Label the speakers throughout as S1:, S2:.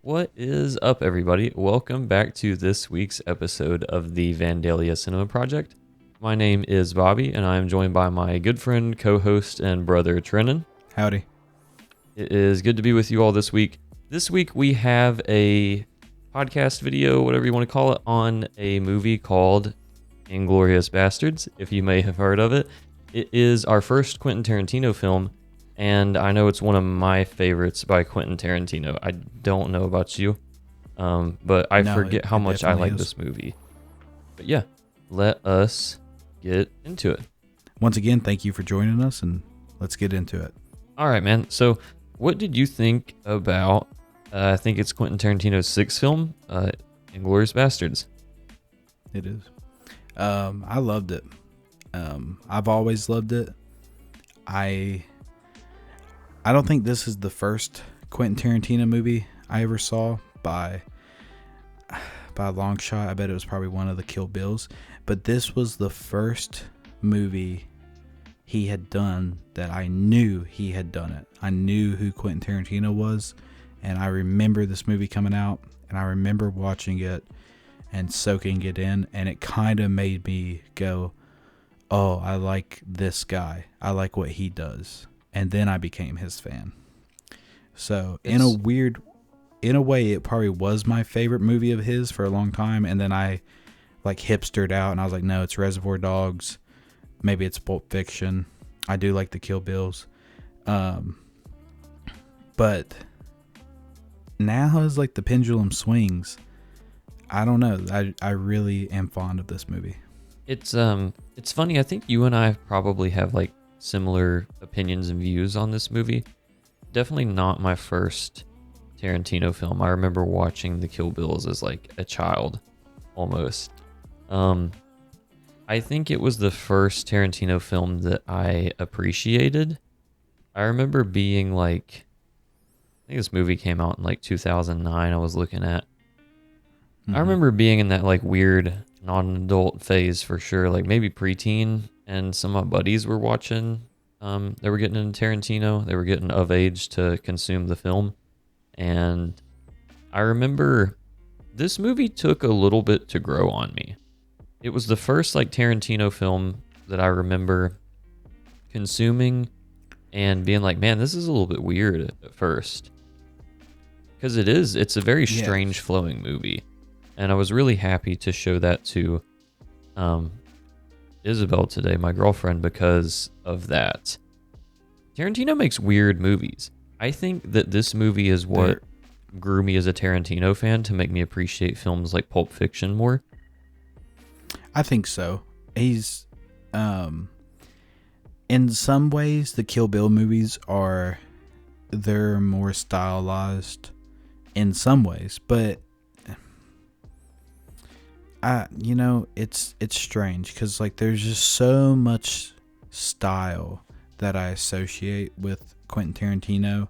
S1: What is up, everybody? Welcome back to this week's episode of the Vandalia Cinema Project. My name is Bobby, and I am joined by my good friend, co-host, and brother, Trennan.
S2: Howdy.
S1: It is good to be with you all this week. This week, we have a podcast video, whatever you want to call it, on a movie called Inglourious Basterds, if you may have heard of it. It is our first Quinten Tarantino film, and I know it's one of my favorites by Quinten Tarantino. I don't know about you, but I forget how much I like this movie. But yeah, let us get into it.
S2: Once again, thank you for joining us, and let's get into it.
S1: All right, man. So what did you think about, I think it's Quinten Tarantino's sixth film, Inglourious Basterds?
S2: It is. I loved it. I've always loved it. I don't think this is the first Quentin Tarantino movie I ever saw by a long shot. I bet it was probably one of the Kill Bills, but this was the first movie he had done that I knew he had done it. I knew who Quentin Tarantino was, and I remember this movie coming out, and I remember watching it and soaking it in, and it kind of made me go, oh, I like this guy. I like what he does. And then I became his fan. So in a way, it probably was my favorite movie of his for a long time. And then I like hipstered out and I was like, no, it's Reservoir Dogs. Maybe it's Pulp Fiction. I do like the Kill Bills. But now as like the pendulum swings, I don't know. I really am fond of this movie.
S1: It's funny. I think you and I probably have like similar opinions and views on this movie. Definitely not my first Tarantino film. I remember watching the Kill Bills as like a child almost. I think it was the first Tarantino film that I appreciated. I remember being like, I think this movie came out in like 2009. I was looking at. I remember being in that like weird non-adult phase for sure, like maybe preteen, and some of my buddies were watching. They were getting into Tarantino. They were getting of age to consume the film. And I remember this movie took a little bit to grow on me. It was the first like Tarantino film that I remember consuming and being like, man, this is a little bit weird at first. Because it's a very strange flowing movie. And I was really happy to show that to Isabel today, my girlfriend, because of that. Tarantino makes weird movies. I think that this movie is what grew me as a Tarantino fan to make me appreciate films like Pulp Fiction more.
S2: I think so. He's, in some ways, the Kill Bill movies they're more stylized in some ways, but it's strange because like there's just so much style that I associate with Quentin Tarantino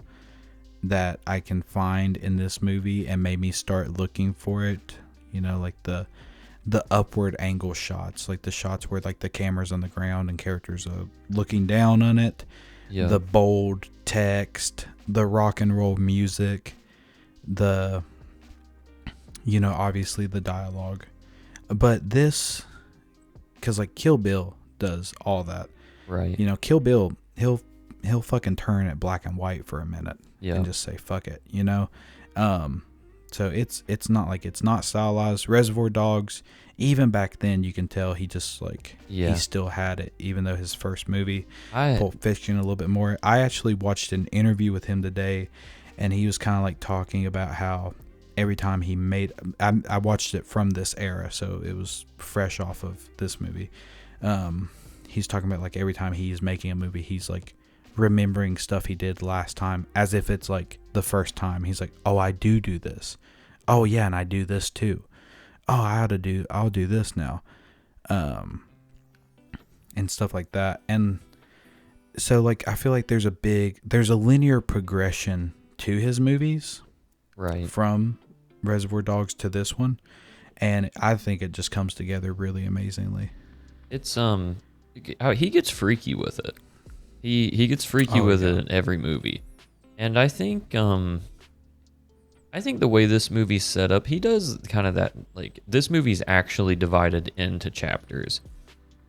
S2: that I can find in this movie and made me start looking for it. You know, like the upward angle shots, like the shots where like the camera's on the ground and characters are looking down on it. Yeah. The bold text, the rock and roll music, obviously the dialogue. But this, because like Kill Bill does all that,
S1: right?
S2: Kill Bill, he'll fucking turn it black and white for a minute, and just say fuck it, So it's not like it's not stylized. Reservoir Dogs, even back then, you can tell he just like he still had it, even though his first movie, Pulp Fiction, a little bit more. I actually watched an interview with him today, and he was kind of like talking about how every time he made, I watched it from this era, so it was fresh off of this movie. He's talking about like every time he's making a movie, he's like remembering stuff he did last time as if it's like the first time. He's like, oh, I do this. Oh yeah, and I do this too. Oh, I'll do this now. And stuff like that. And so like I feel like there's a linear progression to his movies.
S1: Right.
S2: From Reservoir Dogs to this one, and I think it just comes together really amazingly.
S1: It's he gets freaky with it. He gets freaky with it in every movie, and I think I think the way this movie's set up, he does kind of that, like, this movie's actually divided into chapters.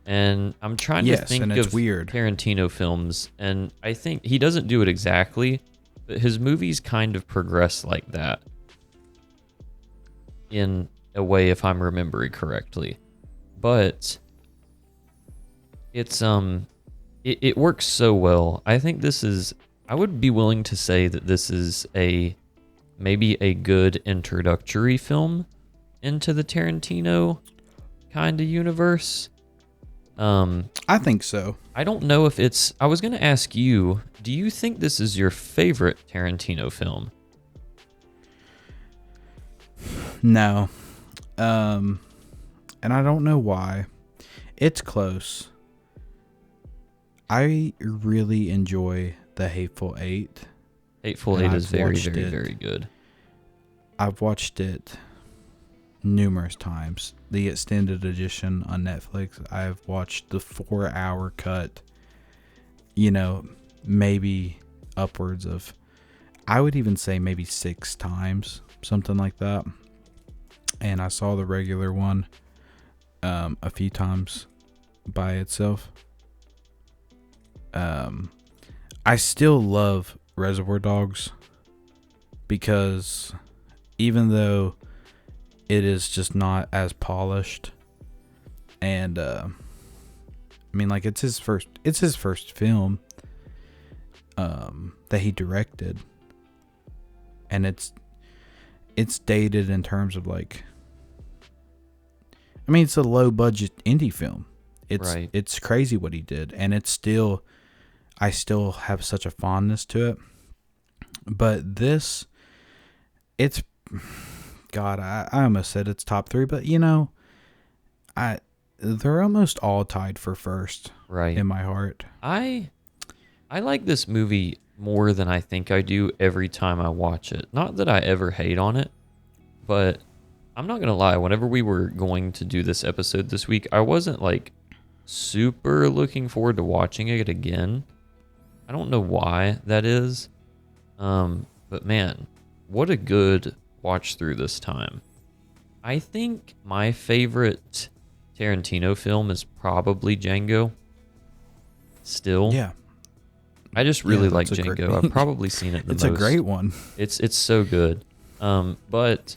S1: And I'm trying to
S2: Yes, and
S1: think
S2: it's
S1: of
S2: weird.
S1: Tarantino films, and I think he doesn't do it exactly, but his movies kind of progress like that in a way, if I'm remembering correctly. But it's it works so well. I think this is, I would be willing to say that this is a maybe a good introductory film into the Tarantino kind of universe.
S2: I think so.
S1: I don't know if it's, I was going to ask you, do you think this is your favorite Tarantino film?
S2: No. And I don't know why. It's close. I really enjoy The Hateful Eight.
S1: Hateful
S2: And
S1: Eight
S2: I've
S1: is very,
S2: watched
S1: very,
S2: it.
S1: very good.
S2: I've watched it numerous times. The extended edition on Netflix. I've watched the 4-hour cut. You know, maybe upwards of, I would even say maybe 6 times, something like that. And I saw the regular one a few times by itself. I still love Reservoir Dogs because even though it is just not as polished, and I mean, like, it's his first film that he directed, and it's dated in terms of, like, I mean, it's a low budget indie film.
S1: Right.
S2: It's crazy what he did, and I still have such a fondness to it. But this, it's, God, I almost said it's top 3, but they're almost all tied for first,
S1: Right.
S2: in my heart.
S1: I like this movie more than I think I do every time I watch it. Not that I ever hate on it, but I'm not going to lie. Whenever we were going to do this episode this week, I wasn't like super looking forward to watching it again. I don't know why that is. But man, what a good watch through this time. I think my favorite Tarantino film is probably Django. Still.
S2: Yeah.
S1: I just really like
S2: that's a
S1: Django. I've probably seen it the
S2: It's
S1: most.
S2: a great one.
S1: It's so good. But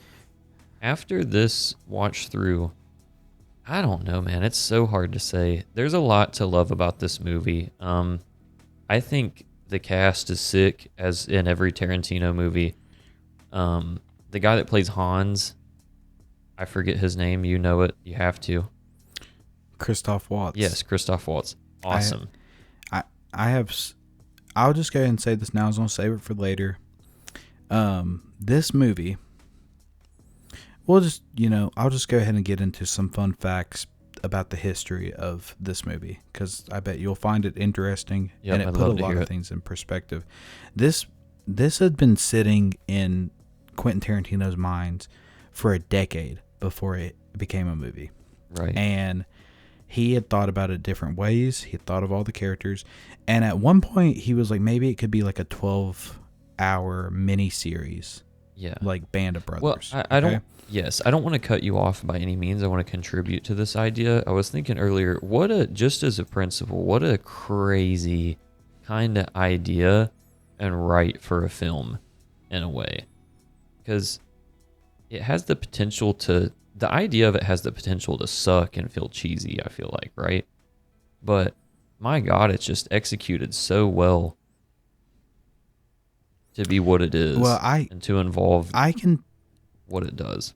S1: after this watch through, I don't know, man. It's so hard to say. There's a lot to love about this movie. I think the cast is sick, as in every Tarantino movie. The guy that plays Hans, I forget his name. You know it. You have to.
S2: Christoph Waltz.
S1: Yes, Christoph Waltz. Awesome.
S2: I'll just go ahead and say this now. I was going to save it for later. This movie, I'll just go ahead and get into some fun facts about the history of this movie, because I bet you'll find it interesting,
S1: Yep,
S2: and it
S1: I'd
S2: put a
S1: love to
S2: lot
S1: hear
S2: of
S1: it.
S2: things in perspective. This had been sitting in Quentin Tarantino's mind for a decade before it became a movie.
S1: Right.
S2: And he had thought about it different ways. He had thought of all the characters. And at one point, he was like, maybe it could be like a 12-hour mini-series.
S1: Yeah.
S2: Like Band of Brothers.
S1: Well, I don't. Yes, I don't want to cut you off by any means. I want to contribute to this idea. I was thinking earlier, just as a principle, what a crazy kind of idea and right for a film, in a way, because it has the potential to. The idea of it has the potential to suck and feel cheesy, I feel like, right? But my God, it's just executed so well to be what it is, and to involve what it does.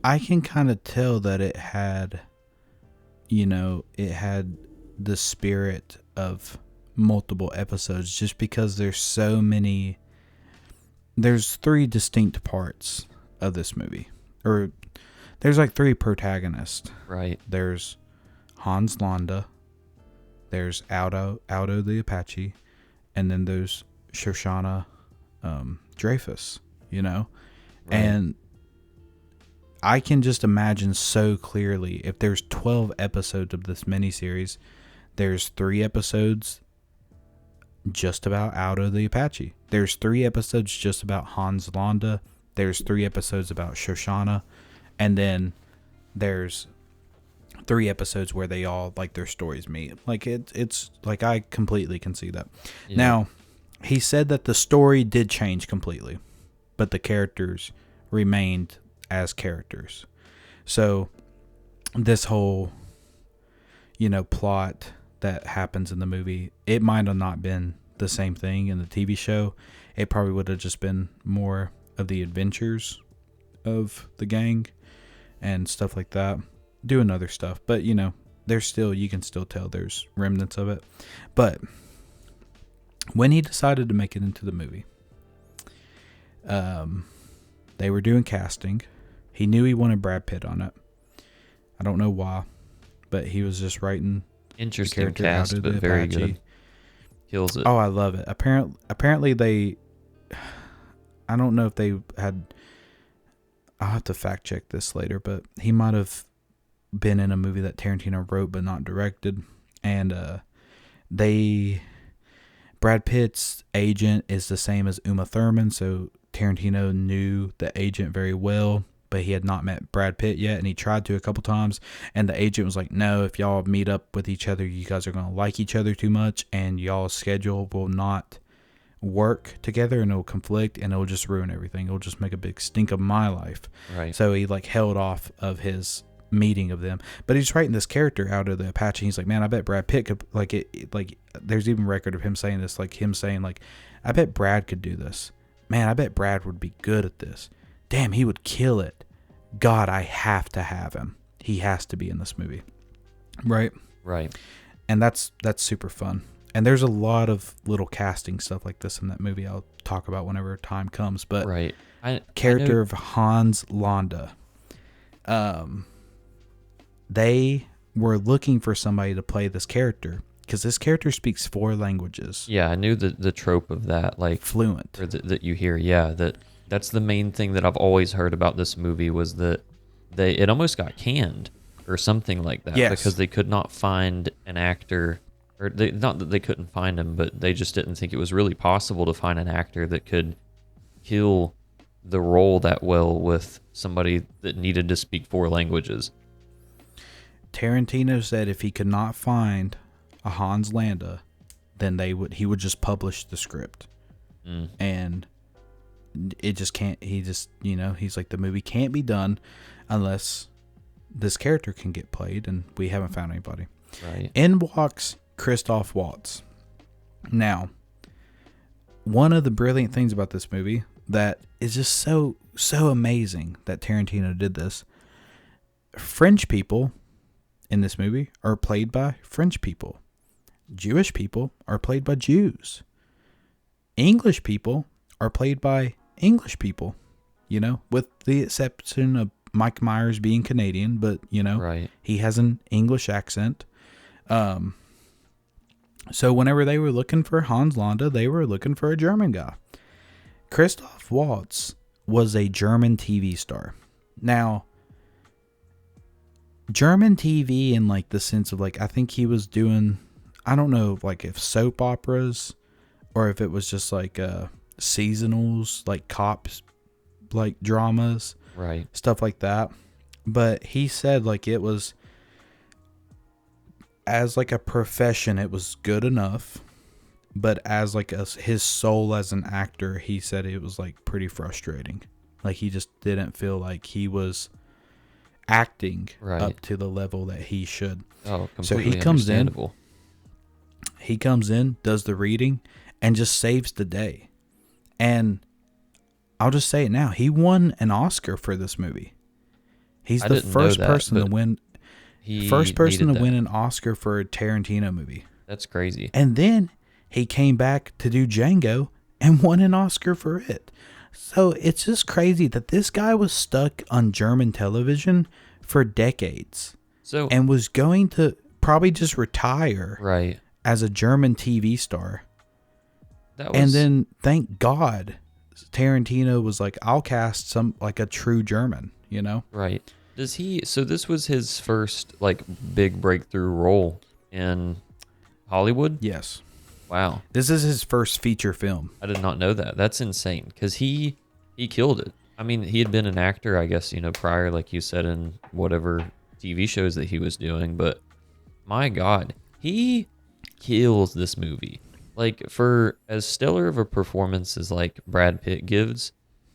S2: I can kind of tell that it had the spirit of multiple episodes, just because there's 3 distinct parts of this movie. Or there's like 3 protagonists.
S1: Right.
S2: There's Hans Landa, there's Aldo the Apache, and then there's Shoshana Dreyfus, Right. And I can just imagine so clearly, if there's 12 episodes of this miniseries, there's 3 episodes just about Aldo the Apache. There's 3 episodes just about Hans Landa. There's 3 episodes about Shoshana, and then there's 3 episodes where they all like their stories meet. Like it's like I completely can see that.
S1: Yeah.
S2: Now, he said that the story did change completely, but the characters remained as characters. So this whole, plot that happens in the movie, it might have not been the same thing in the TV show. It probably would have just been more of the adventures of the gang and stuff like that, doing other stuff. But there's still, you can still tell there's remnants of it. But when he decided to make it into the movie, they were doing casting. He knew he wanted Brad Pitt on it. I don't know why, but he was just writing
S1: Interesting cast, but very good. Kills it.
S2: Oh, I love it. Apparently they, I don't know if they had, I'll have to fact check this later, but he might have been in a movie that Tarantino wrote but not directed. And Brad Pitt's agent is the same as Uma Thurman, so Tarantino knew the agent very well, but he had not met Brad Pitt yet, and he tried to a couple times, and the agent was like, no, if y'all meet up with each other, you guys are going to like each other too much, and y'all's schedule will not work together, and it'll conflict, and it'll just ruin everything. It'll just make a big stink of my life.
S1: Right.
S2: So he held off of his meeting of them, but he's writing this character out of the Apache. He's like, man, I bet Brad Pitt could, there's even record of him saying this, I bet Brad could do this. Man, I bet Brad would be good at this. Damn, he would kill it. God, I have to have him. He has to be in this movie. Right?
S1: Right.
S2: And that's super fun. And there's a lot of little casting stuff like this in that movie I'll talk about whenever time comes. But
S1: right.
S2: Character of Hans Landa. They were looking for somebody to play this character because this character speaks 4 languages.
S1: Yeah, I knew the trope of that,
S2: fluent,
S1: or that you hear. Yeah, that's the main thing that I've always heard about this movie was that it almost got canned or something like that.
S2: Yes.
S1: Because they could not find an actor, or not that they couldn't find him, but they just didn't think it was really possible to find an actor that could kill the role that well with somebody that needed to speak 4 languages.
S2: Tarantino said if he could not find a Hans Landa, then he would just publish the script. And it just can't, he's like, the movie can't be done unless this character can get played, and we haven't found anybody.
S1: Right.
S2: In walks Christoph Waltz. Now, one of the brilliant things about this movie that is just so amazing that Tarantino did this, French people in this movie are played by French people. Jewish people are played by Jews. English people are played by English people, with the exception of Mike Myers being Canadian, but,
S1: right.
S2: He has an English accent. So whenever they were looking for Hans Landa, they were looking for a German guy. Christoph Waltz was a German TV star. Now, German TV in the sense of I think he was doing, I don't know if soap operas or if it was just seasonals, cops, dramas,
S1: right,
S2: stuff like that. But he said it was, as a profession, it was good enough, but as his soul as an actor, he said it was pretty frustrating. He just didn't feel like he was acting up to the level that he should.
S1: Oh, completely
S2: so he comes
S1: understandable.
S2: He comes in, does the reading, and just saves the day. And I'll just say it now. He won an Oscar for this movie. He's the first person to win. First person to win an Oscar for a Tarantino movie.
S1: That's crazy.
S2: And then he came back to do Django and won an Oscar for it. So it's just crazy that this guy was stuck on German television for decades. And was going to probably just retire as a German TV star. And then, thank God, Tarantino was like, I'll cast a true German,
S1: Right. So this was his first big breakthrough role in Hollywood?
S2: Yes.
S1: Wow.
S2: This is his first feature film.
S1: I did not know that. That's insane because he killed it. I mean, he had been an actor, I guess, prior, like you said, in whatever TV shows that he was doing. But my God, he kills this movie. Like, for as stellar of a performance as like Brad Pitt gives,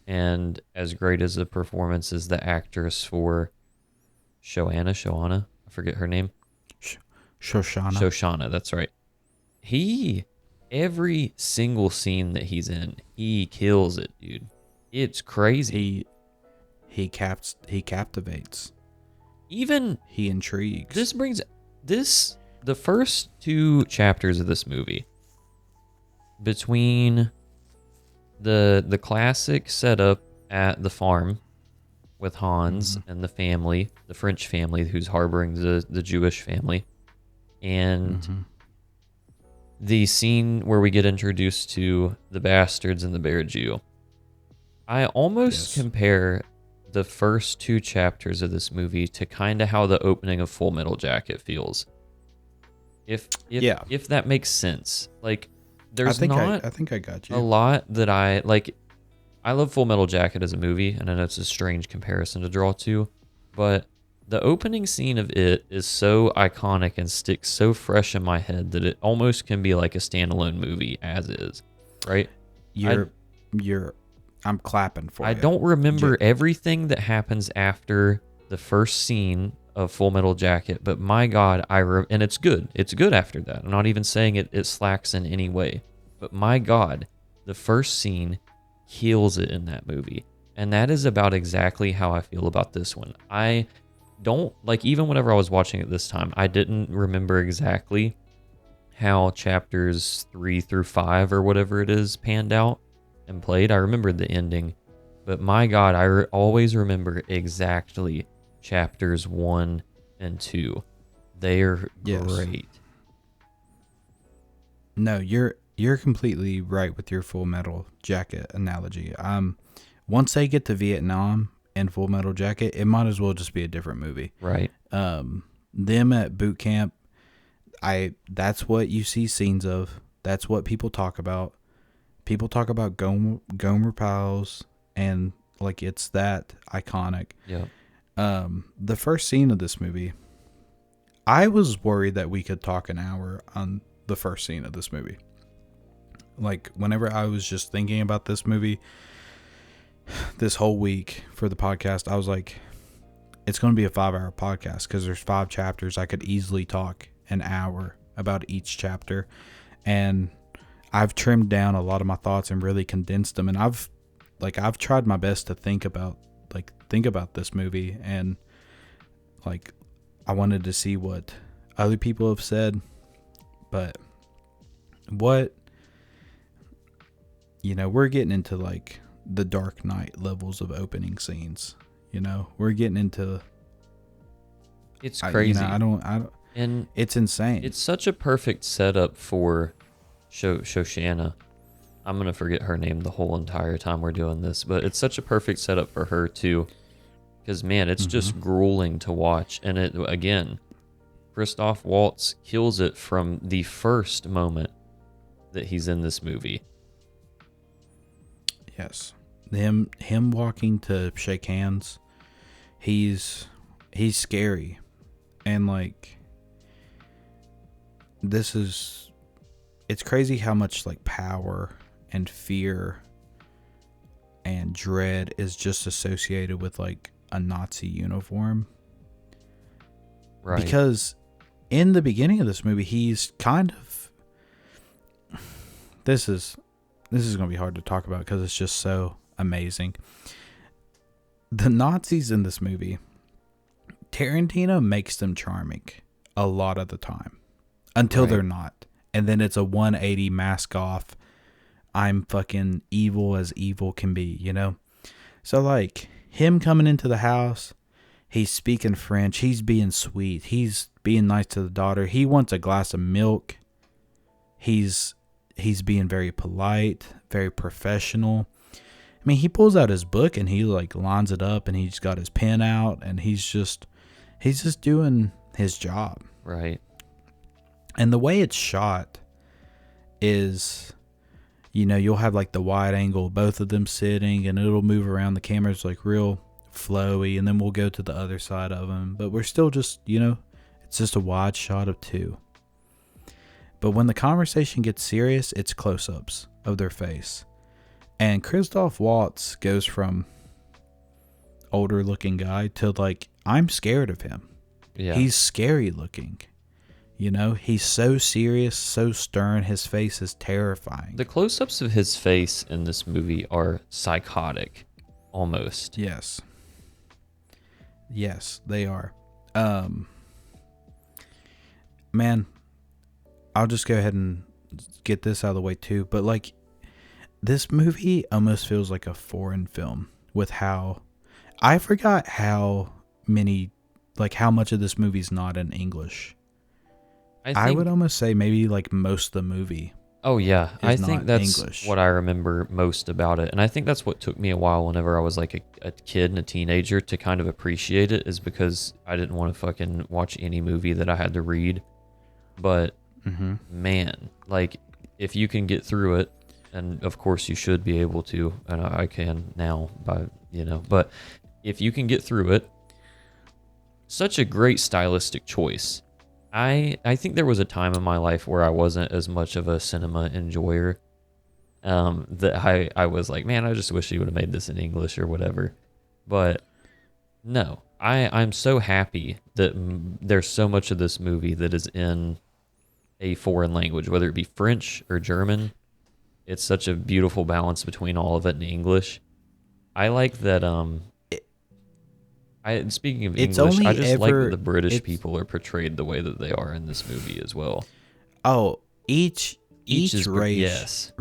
S1: and as great as a performance as the actress for Shoshana, I forget her name. Shoshana, that's right. Every single scene that he's in, he kills it, dude. It's crazy.
S2: He captivates.
S1: Even
S2: he intrigues.
S1: The first 2 chapters of this movie, between the classic setup at the farm with Hans and the family, the French family who's harboring the Jewish family, and the scene where we get introduced to the bastards and the bear Jew. I almost compare the first 2 chapters of this movie to kind of how the opening of Full Metal Jacket feels. If that makes sense. Like, there's
S2: I think I got you.
S1: a lot that I like. I love Full Metal Jacket as a movie, and I know it's a strange comparison to draw to, but the opening scene of it is so iconic and sticks so fresh in my head that it almost can be like a standalone movie as is, right?
S2: I'm clapping for you.
S1: I don't remember everything that happens after the first scene of Full Metal Jacket, but my God, and it's good. It's good after that. I'm not even saying it slacks in any way, but my God, the first scene kills it in that movie. And that is about exactly how I feel about this one. I don't, like, even whenever I was watching it this time, I didn't remember exactly how chapters 3 through 5 or whatever it is panned out and played. I remembered the ending, but my God, I always remember exactly chapters 1 and 2. They're great.
S2: No, you're completely right with your Full Metal Jacket analogy. Once they get to Vietnam and Full Metal Jacket, it might as well just be a different movie.
S1: Right.
S2: Them at boot camp, that's what you see scenes of. That's what people talk about. People talk about Gomer Pals, and like it's that iconic.
S1: Yeah.
S2: The first scene of this movie, I was worried that we could talk an hour on the first scene of this movie. Like, whenever I was just thinking about this movie this whole week for the podcast, I was like, it's going to be a 5-hour podcast because there's 5 chapters. I could easily talk an hour about each chapter, and I've trimmed down a lot of my thoughts and really condensed them. And I've tried my best to think about this movie, and like, I wanted to see what other people have said, but we're getting into like the Dark Knight levels of opening scenes. We're getting into,
S1: it's crazy.
S2: I don't, and it's insane.
S1: It's such a perfect setup for Shoshana. I'm going to forget her name the whole entire time we're doing this, but it's such a perfect setup for her too. Because, man, it's just grueling to watch. And it, again, Christoph Waltz kills it from the first moment that he's in this movie.
S2: Yes. Him walking to shake hands, he's scary. And like, it's crazy how much like power and fear and dread is just associated with like a Nazi uniform.
S1: Right.
S2: Because in the beginning of this movie, he's kind of, this is going to be hard to talk about because it's just so amazing. The Nazis in this movie, Tarantino makes them charming a lot of the time until they're not. And then it's a 180 mask off. I'm fucking evil as evil can be, So like, him coming into the house, he's speaking French, he's being sweet, he's being nice to the daughter, he wants a glass of milk, he's being very polite, very professional. I mean, he pulls out his book and he like lines it up, and he's got his pen out, and he's just doing his job.
S1: Right.
S2: And the way it's shot is, you'll have like the wide angle, both of them sitting, and it'll move around. The camera's like real flowy, and then we'll go to the other side of them. But we're still just, it's just a wide shot of two. But when the conversation gets serious, it's close-ups of their face. And Christoph Waltz goes from older looking guy to like, I'm scared of him.
S1: Yeah.
S2: He's scary looking. He's so serious, so stern. His face is terrifying.
S1: The close-ups of his face in this movie are psychotic, almost.
S2: Yes, they are. Man, I'll just go ahead and get this out of the way too. But like, this movie almost feels like a foreign film with how I forgot how much of this movie's not in English. I would almost say maybe like most of the movie.
S1: Oh yeah, I think that's
S2: English.
S1: what I remember most about it, and I think that's what took me a while whenever I was like a kid and a teenager to kind of appreciate it, is because I didn't want to fucking watch any movie that I had to read. But man, like, if you can get through it, and of course you should be able to, and I can now, but if you can get through it, such a great stylistic choice. I think there was a time in my life where I wasn't as much of a cinema enjoyer, that I was like, man, I just wish he would have made this in English or whatever. But no, I'm so happy that there's so much of this movie that is in a foreign language, whether it be French or German. It's such a beautiful balance between all of it in English. I like that. Speaking of English, I just like that the British people are portrayed the way that they are in this movie as well.
S2: Oh, each race,
S1: yes,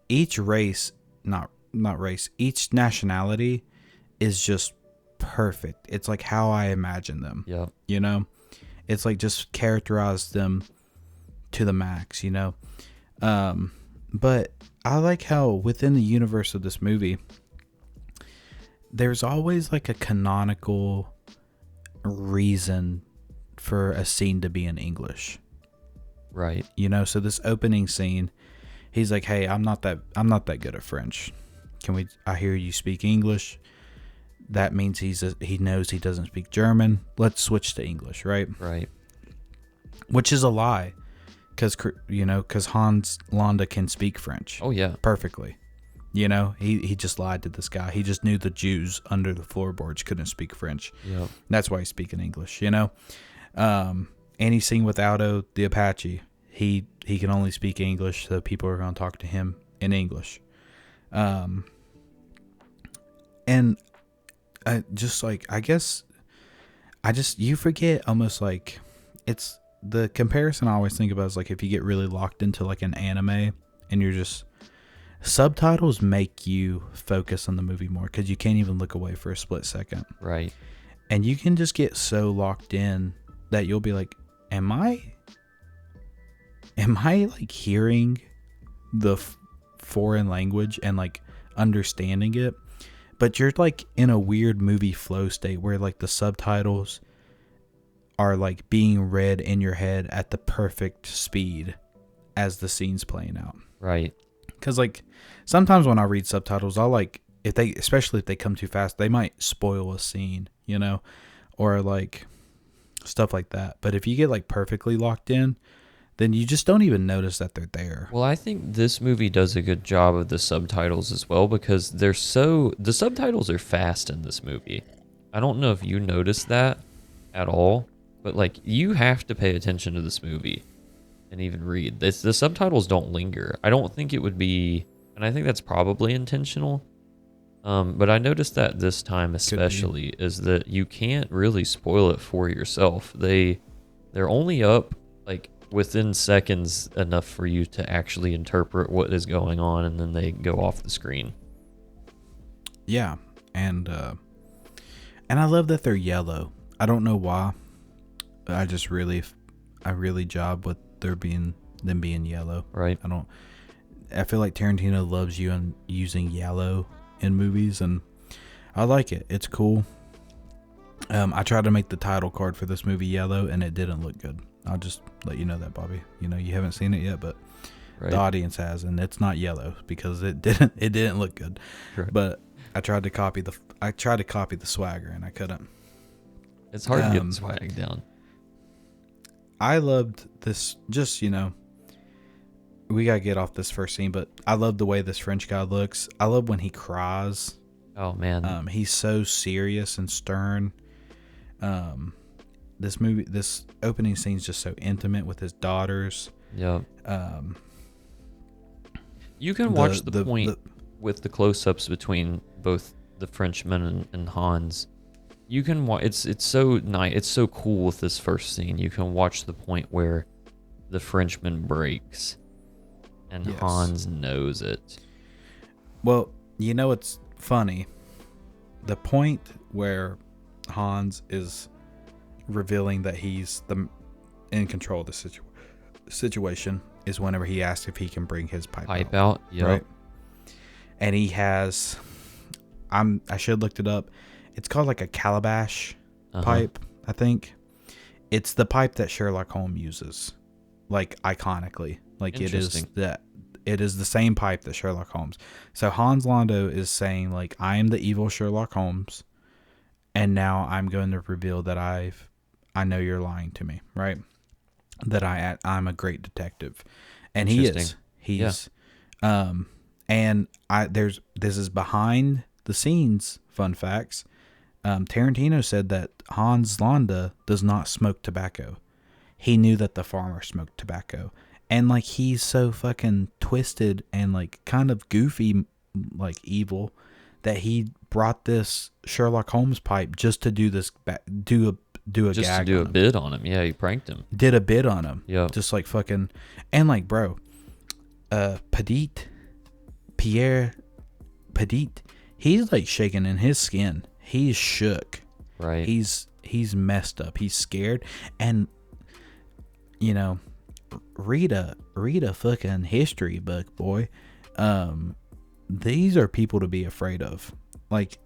S2: each race, not race, each nationality is just perfect. It's like how I imagine them.
S1: Yeah,
S2: it's like just characterize them to the max. But I like how within the universe of this movie, there's always like a canonical reason for a scene to be in English.
S1: right.
S2: So this opening scene, he's like, "Hey, I'm not that good at French. I hear you speak English. That means he knows he doesn't speak German. Let's switch to English, right?"
S1: Right.
S2: Which is a lie, because Hans Landa can speak French.
S1: Oh yeah,
S2: perfectly. He just lied to this guy. He just knew the Jews under the floorboards couldn't speak French.
S1: Yeah.
S2: That's why he's speaking English, And he's seen with Aldo the Apache. He can only speak English, so people are going to talk to him in English. And just like, you forget almost like, it's the comparison I always think about is like if you get really locked into like an anime and you're just, subtitles make you focus on the movie more because you can't even look away for a split second.
S1: Right.
S2: And you can just get so locked in that you'll be like, am I like hearing the foreign language and like understanding it? But you're like in a weird movie flow state where like the subtitles are like being read in your head at the perfect speed as the scene's playing out.
S1: Right.
S2: Because like sometimes when I read subtitles, I'll like, especially if they come too fast, they might spoil a scene, or like stuff like that. But if you get like perfectly locked in, then you just don't even notice that they're there.
S1: Well, I think this movie does a good job of the subtitles as well, because the subtitles are fast in this movie. I don't know if you noticed that at all, but like you have to pay attention to this movie and even read. The subtitles don't linger. I don't think it would be, and I think that's probably intentional. But I noticed that this time especially is that you can't really spoil it for yourself. They're only up like within seconds enough for you to actually interpret what is going on, and then they go off the screen.
S2: Yeah, and I love that they're yellow. I don't know why. I really job with them being yellow.
S1: Right.
S2: I feel like Tarantino loves using yellow in movies, and I like it. It's cool. I tried to make the title card for this movie yellow, and it didn't look good. I'll just let you know that, Bobby. You haven't seen it yet, but The
S1: Right.
S2: audience has, and it's not yellow because it didn't look good.
S1: Right.
S2: But I tried to copy the swagger, and I couldn't.
S1: It's hard to get the
S2: Um,
S1: swag down.
S2: I loved this. We gotta get off this first scene, but I love the way this French guy looks. I love when he cries.
S1: Oh man.
S2: He's so serious and stern. Um, this opening scene is just so intimate with his daughters.
S1: Yeah.
S2: Um,
S1: You can watch the point with the close-ups between both the Frenchman and Hans. You can watch. It's so nice. It's so cool with this first scene. You can watch the point where the Frenchman breaks, and
S2: Yes.
S1: Hans knows it.
S2: Well, it's funny. The point where Hans is revealing that he's in control of the situation is whenever he asks if he can bring his pipe
S1: Out. Yep.
S2: right? And he has, I should have looked it up. It's called like a calabash pipe, I think. It's the pipe that Sherlock Holmes uses, like iconically. Like it is the same pipe that Sherlock Holmes. So Hans Landa is saying like, I am the evil Sherlock Holmes, and now I'm going to reveal that I know you're lying to me, right? That I'm a great detective, and he is. He's, and this is behind the scenes. Fun facts. Tarantino said that Hans Landa does not smoke tobacco. He knew that the farmer smoked tobacco, and like he's so fucking twisted and like kind of goofy, like evil, that he brought this Sherlock Holmes pipe just to do this, do a
S1: Just
S2: gag
S1: to do
S2: on
S1: a
S2: him.
S1: bid on him. Yeah, he pranked him.
S2: Did a bid on him.
S1: Yeah.
S2: Just like fucking, and like bro, Pierre Petit, he's like shaking in his skin. He's shook.
S1: Right.
S2: He's messed up. He's scared, and read a fucking history book, boy. These are people to be afraid of. Like,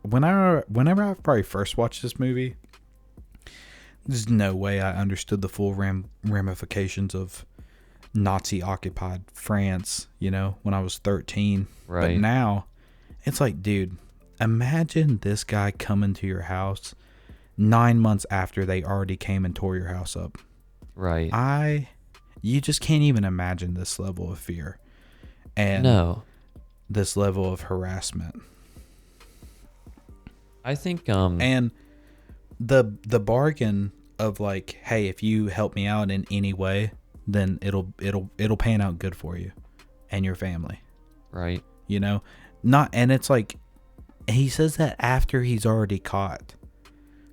S2: whenever I probably first watched this movie, there's no way I understood the full ramifications of Nazi occupied France, when I was 13.
S1: Right.
S2: But now it's like, dude, imagine this guy coming to your house 9 months after they already came and tore your house up.
S1: Right.
S2: You just can't even imagine this level of fear and this level of harassment.
S1: I think
S2: and the bargain of like, hey, if you help me out in any way, then it'll pan out good for you and your family.
S1: Right.
S2: And it's like he says that after he's already caught.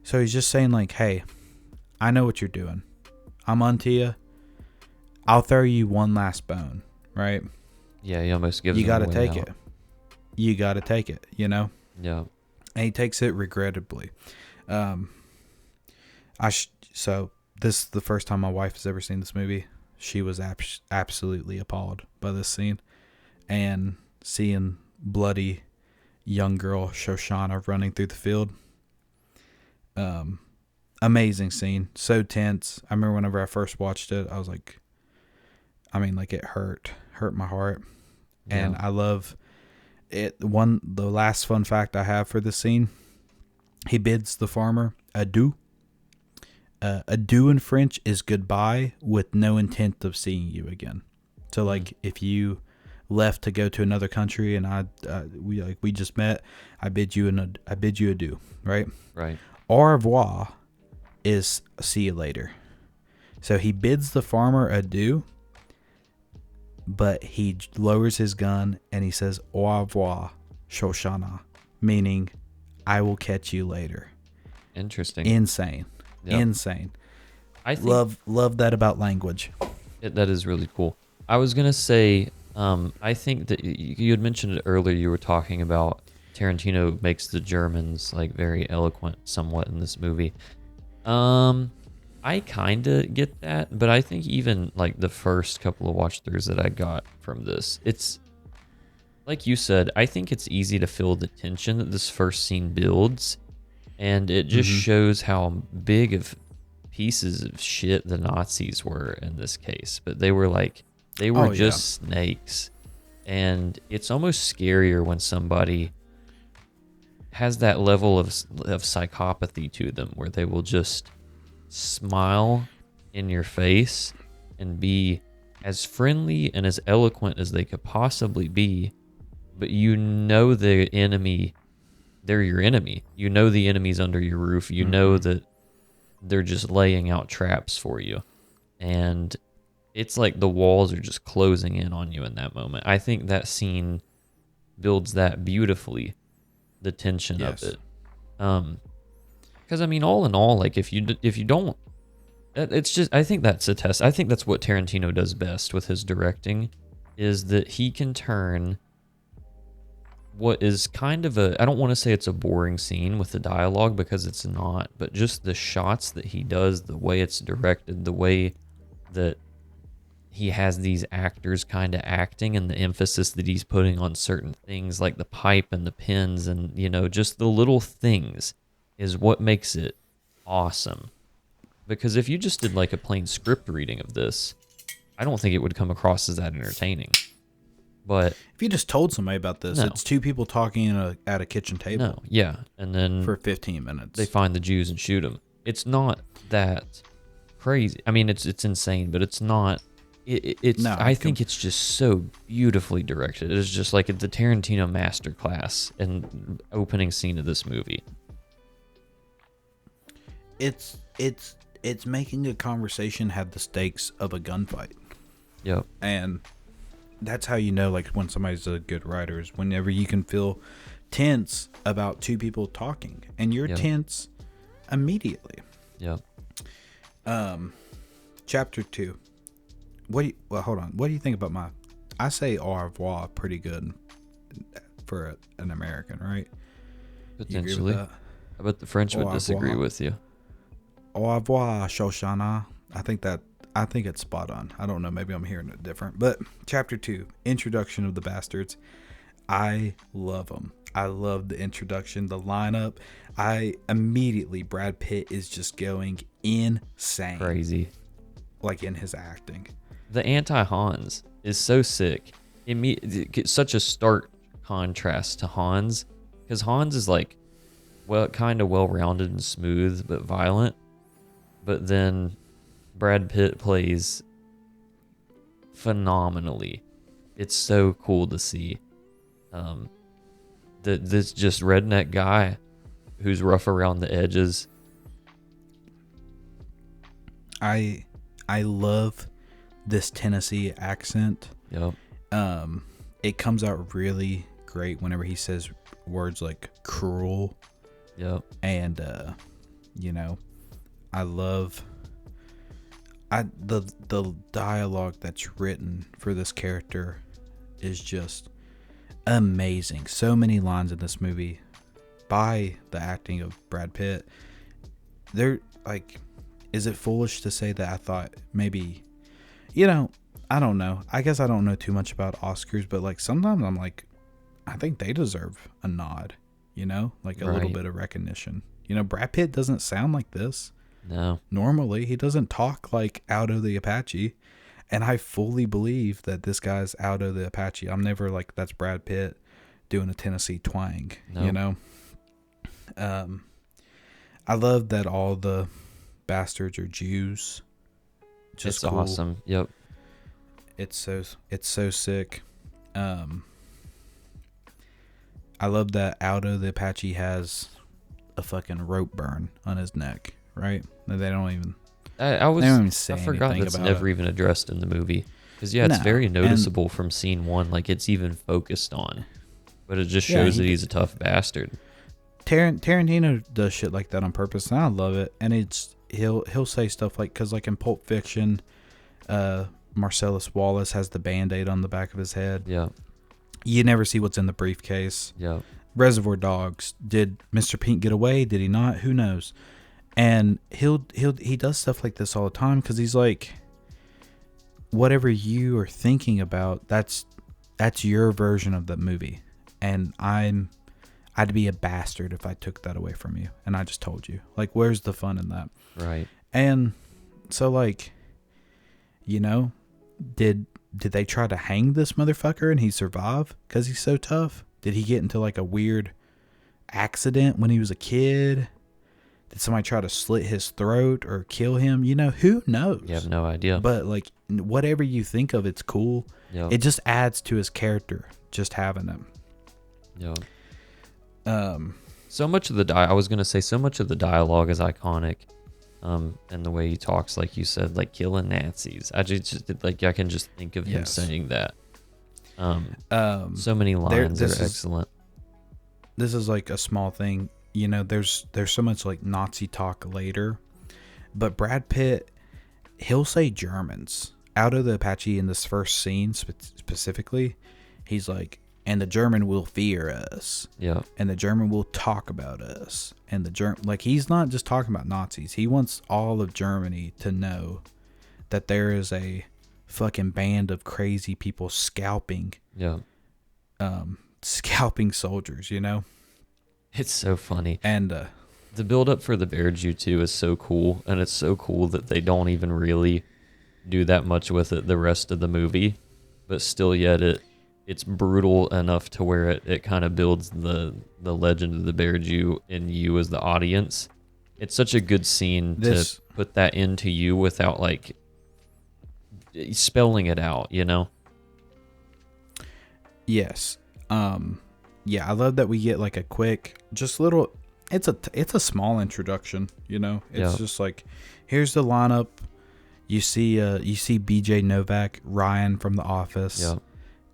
S2: So he's just saying like, hey, I know what you're doing. I'm onto you. I'll throw you one last bone, right?
S1: Yeah, he almost gives
S2: you
S1: got to
S2: take it. You got to take it,
S1: Yeah.
S2: And he takes it regrettably. So this is the first time my wife has ever seen this movie. She was absolutely appalled by this scene, and seeing bloody young girl Shoshana running through the field. Amazing scene, so tense. I remember whenever I first watched it, I was like, it hurt my heart, and I love it. The last fun fact I have for this scene, he bids the farmer adieu. Adieu in French is goodbye with no intent of seeing you again. So like if you left to go to another country and we just met, I bid you adieu, right?
S1: Right.
S2: Au revoir is see you later. So he bids the farmer adieu, but he lowers his gun and he says au revoir, Shoshana, meaning I will catch you later.
S1: Interesting.
S2: Insane.
S1: Yep.
S2: Insane.
S1: I think
S2: love that about language.
S1: that is really cool. I was gonna say, I think that you had mentioned it earlier. You were talking about Tarantino makes the Germans like very eloquent, somewhat in this movie. I kind of get that, but I think even like the first couple of watch throughs that I got from this, it's like you said. I think it's easy to feel the tension that this first scene builds. And it just shows how big of pieces of shit the Nazis were in this case, but they were
S2: Oh, yeah.
S1: just snakes. And it's almost scarier when somebody has that level of psychopathy to them where they will just smile in your face and be as friendly and as eloquent as they could possibly be, but you know the enemy, they're your enemy. You know the enemy's under your roof. You know that they're just laying out traps for you. And it's like the walls are just closing in on you in that moment. I think that scene builds that beautifully, the tension of it. Because I mean, all in all, like if you don't, it's just, I think that's a test. I think that's what Tarantino does best with his directing, is that he can turn what is kind of I don't want to say it's a boring scene with the dialogue, because it's not, but just the shots that he does, the way it's directed, the way that he has these actors kind of acting, and the emphasis that he's putting on certain things like the pipe and the pins, and just the little things is what makes it awesome. Because if you just did like a plain script reading of this, I don't think it would come across as that entertaining. But
S2: if you just told somebody about this, it's two people talking at a kitchen table.
S1: No, yeah, and then
S2: for 15 minutes
S1: they find the Jews and shoot them. It's not that crazy. I mean, it's insane, but it's not. I think it's just so beautifully directed. It's just like the Tarantino masterclass and opening scene of this movie.
S2: It's making a conversation have the stakes of a gunfight.
S1: Yep.
S2: And that's how you know, like, when somebody's a good writer, is whenever you can feel tense about two people talking, and you're tense immediately.
S1: Yep.
S2: Chapter 2. Hold on. What do you think about I say au revoir pretty good for an American, right?
S1: Potentially. I bet the French would disagree with you.
S2: Au revoir, Shoshana. I think it's spot on. I don't know. Maybe I'm hearing it different. But Chapter 2, Introduction of the Bastards. I love them. I love the introduction, the lineup. Brad Pitt is just going insane.
S1: Crazy.
S2: Like in his acting.
S1: The anti-Hans is so sick. It's such a stark contrast to Hans. Because Hans is like, kind of well-rounded and smooth, but violent. But then Brad Pitt plays phenomenally. It's so cool to see. This just redneck guy who's rough around the edges.
S2: I love this Tennessee accent.
S1: Yep.
S2: It comes out really great whenever he says words like cruel.
S1: Yep.
S2: And I love the dialogue that's written for this character is just amazing. So many lines in this movie by the acting of Brad Pitt. They're like, is it foolish to say that I thought maybe, I don't know. I guess I don't know too much about Oscars, but like sometimes I'm like, I think they deserve a nod, like a little bit of recognition. Brad Pitt doesn't sound like this.
S1: No.
S2: Normally, he doesn't talk like Aldo the Apache. And I fully believe that this guy's Aldo the Apache. I'm never like, that's Brad Pitt doing a Tennessee twang,
S1: Nope.
S2: I love that all the bastards are Jews.
S1: Just cool. Awesome. Yep.
S2: It's so sick. I love that Aldo the Apache has a fucking rope burn on his neck, right? They don't even.
S1: I forgot that's never even addressed in the movie. Because it's very noticeable from scene one, like it's even focused on. But it just shows that he's a tough bastard.
S2: Tarantino does shit like that on purpose, and I love it. And he'll say stuff like, because like in Pulp Fiction, Marcellus Wallace has the Band-Aid on the back of his head.
S1: Yeah.
S2: You never see what's in the briefcase.
S1: Yeah.
S2: Reservoir Dogs. Did Mr. Pink get away? Did he not? Who knows? And he does stuff like this all the time, because he's like, whatever you are thinking about, that's your version of the movie, and I'd be a bastard if I took that away from you, and I just told you. Like, where's the fun in that?
S1: Right.
S2: And so, like, you know, did they try to hang this motherfucker and he survived because he's so tough? Did he get into like a weird accident when he was a kid? Did somebody try to slit his throat or kill him? You know, who knows?
S1: You have no idea.
S2: But like, whatever you think of, it's cool.
S1: Yep.
S2: It just adds to his character, just having him.
S1: Yep.
S2: Um,
S1: So much of the I was gonna say so much of the dialogue is iconic, and the way he talks, like you said, like killing Nazis. I just like I can just think of him saying that. So many lines are excellent.
S2: This is like a small thing, you know. There's so much like Nazi talk later, but Brad Pitt, he'll say Germans out of the Apache in this first scene specifically. He's like, and the German will fear us.
S1: Yeah.
S2: And the German will talk about us. And the German, like, he's not just talking about Nazis. He wants all of Germany to know that there is a fucking band of crazy people scalping.
S1: Yeah.
S2: Scalping soldiers, you know?
S1: It's so funny.
S2: And
S1: the build up for the Bear Jew 2 is so cool, and it's so cool that they don't even really do that much with it the rest of the movie, but still yet it's brutal enough to where it kind of builds the legend of the Bear Jew in you as the audience. It's such a good scene to put that into you without like spelling it out, you know?
S2: Yes. Yeah, I love that we get like a quick, just little. It's a small introduction, you know. It's just like, here's the lineup. You see BJ Novak, Ryan from The Office.
S1: Yeah.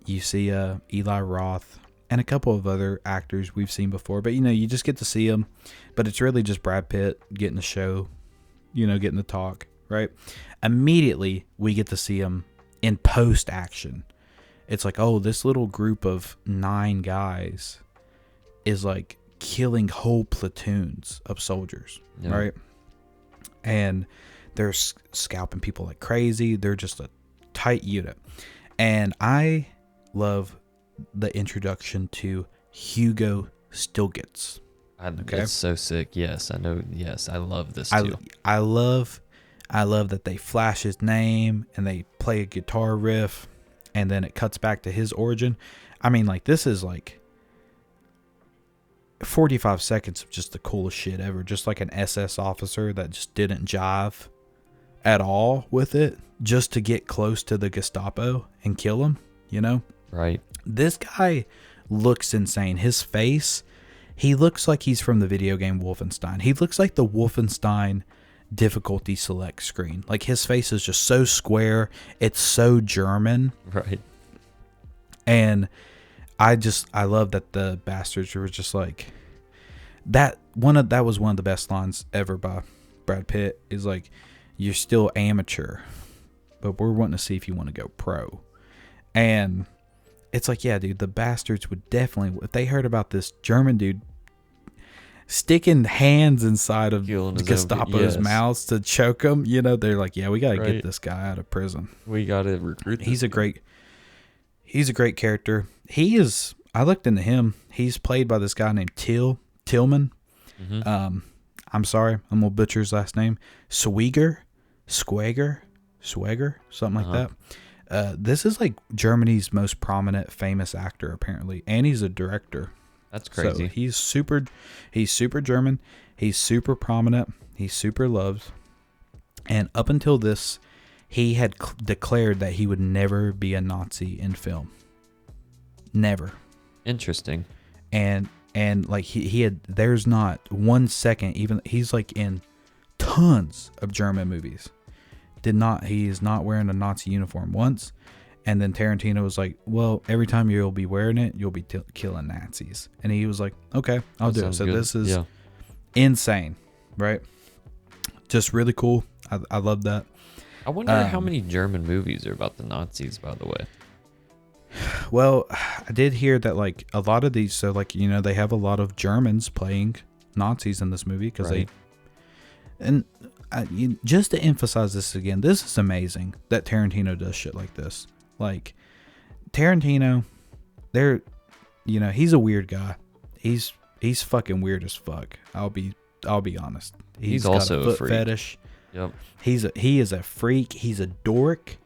S2: You see Eli Roth and a couple of other actors we've seen before, but you know, you just get to see them. But it's really just Brad Pitt getting the show, you know, getting the talk, right? Immediately we get to see him in post action. It's like, oh, this little group of 9 guys is like killing whole platoons of soldiers, right? And they're scalping people like crazy. They're just a tight unit. And I love the introduction to Hugo Stilgitz.
S1: Okay. It's so sick. Yes, I know. Yes, I love this too.
S2: I love that they flash his name and they play a guitar riff. And then it cuts back to his origin. I mean, like, this is like 45 seconds of just the coolest shit ever. Just like an SS officer that just didn't jive at all with it, just to get close to the Gestapo and kill him, you know?
S1: Right.
S2: This guy looks insane. His face, he looks like he's from the video game Wolfenstein. He looks like the Wolfenstein difficulty select screen. Like, his face is just so square. It's so German.
S1: Right.
S2: And I love that the bastards were just like that. That was one of the best lines ever by Brad Pitt, is like, you're still amateur, but we're wanting to see if you want to go pro. And it's like, yeah, dude, the bastards would definitely, if they heard about this German dude sticking hands inside of Gestapo's mouths to choke him, you know, they're like, yeah, we got to get this guy out of prison.
S1: We got to recruit him.
S2: He's a great character. I looked into him. He's played by this guy named Tillman. Mm-hmm. I'm sorry, I'm going to butcher his last name. Schweger, something like that. This is like Germany's most prominent, famous actor, apparently. And he's a director.
S1: That's crazy.
S2: So he's super German. He's super prominent. He's super loved. And up until this, he had declared that he would never be a Nazi in film. Never.
S1: Interesting.
S2: And like he had, there's not 1 second, even he's like in tons of German movies. He is not wearing a Nazi uniform once. And then Tarantino was like, well, every time you'll be wearing it, you'll be killing Nazis. And he was like, okay, I'll do it. So this is insane, right? Just really cool. I love that.
S1: I wonder how many German movies are about the Nazis, by the way.
S2: Well, I did hear that like a lot of these, so like, you know, they have a lot of Germans playing Nazis in this movie because just to emphasize this again, this is amazing that Tarantino does shit like this. Like, Tarantino, he's a weird guy. He's fucking weird as fuck. I'll be honest.
S1: He's
S2: got
S1: also
S2: a foot
S1: a freak.
S2: fetish.
S1: Yep.
S2: He is a freak. He's a dork.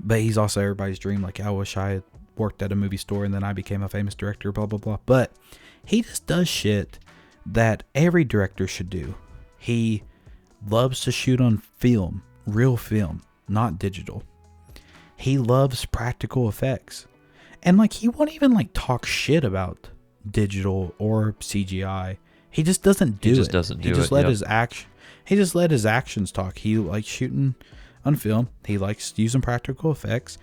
S2: But he's also everybody's dream. Like, I wish I had worked at a movie store and then I became a famous director, blah, blah, blah. But he just does shit that every director should do. He loves to shoot on film, real film, not digital. He loves practical effects. And, like, he won't even, like, talk shit about digital or CGI. He just doesn't do it.
S1: He just doesn't do it.
S2: He just let his actions talk. He likes shooting on film. He likes using practical effects.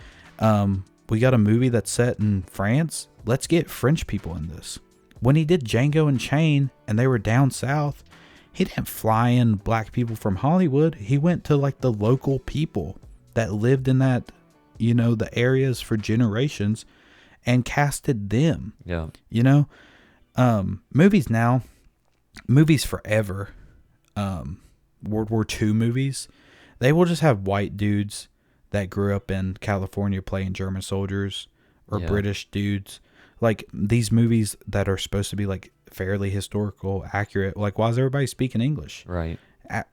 S2: We got a movie that's set in France. Let's get French people in this. When he did Django Unchained and they were down south, he didn't fly in black people from Hollywood. He went to, like, the local people that lived in that, you know, the areas for generations and casted them.
S1: Yeah.
S2: You know, movies forever, World War II movies, they will just have white dudes that grew up in California playing German soldiers, or British dudes. Like, these movies that are supposed to be, like, fairly historical, accurate. Like, why is everybody speaking English?
S1: Right.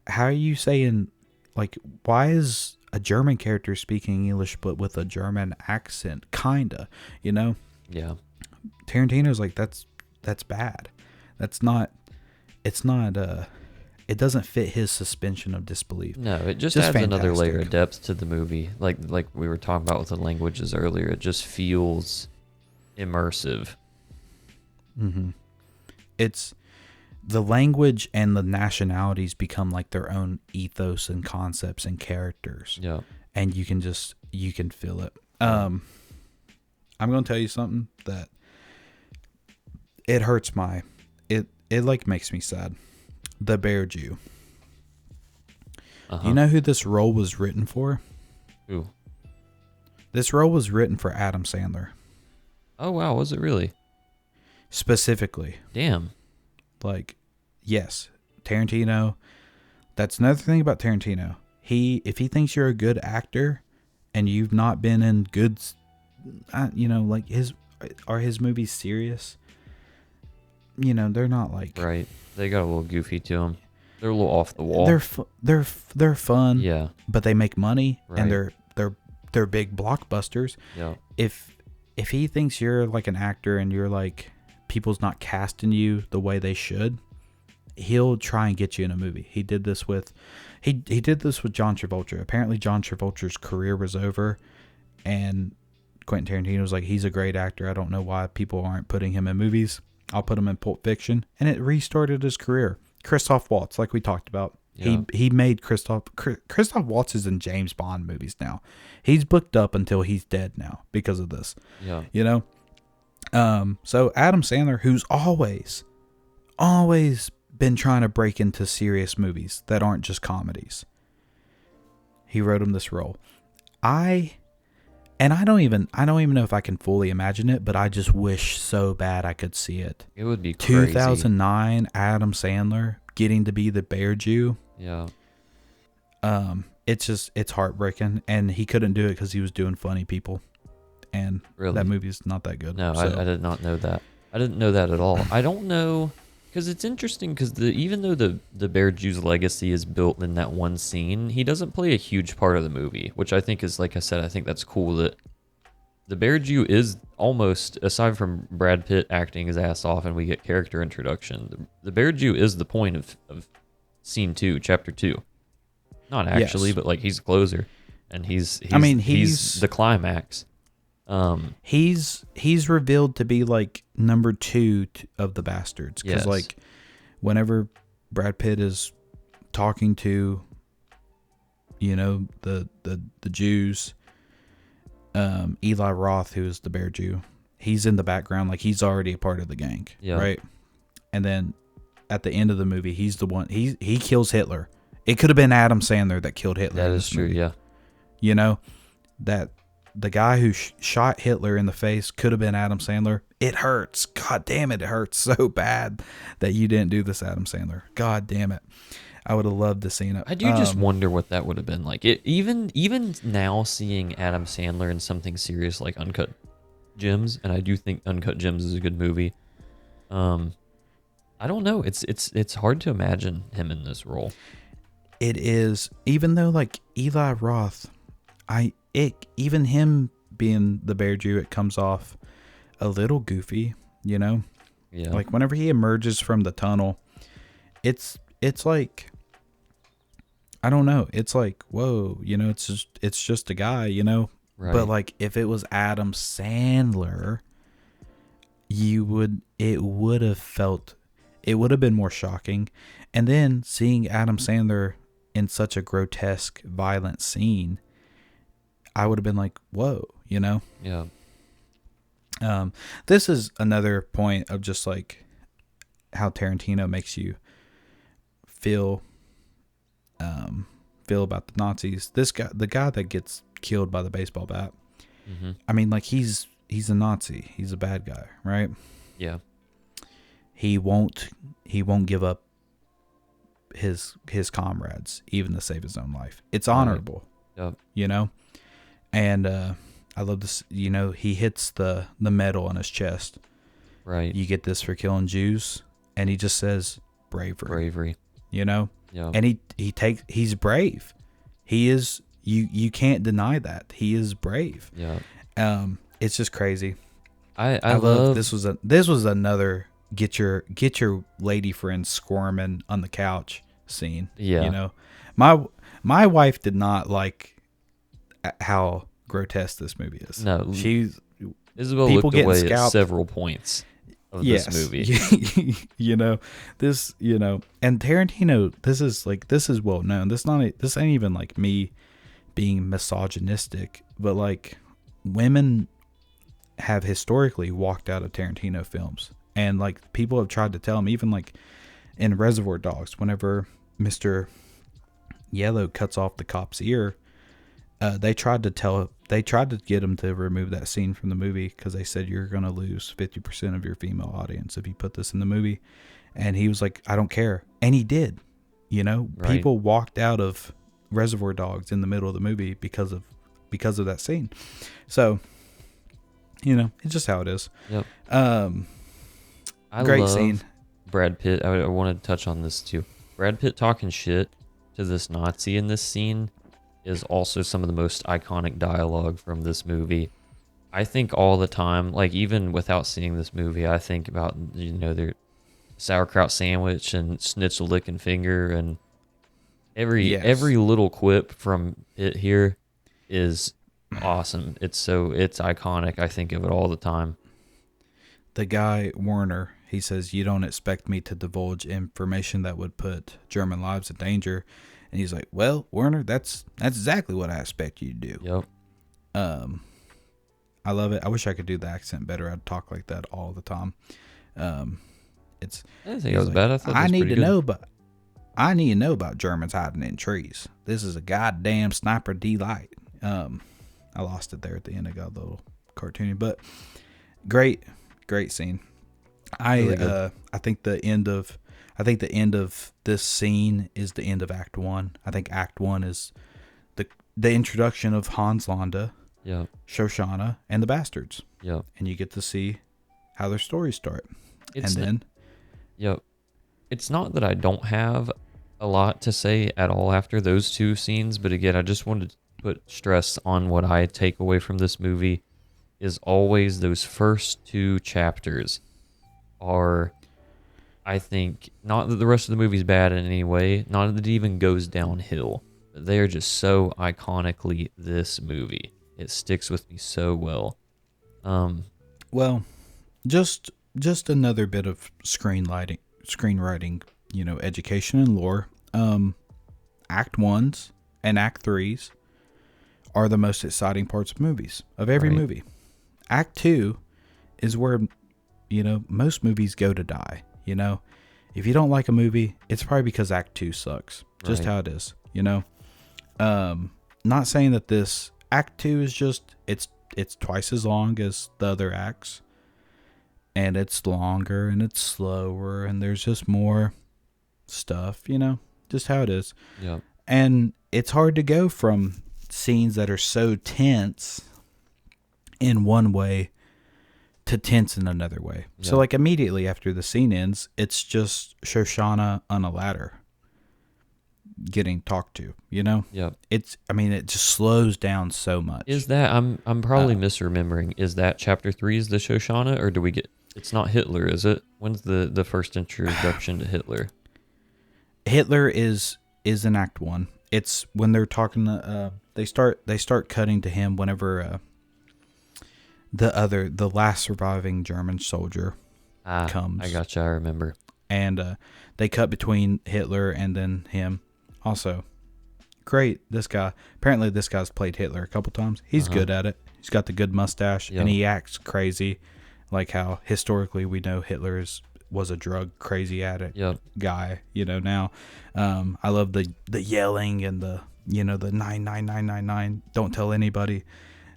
S2: How are you saying, like, why is a German character speaking English but with a German accent? Kinda, you know?
S1: Yeah.
S2: Tarantino's like, that's bad. It doesn't fit his suspension of disbelief.
S1: No, it just adds another layer of depth to the movie. Like we were talking about with the languages earlier, it just feels immersive.
S2: Mm-hmm. It's the language and the nationalities become like their own ethos and concepts and characters.
S1: Yeah.
S2: And you can feel it. I'm going to tell you something that it hurts it like makes me sad. The Bear Jew.
S1: Uh-huh.
S2: You know who this role was written for?
S1: Who?
S2: This role was written for Adam Sandler.
S1: Oh, wow. Was it really?
S2: Specifically.
S1: Damn.
S2: Like, yes. Tarantino. That's another thing about Tarantino. If he thinks you're a good actor and you've not been in good, you know, like his movies serious? You know, they're not like...
S1: Right. They got a little goofy to them. They're a little off the wall.
S2: They're fun.
S1: Yeah.
S2: But they make money,
S1: right.
S2: And they're big blockbusters.
S1: Yeah.
S2: If he thinks you're like an actor and you're like, people's not casting you the way they should, he'll try and get you in a movie. He did this with John Travolta. Apparently John Travolta's career was over, and Quentin Tarantino was like, he's a great actor. I don't know why people aren't putting him in movies. I'll put him in Pulp Fiction, and it restarted his career. Christoph Waltz, like we talked about, he made Christoph Waltz is in James Bond movies now. He's booked up until he's dead now because of this.
S1: Yeah,
S2: you know. So Adam Sandler, who's always been trying to break into serious movies that aren't just comedies, he wrote him this role. I don't even know if I can fully imagine it, but I just wish so bad I could see it.
S1: It would be crazy.
S2: 2009, Adam Sandler getting to be the Bear Jew.
S1: Yeah.
S2: It's heartbreaking, and he couldn't do it because he was doing Funny People, and
S1: really?
S2: That movie's not that good.
S1: No,
S2: so.
S1: I did not know that. I didn't know that at all. I don't know, because it's interesting, because even though the Bear Jew's legacy is built in that one scene, he doesn't play a huge part of the movie, which I think is, like I said, I think that's cool that the Bear Jew is almost, aside from Brad Pitt acting his ass off and we get character introduction, the Bear Jew is the point of scene 2, chapter 2. Not actually, yes. But like he's the closer, and he's the climax.
S2: He's revealed to be like number 2 of the Bastards, because like whenever Brad Pitt is talking to, you know, the Jews, Eli Roth, who is the Bear Jew, he's in the background, like he's already a part of the gang, right? And then at the end of the movie, he's the one, he kills Hitler. It could have been Adam Sandler that killed Hitler.
S1: That is true, yeah.
S2: You know, that the guy who shot Hitler in the face could have been Adam Sandler. It hurts. God damn it. It hurts so bad that you didn't do this, Adam Sandler. God damn it. I would have loved to seen it.
S1: I do just wonder what that would have been like. Even now, seeing Adam Sandler in something serious like Uncut Gems, and I do think Uncut Gems is a good movie. I don't know. It's hard to imagine him in this role.
S2: It is, even though like Eli Roth, even him being the Bear Jew, it comes off a little goofy, you know?
S1: Yeah.
S2: Like whenever he emerges from the tunnel, it's like, I don't know. It's like, whoa, you know, it's just a guy, you know?
S1: Right.
S2: But like if it was Adam Sandler, it would have been more shocking. And then seeing Adam Sandler in such a grotesque, violent scene, I would have been like, whoa, you know?
S1: Yeah.
S2: This is another point of just like how Tarantino makes you feel about the Nazis. This guy, the guy that gets killed by the baseball bat,
S1: Mm-hmm.
S2: I mean, like he's a Nazi. He's a bad guy, right?
S1: Yeah.
S2: He won't give up his comrades even to save his own life. It's honorable.
S1: Right. Yep.
S2: You know? And I love this, you know, he hits the medal on his chest.
S1: Right.
S2: You get this for killing Jews, and he just says bravery. You know?
S1: Yeah.
S2: And he's brave. He is, you can't deny that. He is brave.
S1: Yeah.
S2: It's just crazy.
S1: I love
S2: this was another get your lady friend squirming on the couch scene.
S1: Yeah.
S2: You know, my wife did not like how grotesque this movie is.
S1: No, Isabel
S2: people
S1: looked
S2: getting
S1: away
S2: scalped.
S1: at several points of this movie.
S2: You know, this, you know, and Tarantino, this is well known. This ain't even like me being misogynistic, but like women have historically walked out of Tarantino films, and like people have tried to tell him, even like in Reservoir Dogs, whenever Mr. Yellow cuts off the cop's ear, they tried to get him to remove that scene from the movie because they said you're going to lose 50% of your female audience if you put this in the movie. And he was like, I don't care. And he did. You know,
S1: Right.
S2: People walked out of Reservoir Dogs in the middle of the movie because of that scene. So, you know, it's just how it is.
S1: Yep. I
S2: Great
S1: love
S2: scene.
S1: Brad Pitt. I want to touch on this too. Brad Pitt talking shit to this Nazi in this scene is also some of the most iconic dialogue from this movie. I think all the time, like even without seeing this movie, I think about, you know, their sauerkraut sandwich and schnitzel licking finger, and every little quip from Pitt here is awesome. It's iconic. I think of it all the time.
S2: The guy, Werner, he says, you don't expect me to divulge information that would put German lives in danger. And he's like, well, Werner, that's exactly what I expect you to do.
S1: Yep.
S2: I love it. I wish I could do the accent better. I'd talk like that all the time. It's.
S1: I didn't think it was bad. I thought
S2: I need to
S1: good.
S2: know about Germans hiding in trees. This is a goddamn sniper delight. I lost it there at the end. I got a little cartoony, but great scene.
S1: Really
S2: I think the end of this scene is the end of Act 1. I think Act 1 is the introduction of Hans Landa,
S1: Yeah.
S2: Shoshana, and the Bastards.
S1: Yeah.
S2: And you get to see how their stories start.
S1: Yep. It's not that I don't have a lot to say at all after those two scenes, but again, I just wanted to put stress on what I take away from this movie is always those first two chapters are, I think, not that the rest of the movie's bad in any way, not that it even goes downhill, but they are just so iconically this movie. It sticks with me so well.
S2: Well, just another bit of screenwriting, you know, education and lore. Act 1s and Act 3s are the most exciting parts of movies, of every
S1: Right.
S2: movie. Act 2 is where, you know, most movies go to die. You know, if you don't like a movie, it's probably because Act 2 sucks. Just
S1: Right.
S2: how it is, you know. Not saying that this Act 2 is just, it's twice as long as the other acts. And it's longer and it's slower and there's just more stuff, you know, just how it is.
S1: Yeah.
S2: And it's hard to go from scenes that are so tense in one way to tense in another way.
S1: Yeah.
S2: So like immediately after the scene ends, it's just Shoshana on a ladder getting talked to, you know?
S1: Yeah.
S2: It just slows down so much.
S1: Is that I'm probably misremembering. Is that chapter 3 is the Shoshana, or do we get? It's not Hitler, is it? When's the first introduction to Hitler?
S2: Hitler is in Act 1. It's when they're talking they start cutting to him whenever the last surviving German soldier comes.
S1: I gotcha, I remember.
S2: And they cut between Hitler and then him. Also, great, this guy. Apparently this guy's played Hitler a couple times. He's good at it. He's got the good mustache, and he acts crazy, like how historically we know Hitler was a drug crazy addict guy. You know, now I love the yelling and the 99999. Don't tell anybody.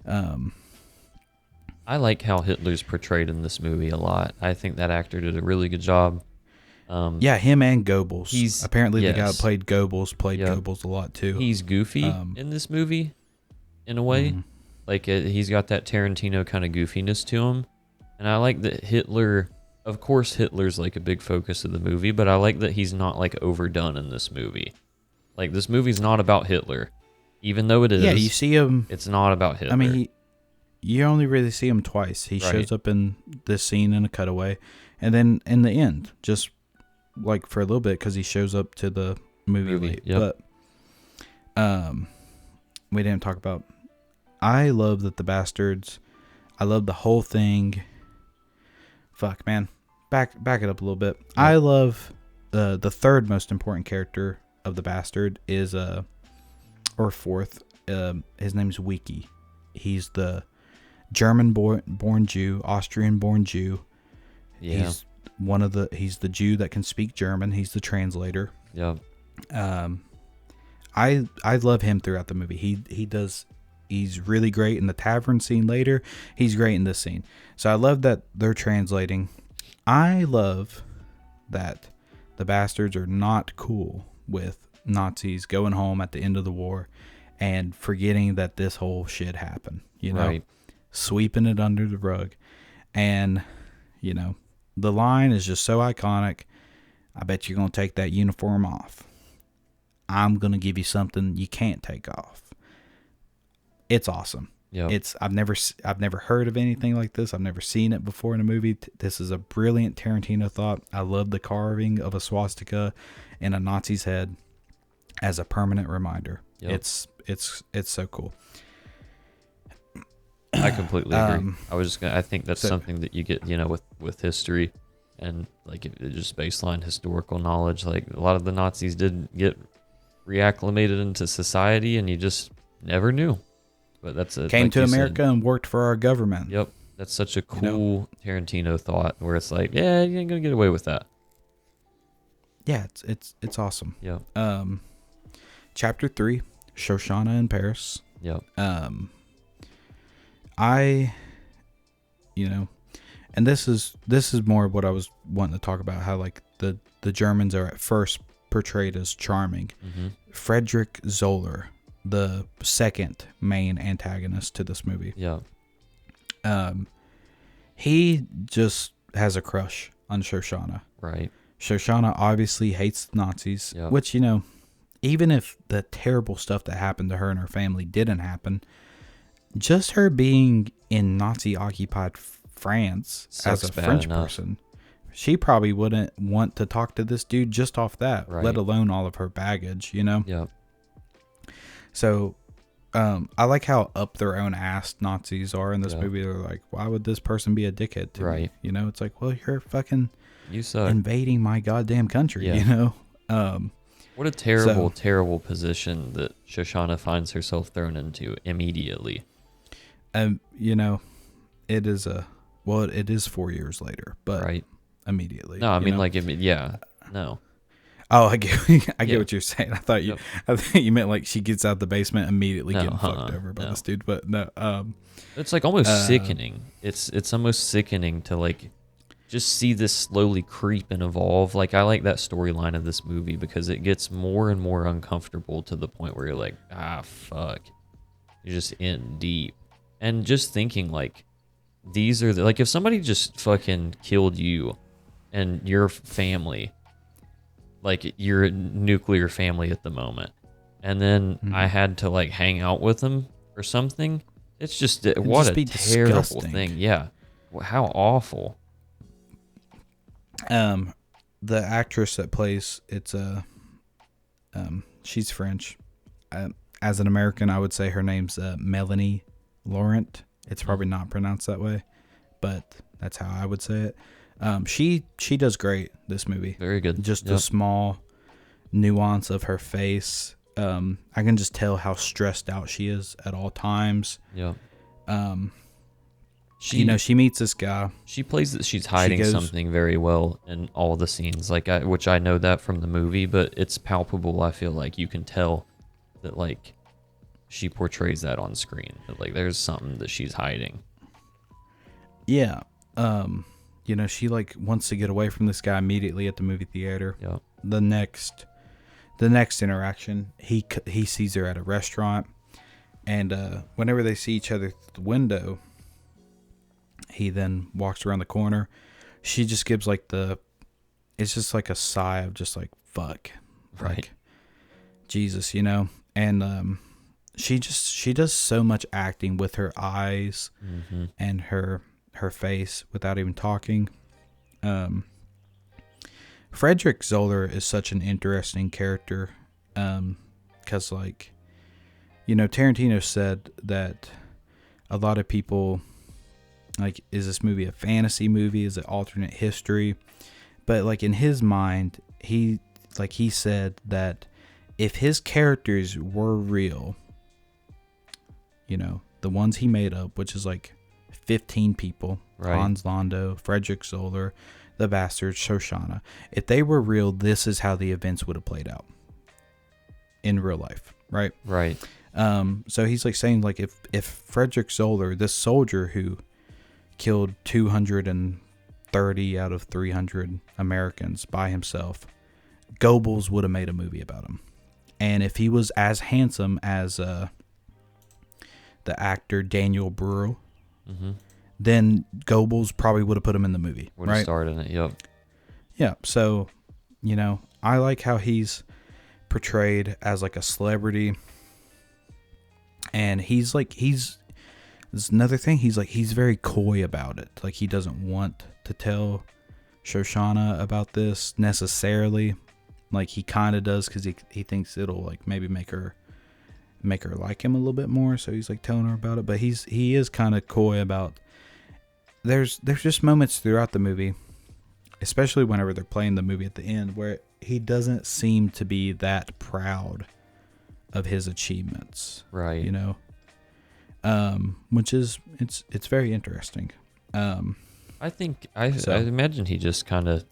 S1: I like how Hitler's portrayed in this movie a lot. I think that actor did a really good job.
S2: Him and Goebbels.
S1: He's
S2: apparently the guy that played Goebbels Goebbels a lot too.
S1: He's goofy in this movie, in a way. Like he's got that Tarantino kind of goofiness to him, and I like that Hitler. Of course, Hitler's like a big focus of the movie, but I like that he's not like overdone in this movie. Like this movie's not about Hitler, even though it is.
S2: Yeah, you see him.
S1: It's not about Hitler.
S2: I mean, you only really see him twice. He shows up in this scene in a cutaway, and then in the end, just like for a little bit, because he shows up to the movie late.
S1: Yep.
S2: But we didn't talk about. I love that the Bastards. I love the whole thing. Fuck, man. Back it up a little bit. Yep. I love the third most important character of the Bastard is or fourth. His name's Wiki. He's the German born Jew, Austrian born Jew.
S1: Yeah.
S2: He's the Jew that can speak German. He's the translator.
S1: Yeah.
S2: I love him throughout the movie. He's really great in the tavern scene later. He's great in this scene. So I love that they're translating. I love that the Bastards are not cool with Nazis going home at the end of the war and forgetting that this whole shit happened, you know, sweeping it under the rug. And, you know, the line is just so iconic. I bet you're going to take that uniform off. I'm going to give you something you can't take off. It's awesome.
S1: Yeah.
S2: I've never heard of anything like this. I've never seen it before in a movie. This is a brilliant Tarantino thought. I love the carving of a swastika in a Nazi's head as a permanent reminder. Yep. It's so cool.
S1: I completely agree. I think that's something that you get, you know, with history and like just baseline historical knowledge. Like a lot of the Nazis did get reacclimated into society, and you just never knew. But that's
S2: came
S1: like
S2: to America and worked for our government.
S1: Yep, that's such a cool Tarantino thought, where it's like, yeah, you ain't gonna get away with that.
S2: Yeah, it's awesome.
S1: Yeah.
S2: Chapter 3, Shoshana in Paris.
S1: Yep.
S2: And this is more what I was wanting to talk about. How like the Germans are at first portrayed as charming.
S1: Mm-hmm.
S2: Friedrich Zoller, the second main antagonist to this movie.
S1: Yeah.
S2: He just has a crush on Shoshana.
S1: Right.
S2: Shoshana obviously hates the Nazis, which, you know, even if the terrible stuff that happened to her and her family didn't happen, just her being in Nazi-occupied France as a French person, she probably wouldn't want to talk to this dude just off that, let alone all of her baggage, you know?
S1: Yeah.
S2: So, I like how up their own ass Nazis are in this movie. They're like, why would this person be a dickhead to me? You know, it's like, well, you're fucking invading my goddamn country, you know?
S1: What a terrible position that Shoshana finds herself thrown into immediately.
S2: You know, it is it is 4 years later, but immediately.
S1: No, I mean, like, no.
S2: Oh, I get what you're saying. I thought you meant like she gets out the basement immediately getting fucked over by this dude, but no.
S1: It's like almost sickening. It's almost sickening to like just see this slowly creep and evolve. Like, I like that storyline of this movie because it gets more and more uncomfortable to the point where you're like, fuck. You're just in deep. And just thinking like these are like if somebody just fucking killed you and your family, like your nuclear family at the moment, and then I had to like hang out with them or something. It's just what
S2: just
S1: a
S2: be
S1: terrible
S2: disgusting.
S1: thing. Yeah, how awful.
S2: The actress that plays she's French. As an American, I would say her name's Melanie Laurent. It's probably not pronounced that way, but that's how I would say it. She does great this movie.
S1: Very good.
S2: Just the small nuance of her face. I can just tell how stressed out she is at all times.
S1: Yeah.
S2: She meets this guy.
S1: She plays that she's hiding something very well in all the scenes, which I know that from the movie, but it's palpable. I feel like you can tell that like she portrays that on screen. That like there's something that she's hiding.
S2: Yeah. She like wants to get away from this guy immediately at the movie theater.
S1: Yeah.
S2: The next interaction, he sees her at a restaurant, and whenever they see each other through the window, he then walks around the corner. She just gives like it's just like a sigh of just like fuck,
S1: right?
S2: Like, Jesus, and she does so much acting with her eyes and her face without even talking. Frederick Zoller is such an interesting character, because Tarantino said that a lot of people like, is this movie a fantasy movie? Is it alternate history? But like in his mind, he said that if his characters were real, the ones he made up, which is like 15 people, right. Hans Lando, Frederick Zoller, the Bastards, Shoshana. If they were real, this is how the events would have played out in real life, right?
S1: Right.
S2: So he's like saying like if Frederick Zoller, this soldier who killed 230 out of 300 Americans by himself, Goebbels would have made a movie about him. And if he was as handsome as the actor Daniel Bruhl, then Goebbels probably would have put him in the movie.
S1: Would have starred in it, yep.
S2: Yeah, so, I like how he's portrayed as like a celebrity. And this is another thing, he's very coy about it. Like, he doesn't want to tell Shoshana about this necessarily. Like, he kind of does because he thinks it'll like maybe make her like him a little bit more. So he's like telling her about it, but he is kind of coy about. There's just moments throughout the movie, especially whenever they're playing the movie at the end, where he doesn't seem to be that proud of his achievements,
S1: right?
S2: Which is it's very interesting.
S1: I imagine he just kind of.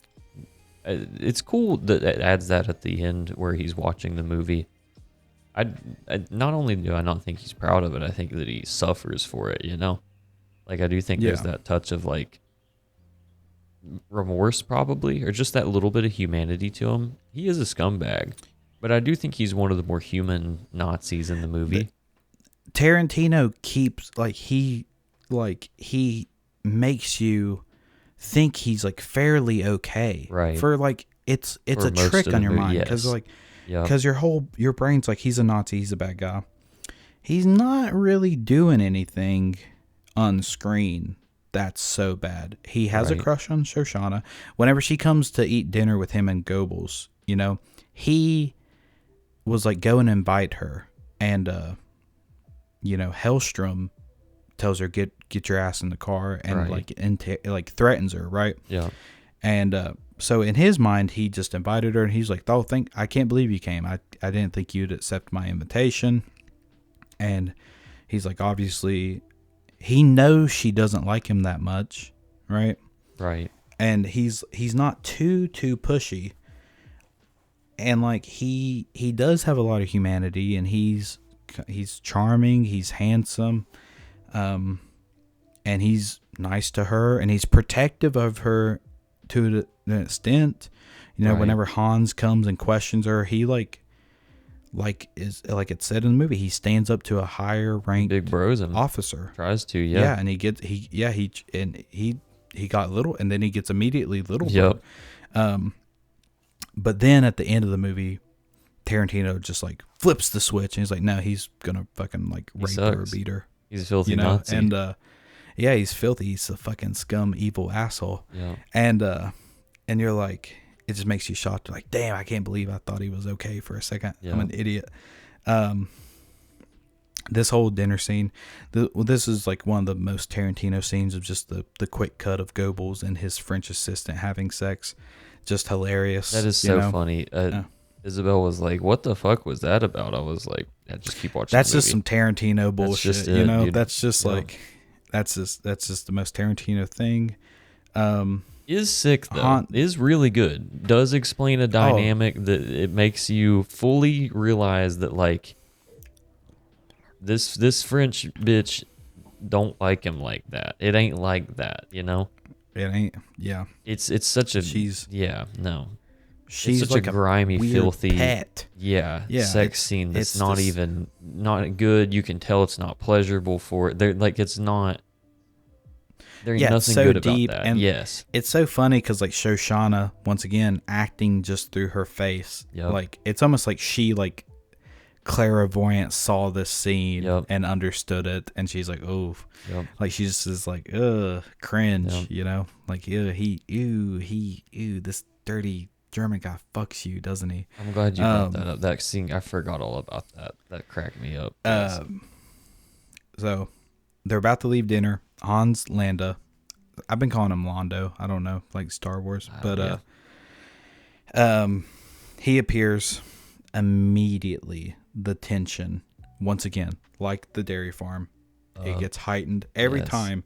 S1: It's cool that it adds that at the end where he's watching the movie. I not only do I not think he's proud of it, I think that he suffers for it. Like I do think there's that touch of like remorse probably, or just that little bit of humanity to him. He is a scumbag, but I do think he's one of the more human Nazis in the movie.
S2: Tarantino keeps he makes you think he's like fairly okay,
S1: right?
S2: For like it's a trick on your mind because because your brain's like he's a Nazi, he's a bad guy. He's not really doing anything on screen that's so bad. He has a crush on Shoshana. Whenever she comes to eat dinner with him and Goebbels, he was like go and invite her, and Hellstrom tells her get your ass in the car and threatens her, right?
S1: Yeah.
S2: And so in his mind, he just invited her, and he's like, "Oh, I can't believe you came. I didn't think you'd accept my invitation." And he's like, obviously, he knows she doesn't like him that much, right?
S1: Right.
S2: And he's not too pushy, and like he does have a lot of humanity, and he's charming, he's handsome, and he's nice to her, and he's protective of her to an extent. Whenever Hans comes and questions her, he like like it said in the movie, he stands up to a higher ranked
S1: Big bros him.
S2: officer.
S1: Tries to,
S2: Yeah, and he got little, and then he gets immediately little.
S1: Yep.
S2: But then at the end of the movie, Tarantino just like flips the switch, and he's like, no, he's gonna fucking like rape her or beat her.
S1: He's a filthy
S2: You know,
S1: Nazi.
S2: and yeah, he's filthy. He's a fucking scum, evil asshole.
S1: Yeah.
S2: And you're like, it just makes you shocked. You're like, damn, I can't believe I thought he was okay for a second.
S1: Yeah.
S2: I'm an idiot. This whole dinner scene, this is like one of the most Tarantino scenes of just the quick cut of Goebbels and his French assistant having sex. Just hilarious.
S1: That is so funny. Isabel was like, what the fuck was that about? I was like, yeah, just keep watching.
S2: That's just some Tarantino bullshit.
S1: Just
S2: you know,
S1: dude.
S2: that's just like, that's just the most Tarantino thing.
S1: Is sick though. Is really good. Does explain a dynamic that it makes you fully realize that like this French bitch don't like him like that. It ain't like that, you know?
S2: It ain't. Yeah.
S1: It's such a
S2: She's
S1: such
S2: like
S1: a grimy, filthy
S2: pet.
S1: Yeah. Sex scene that's not good. You can tell it's not pleasurable for it. There ain't nothing
S2: so
S1: good
S2: deep,
S1: about that.
S2: And
S1: yes.
S2: It's so funny because like Shoshana, once again, acting just through her face.
S1: Yep.
S2: Like it's almost like she like clairvoyant saw this scene and understood it, and she's like, oh, like she just is like, cringe, you know, like this dirty German guy fucks you, doesn't he?
S1: I'm glad you brought that up. That scene, I forgot all about that. That cracked me up.
S2: So they're about to leave dinner. Hans Landa, I've been calling him Londo. I don't know, like Star Wars, but he appears immediately. The tension, once again, like the dairy farm, it gets heightened every time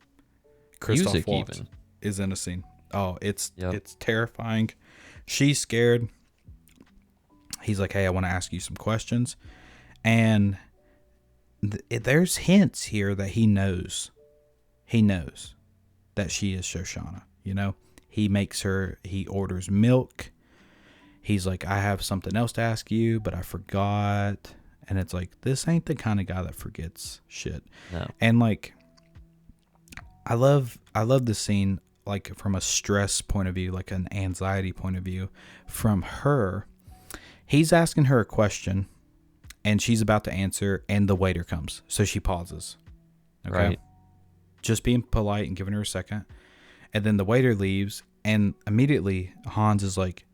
S2: Christoph Waltz is in a scene. Oh, it's terrifying. She's scared. He's like, hey, I want to ask you some questions. And there's hints here that he knows. He knows that she is Shoshana, you know? He orders milk. He's like, I have something else to ask you, but I forgot. And it's like, this ain't the kind of guy that forgets shit.
S1: No.
S2: And like, I love the scene, like from a stress point of view, like an anxiety point of view from her. He's asking her a question and she's about to answer and the waiter comes. So she pauses. Okay.
S1: Right.
S2: Just being polite and giving her a second. And then the waiter leaves and immediately Hans is like,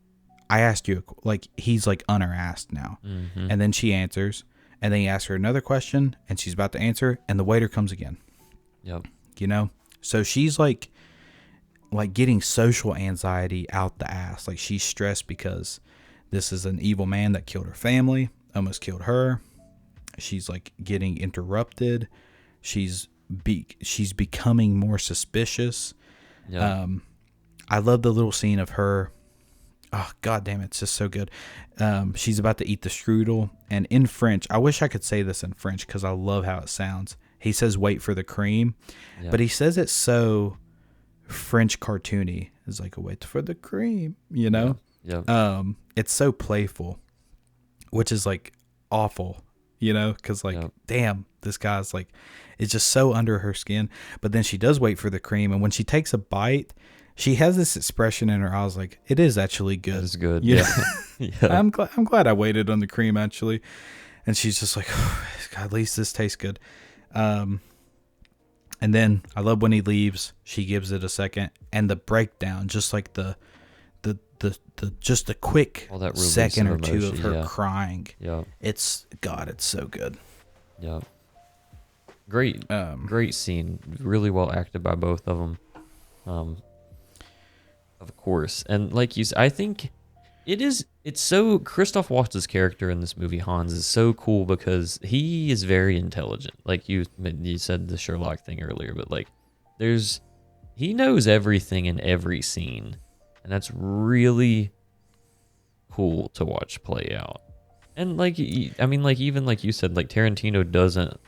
S2: I asked you, like, he's like unasked now.
S1: Mm-hmm.
S2: And then she answers, and then he asks her another question, and she's about to answer, and the waiter comes again.
S1: Yep.
S2: You know? So she's like getting social anxiety out the ass. Like, she's stressed because this is an evil man that killed her family, almost killed her. She's like getting interrupted. She's becoming more suspicious.
S1: Yep.
S2: I love the little scene of her. Oh, God damn it. It's just so good. She's about to eat the strudel. And in French, I wish I could say this in French because I love how it sounds. He says, wait for the cream. Yeah. But he says it so French cartoony. It's like, wait for the cream, you know?
S1: Yeah.
S2: It's so playful, which is like awful, you know? Because like, damn, this guy's like, it's just so under her skin. But then she does wait for the cream. And when she takes a bite, she has this expression in her eyes like, it is actually good.
S1: It's good.
S2: Yeah.
S1: Yeah.
S2: I'm glad I waited on the cream, actually. And she's just like, oh, God, at least this tastes good. And then I love when he leaves, she gives it a second. And the breakdown, just like the quick second or two of her crying.
S1: Yeah.
S2: It's so good.
S1: Yeah. Great scene. Really well acted by both of them. Of course. And like you said, I think it's so, Christoph Waltz's character in this movie, Hans, is so cool because he is very intelligent. Like you said the Sherlock thing earlier, but like he knows everything in every scene. And that's really cool to watch play out. And like, I mean, like even like you said, like Tarantino doesn't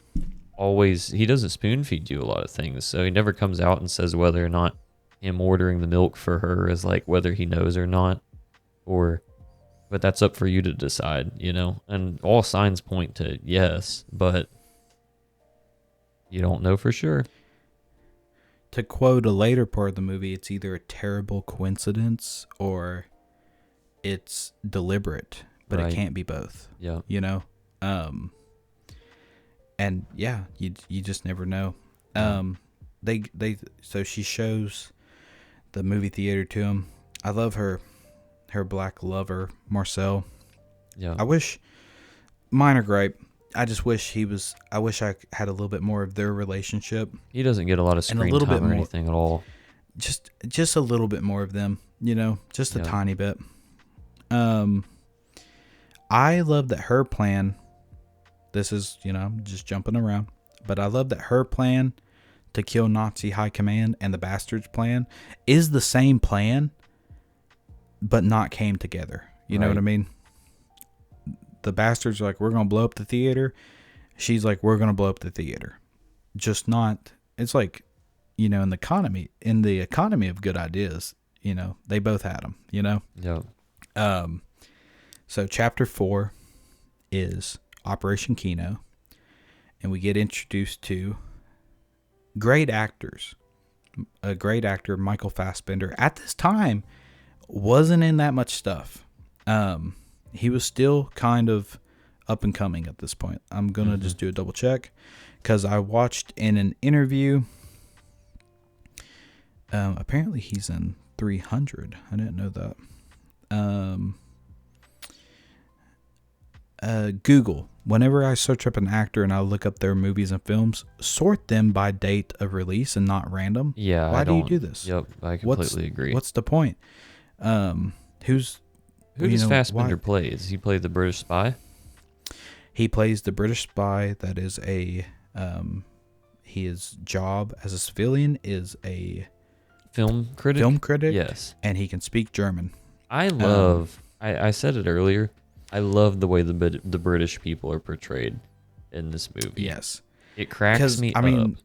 S1: spoon feed you a lot of things. So he never comes out and says whether or not him ordering the milk for her is like whether he knows or not, or But that's up for you to decide, and all signs point to yes, but you don't know for sure.
S2: To quote a later part of the movie, it's either a terrible coincidence or it's deliberate, but
S1: Right.
S2: it can't be both.
S1: Yeah.
S2: And yeah, you just never know.
S1: Yeah.
S2: So she shows the movie theater to him. I love her black lover, Marcel.
S1: Yeah.
S2: I wish, minor gripe, I just wish I wish I had a little bit more of their relationship.
S1: He doesn't get a lot of
S2: And a
S1: screen
S2: little
S1: time
S2: bit
S1: or
S2: more,
S1: anything at all.
S2: just a little bit more of them, just a
S1: Yeah.
S2: tiny bit. I love that her plan, this is, I'm just jumping around, but I love that her plan to kill Nazi high command and the Bastards plan is the same plan, but not came together. You know what I mean? The Bastards are like, we're going to blow up the theater. She's like, we're going to blow up the theater. Just not, it's like, in the economy of good ideas, they both had them,
S1: Yeah.
S2: So chapter 4 is Operation Kino, and we get introduced to great actors. A great actor, Michael Fassbender, at this time wasn't in that much stuff. He was still kind of up and coming at this point. I'm gonna just do a double check because I watched in an interview. Apparently he's in 300. I didn't know that. Google. Whenever I search up an actor and I look up their movies and films, sort them by date of release and not random.
S1: Yeah.
S2: Why do you do this?
S1: Yep. I completely agree.
S2: What's the point? Who
S1: does Fassbender play? Does he play the British spy?
S2: He plays the British spy that is his job as a civilian is a
S1: Film critic?
S2: film critic.
S1: Yes.
S2: And he can speak German.
S1: I love, I said it earlier, I love the way the British people are portrayed in this movie.
S2: Yes.
S1: It cracks me up.
S2: I mean,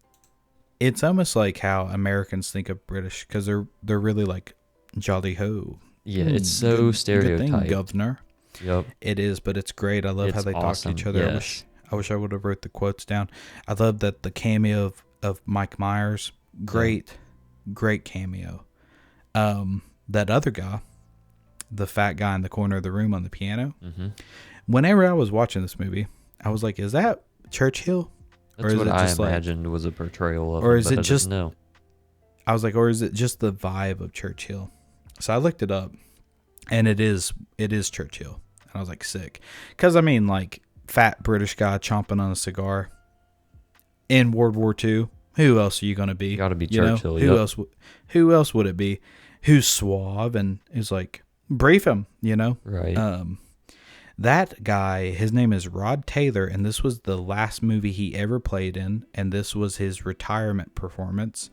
S2: it's almost like how Americans think of British because they're really like jolly ho.
S1: Yeah, it's so stereotyped.
S2: Good thing, governor.
S1: Yep.
S2: It is, but it's great. I love how they talk to each other.
S1: Yes.
S2: I wish I would have wrote the quotes down. I love that the cameo of Mike Myers. Great cameo. That other guy, the fat guy in the corner of the room on the piano.
S1: Mm-hmm.
S2: Whenever I was watching this movie, I was like, is that Churchill?
S1: That's what I imagined was a portrayal of
S2: or
S1: him,
S2: is
S1: but
S2: it just,
S1: no.
S2: I was like, or is it just the vibe of Churchill? So I looked it up, and it is Churchill. And I was like, sick. Because, I mean, like, fat British guy chomping on a cigar in World War II. Who else are you going to be?
S1: Got to be Churchill.
S2: Who else would it be? Who's suave and is like, brief him,
S1: Right.
S2: That guy, his name is Rod Taylor, and this was the last movie he ever played in, and this was his retirement performance.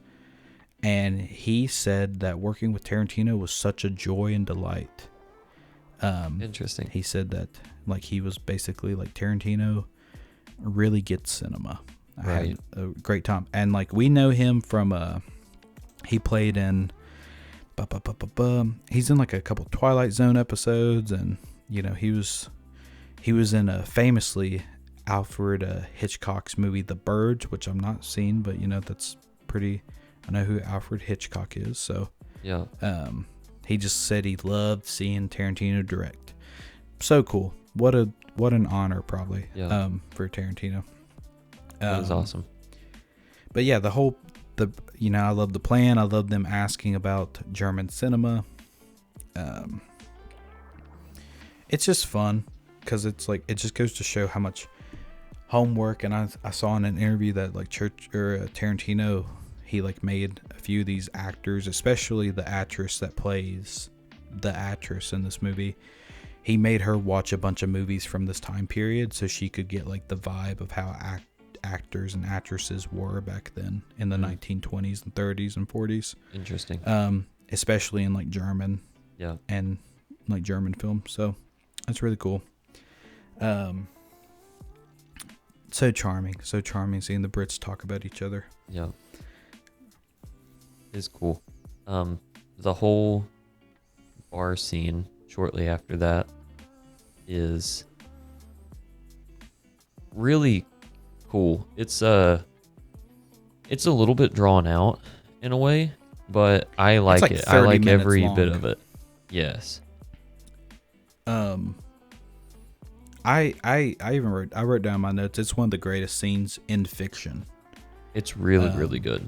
S2: And he said that working with Tarantino was such a joy and delight.
S1: Interesting.
S2: He said that like he was basically like Tarantino really gets cinema. I had a great time. And like we know him from he played in he's in like a couple Twilight Zone episodes, and he was in a famously Alfred Hitchcock's movie The Birds, which I'm not seeing, but that's pretty. I know who Alfred Hitchcock is, so
S1: yeah.
S2: He just said he loved seeing Tarantino direct. So cool. What an honor, probably.
S1: Yeah.
S2: For Tarantino.
S1: That was awesome.
S2: But yeah, I love the plan. I love them asking about German cinema. It's just fun because it's like it just goes to show how much homework. And I saw in an interview that like Tarantino, he like made a few of these actors, especially the actress that plays the actress in this movie. He made her watch a bunch of movies from this time period so she could get like the vibe of how actors and actresses were back then in the 1920s and 30s and 40s.
S1: Interesting.
S2: Especially in like German.
S1: Yeah.
S2: And like German film. So that's really cool. So charming seeing the Brits talk about each other.
S1: Yeah. It's cool. The whole bar scene shortly after that, is really cool. It's a little bit drawn out in a way, but I like
S2: like
S1: it. I
S2: 30
S1: like
S2: minutes
S1: every
S2: long.
S1: bit of it. Yes.
S2: I even wrote down my notes. It's one of the greatest scenes in fiction.
S1: It's really, really good.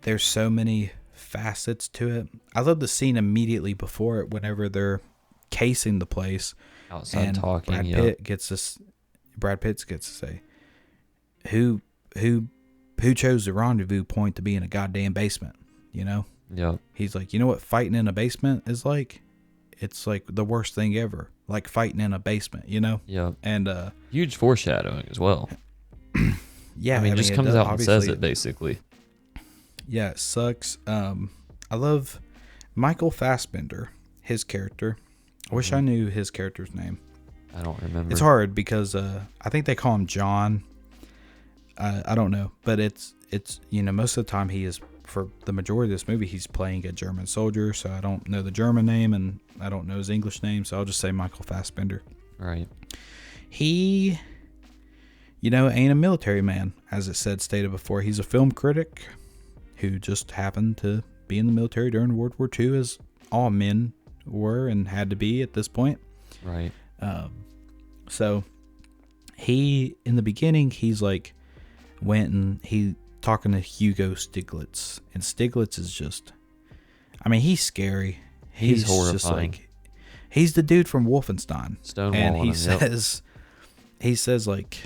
S2: There's so many facets to it. I love the scene immediately before it, whenever they're casing the place,
S1: Outside
S2: and
S1: talking,
S2: Brad Pitt gets to say, who chose the rendezvous point to be in a goddamn basement, you know?
S1: Yep.
S2: He's like, you know what fighting in a basement is like? It's like the worst thing ever. Like fighting in a basement, you know?
S1: Yep.
S2: And
S1: huge foreshadowing as well.
S2: yeah,
S1: I mean, just comes
S2: does,
S1: out and says it basically.
S2: Yeah, it sucks. I love Michael Fassbender, his character. I wish I knew his character's name.
S1: I don't remember.
S2: It's hard because I think they call him John. I don't know, but it's most of the time he is, for the majority of this movie, he's playing a German soldier. So I don't know the German name and I don't know his English name, so I'll just say Michael Fassbender.
S1: Right.
S2: He, ain't a military man, as it stated before. He's a film critic who just happened to be in the military during World War II, as all men were and had to be at this point.
S1: Right.
S2: So he, in the beginning, he's like, went and he talking to Hugo Stiglitz, and Stiglitz is just, I mean, he's scary.
S1: He's horrifying.
S2: Just like, he's the dude from Wolfenstein.
S1: Stonewalling
S2: and he
S1: him,
S2: says, he says like,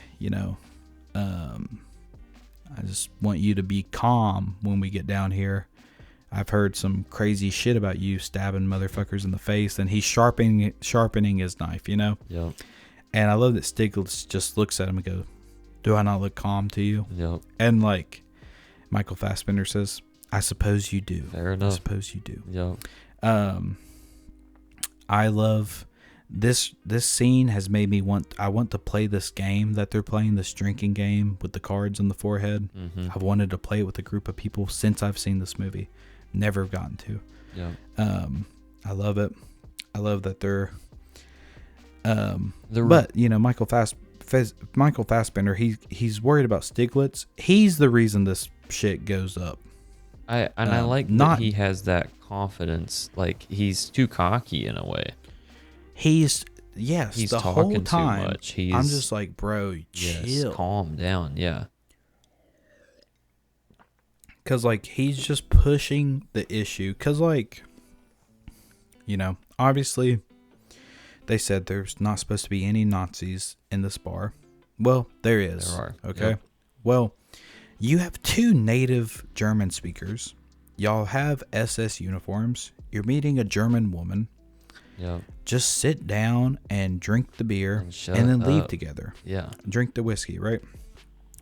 S2: I just want you to be calm when we get down here. I've heard some crazy shit about you stabbing motherfuckers in the face. And he's sharpening his knife,
S1: Yep.
S2: And I love that Stiglitz just looks at him and goes, do I not look calm to you?
S1: Yep.
S2: And like Michael Fassbender says, I suppose you do.
S1: Fair enough.
S2: I suppose you do.
S1: Yep.
S2: I love this scene has made me want to play this game that they're playing, this drinking game with the cards on the forehead.
S1: Mm-hmm.
S2: I've wanted to play it with a group of people since I've seen this movie. Never gotten to.
S1: Yeah.
S2: I love it. I love that they're but Michael Fassbender, he's worried about Stiglitz. He's the reason this shit goes up.
S1: I like that he has that confidence. Like, he's too cocky in a way.
S2: He's
S1: the
S2: talking
S1: whole
S2: time.
S1: Too much.
S2: I'm just like, bro,
S1: yes,
S2: chill.
S1: Calm down. Yeah.
S2: Cause like he's just pushing the issue. Cause like, obviously, they said there's not supposed to be any Nazis in this bar. Well, there is.
S1: There are.
S2: Okay.
S1: Yep.
S2: Well, you have two native German speakers. Y'all have SS uniforms. You're meeting a German woman.
S1: Yeah.
S2: Just sit down and drink the beer
S1: and
S2: then leave together.
S1: Yeah.
S2: Drink the whiskey, right?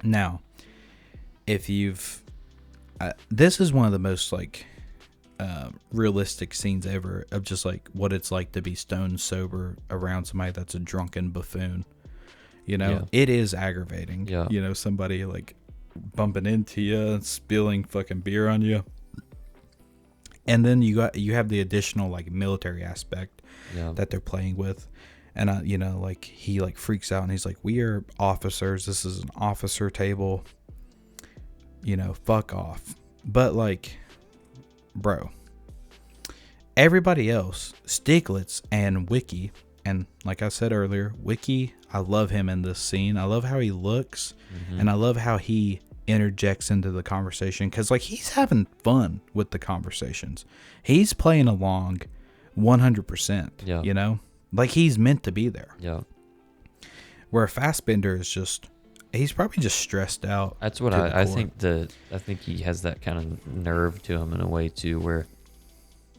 S2: Now, if you've... this is one of the most like realistic scenes ever of just like what it's like to be stone sober around somebody that's a drunken buffoon. It is aggravating.
S1: Yeah.
S2: Somebody like bumping into you and spilling fucking beer on you. And then you have the additional like military aspect that they're playing with. And like he like freaks out and he's like, we are officers. This is an officer table. Fuck off. But like, bro, everybody else, Stiglitz and Wiki, and like I said earlier, Wiki, I love him in this scene. I love how he looks, and I love how he interjects into the conversation, because like he's having fun with the conversations. He's playing along 100%.
S1: Yeah.
S2: Like he's meant to be there.
S1: Yeah.
S2: Where Fassbender is just, he's probably just stressed out.
S1: That's what I think. I think he has that kind of nerve to him in a way too, where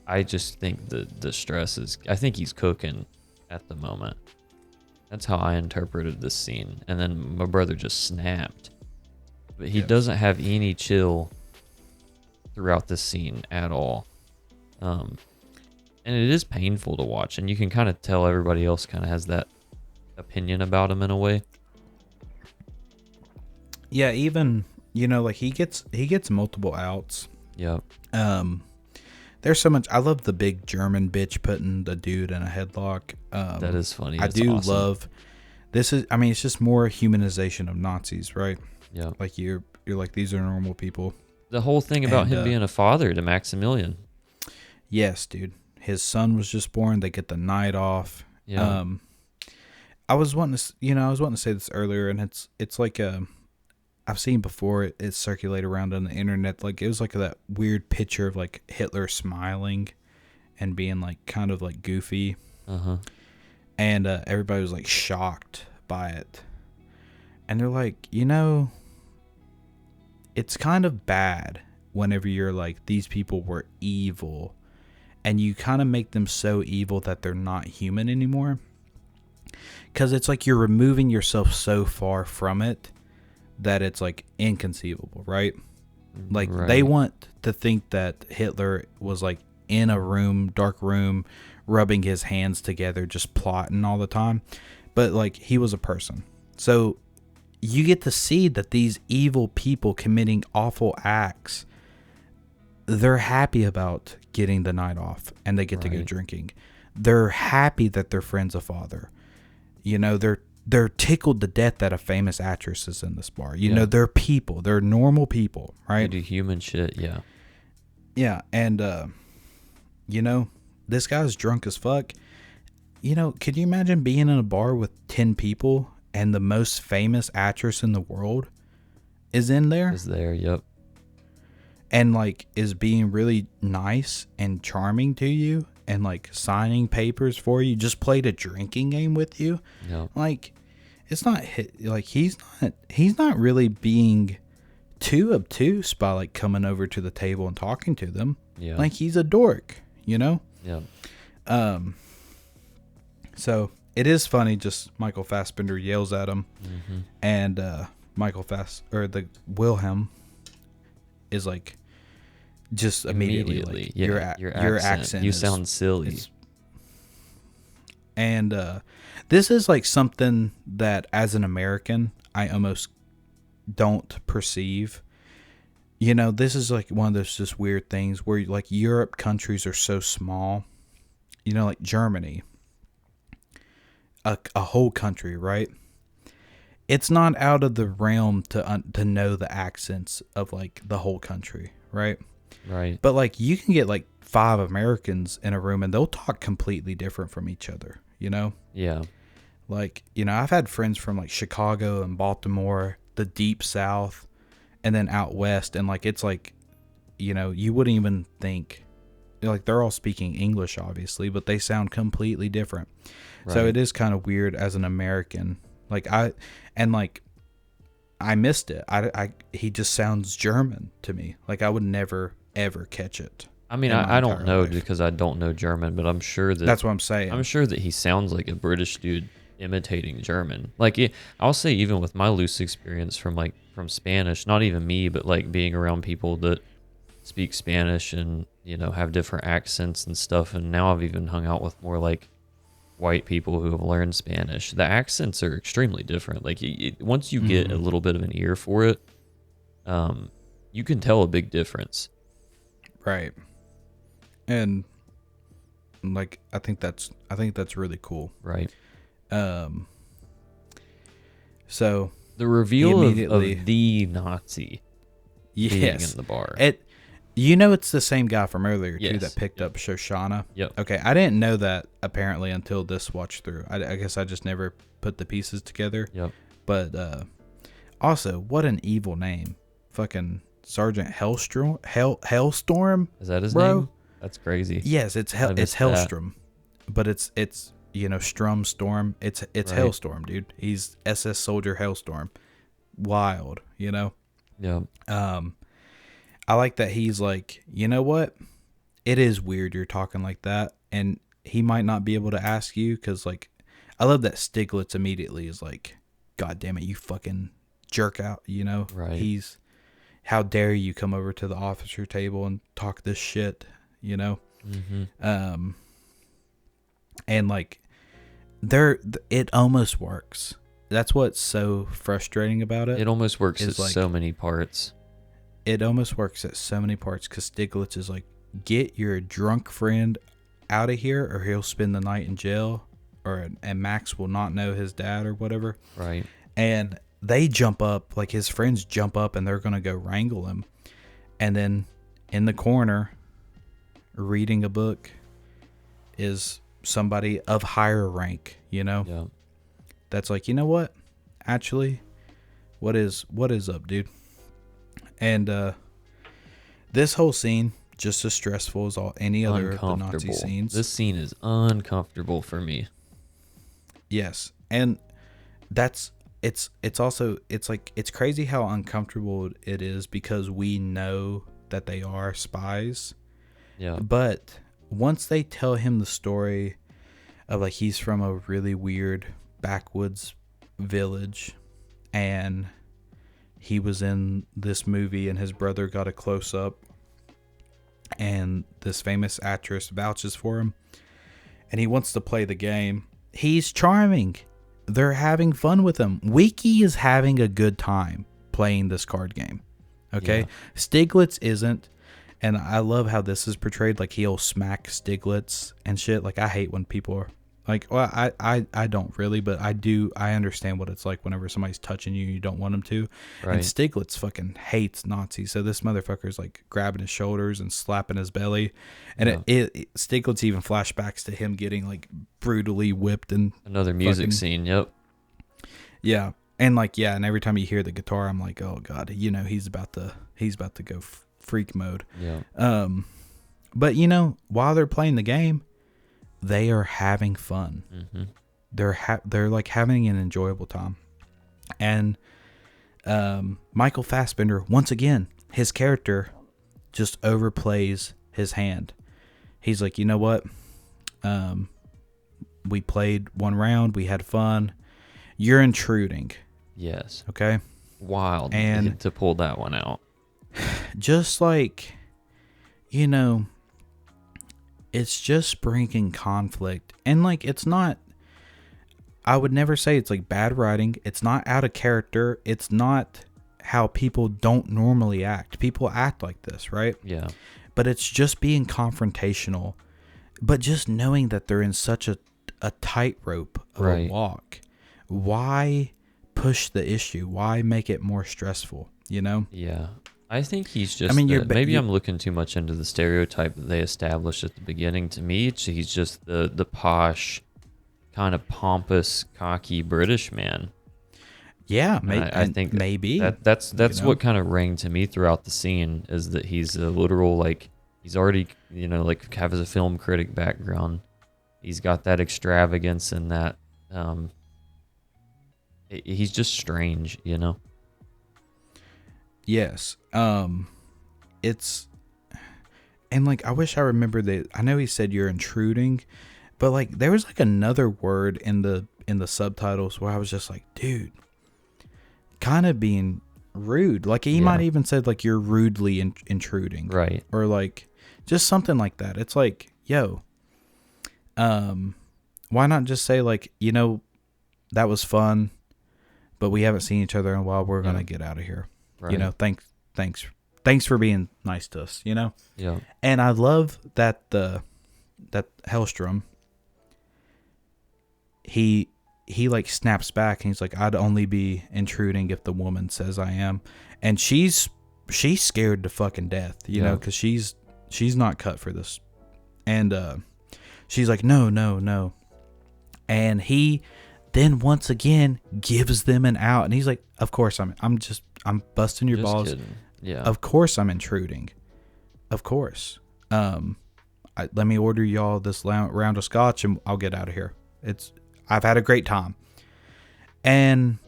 S1: I just think the stress is. I think he's cooking at the moment. That's how I interpreted this scene, and then my brother just snapped. But he doesn't have any chill throughout this scene at all, and it is painful to watch, and you can kind of tell everybody else kind of has that opinion about him in a way.
S2: Yeah, even like he gets multiple outs.
S1: Yeah.
S2: There's so much. I love the big German bitch putting the dude in a headlock.
S1: That is funny.
S2: I
S1: It's
S2: do
S1: awesome.
S2: love. This is. I mean, it's just more humanization of Nazis, right?
S1: Yeah.
S2: Like you're like, these are normal people.
S1: The whole thing about
S2: And,
S1: him being a father to Maximilian.
S2: Yes, dude. His son was just born. They get the night off.
S1: Yeah.
S2: I was wanting to, I was wanting to say this earlier, and it's like I've seen before it circulate around on the internet. Like it was like that weird picture of like Hitler smiling and being like kind of like goofy.
S1: Uh-huh.
S2: And everybody was like shocked by it. And they're like, it's kind of bad whenever you're like, these people were evil, and you kind of make them so evil that they're not human anymore. Because it's like you're removing yourself so far from it that it's like inconceivable, right? Like they want to think that Hitler was like in a room, dark room, rubbing his hands together, just plotting all the time. But like he was a person. So you get to see that these evil people committing awful acts, they're happy about getting the night off and they get to go drinking. They're happy that their friend's a father. They're tickled to death that a famous actress is in this bar. They're people. They're normal people, right?
S1: They do human shit, yeah.
S2: Yeah, and, this guy's drunk as fuck. Could you imagine being in a bar with 10 people and the most famous actress in the world is in there?
S1: Is there, yep.
S2: And, like, is being really nice and charming to you and, like, signing papers for you, just played a drinking game with you.
S1: Yep.
S2: Like, it's not, like, he's not really being too obtuse by, like, coming over to the table and talking to them.
S1: Yeah.
S2: Like, he's a dork,
S1: Yeah.
S2: So it is funny. Just Michael Fassbender yells at him, and the Wilhelm is like, just immediately like,
S1: yeah.
S2: your accent.
S1: You sound silly.
S2: And this is like something that as an American I almost don't perceive. This is like one of those just weird things where like Europe countries are so small. Like Germany, a whole country, right? It's not out of the realm to know the accents of like the whole country, right?
S1: Right.
S2: But like you can get like 5 Americans in a room and they'll talk completely different from each other,
S1: Yeah.
S2: Like, I've had friends from like Chicago and Baltimore, the deep South, and then out west, and like it's like, you wouldn't even think, like, they're all speaking English obviously, but they sound completely different. Right. So it is kind of weird as an American. Like I missed it. He just sounds German to me. Like I would never ever catch it.
S1: I mean, I don't know because I don't know German, but I'm sure
S2: that's what I'm saying.
S1: I'm sure that he sounds like a British dude imitating German. Like I'll say, even with my loose experience from Spanish, not even me, but like being around people that speak Spanish and have different accents and stuff. And now I've even hung out with more like white people who have learned Spanish. The accents are extremely different. Like once you get a little bit of an ear for it, you can tell a big difference.
S2: Right. And like I think that's really cool.
S1: Right.
S2: So
S1: the reveal of the Nazi being in the bar.
S2: It's the same guy from earlier too that picked up Shoshana.
S1: Yep.
S2: Okay, I didn't know that apparently until this watch through. I guess I just never put the pieces together.
S1: Yep.
S2: But also, what an evil name, fucking Sergeant Hellstorm.
S1: Is that his
S2: bro?
S1: name? That's crazy.
S2: Yes, it's Hellstrom, but it's Strum Storm. It's right. Hellstorm, dude. He's SS Soldier Hellstorm. Wild,
S1: Yeah.
S2: I like that he's like, you know what? It is weird you're talking like that, and he might not be able to ask you because, like, I love that Stiglitz immediately is like, God damn it, you fucking jerk out,
S1: Right.
S2: He's, how dare you come over to the officer table and talk this shit,
S1: Mm-hmm.
S2: And like, it almost works. That's what's so frustrating about it.
S1: It almost works at
S2: like,
S1: so many parts.
S2: It almost works at so many parts because Stiglitz is like, get your drunk friend out of here or he'll spend the night in jail, and Max will not know his dad or whatever.
S1: Right.
S2: And they jump up, like his friends jump up and they're going to go wrangle him. And then in the corner, reading a book is somebody of higher rank,
S1: Yeah.
S2: that's like, you know what? Actually, what is up, dude? And this whole scene, just as stressful as any other of the Nazi scenes.
S1: This scene is uncomfortable for me.
S2: Yes. And it's also, it's like, it's crazy how uncomfortable it is because we know that they are spies.
S1: Yeah.
S2: But once they tell him the story of like he's from a really weird backwoods village and he was in this movie and his brother got a close up and this famous actress vouches for him and he wants to play the game, he's charming. They're having fun with him. Wiki is having a good time playing this card game. Okay.
S1: Yeah.
S2: Stiglitz isn't. And I love how this is portrayed. Like he'll smack Stiglitz and shit. Like I hate when people are like, well, I don't really, but I do. I understand what it's like whenever somebody's touching you, you don't want them to.
S1: Right.
S2: And Stiglitz fucking hates Nazis. So this motherfucker's like grabbing his shoulders and slapping his belly. And Stiglitz even flashbacks to him getting like brutally whipped and
S1: another music scene. Yep.
S2: Yeah. And like, yeah. And every time you hear the guitar, I'm like, oh God, he's about to go freak mode.
S1: Yeah.
S2: But while they're playing the game, they are having fun.
S1: Mm-hmm.
S2: They're like having an enjoyable time. And Michael Fassbender, once again, his character just overplays his hand. He's like, you know what? We played one round. We had fun. You're intruding.
S1: Yes.
S2: Okay.
S1: Wild.
S2: And
S1: to pull that one out.
S2: Just like, it's just bringing conflict. And like, it's not, I would never say it's like bad writing. It's not out of character. It's not how people don't normally act. People act like this, right?
S1: Yeah.
S2: But it's just being confrontational. But just knowing that they're in such a tightrope of a walk. Why push the issue? Why make it more stressful?
S1: Yeah. I think he's just. Maybe I'm looking too much into the stereotype that they established at the beginning. To me, he's just the posh, kind of pompous, cocky British man.
S2: Yeah,
S1: I think
S2: maybe
S1: that's what kind of rang to me throughout the scene is that he's a literal like he's already like has a film critic background. He's got that extravagance and that he's just strange,
S2: Yes. It's, and like, I wish I remembered that. I know he said you're intruding, but like, there was like another word in the subtitles where I was just like, dude, kind of being rude. Like he might even said like, you're rudely intruding.
S1: Right.
S2: Or like, just something like that. It's like, yo, why not just say like, that was fun, but we haven't seen each other in a while. We're going to get out of here. Right. Thanks for being nice to us, Yeah. And I love that that Hellstrom, he like snaps back and he's like, I'd only be intruding if the woman says I am. And she's scared to fucking death, because she's not cut for this. And she's like, no. And he then once again gives them an out. And he's like, of course I'm busting your balls.
S1: Kidding. Yeah.
S2: Of course I'm intruding. Of course. Let me order y'all this round of scotch and I'll get out of here. I've had a great time. And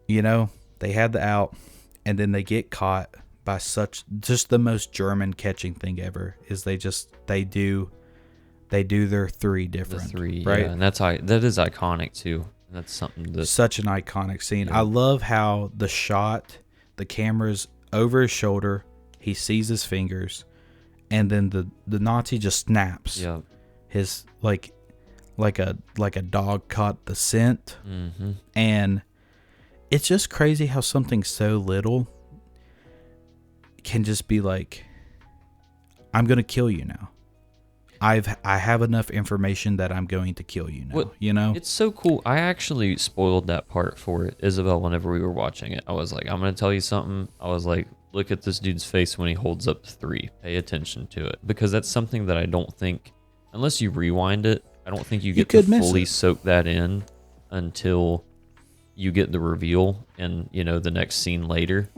S2: they had the out and then they get caught by just the most German catching thing ever is they do their three different. Right?
S1: Yeah, and that is iconic too. That's something that
S2: such an iconic scene. Yeah. I love how the camera's over his shoulder, he sees his fingers, and then the Nazi just snaps.
S1: Yeah.
S2: His like a dog caught the scent.
S1: Mm-hmm.
S2: And it's just crazy how something so little can just be like, I'm going to kill you now. I have enough information that I'm going to kill you now. You know,
S1: it's so cool. I actually spoiled that part for Isabel whenever we were watching it. I was like, I'm gonna tell you something. I was like, look at this dude's face when he holds up 3. Pay attention to it, because that's something that I don't think, unless you rewind it, I don't think you get to fully soak that in until you get the reveal and the next scene later.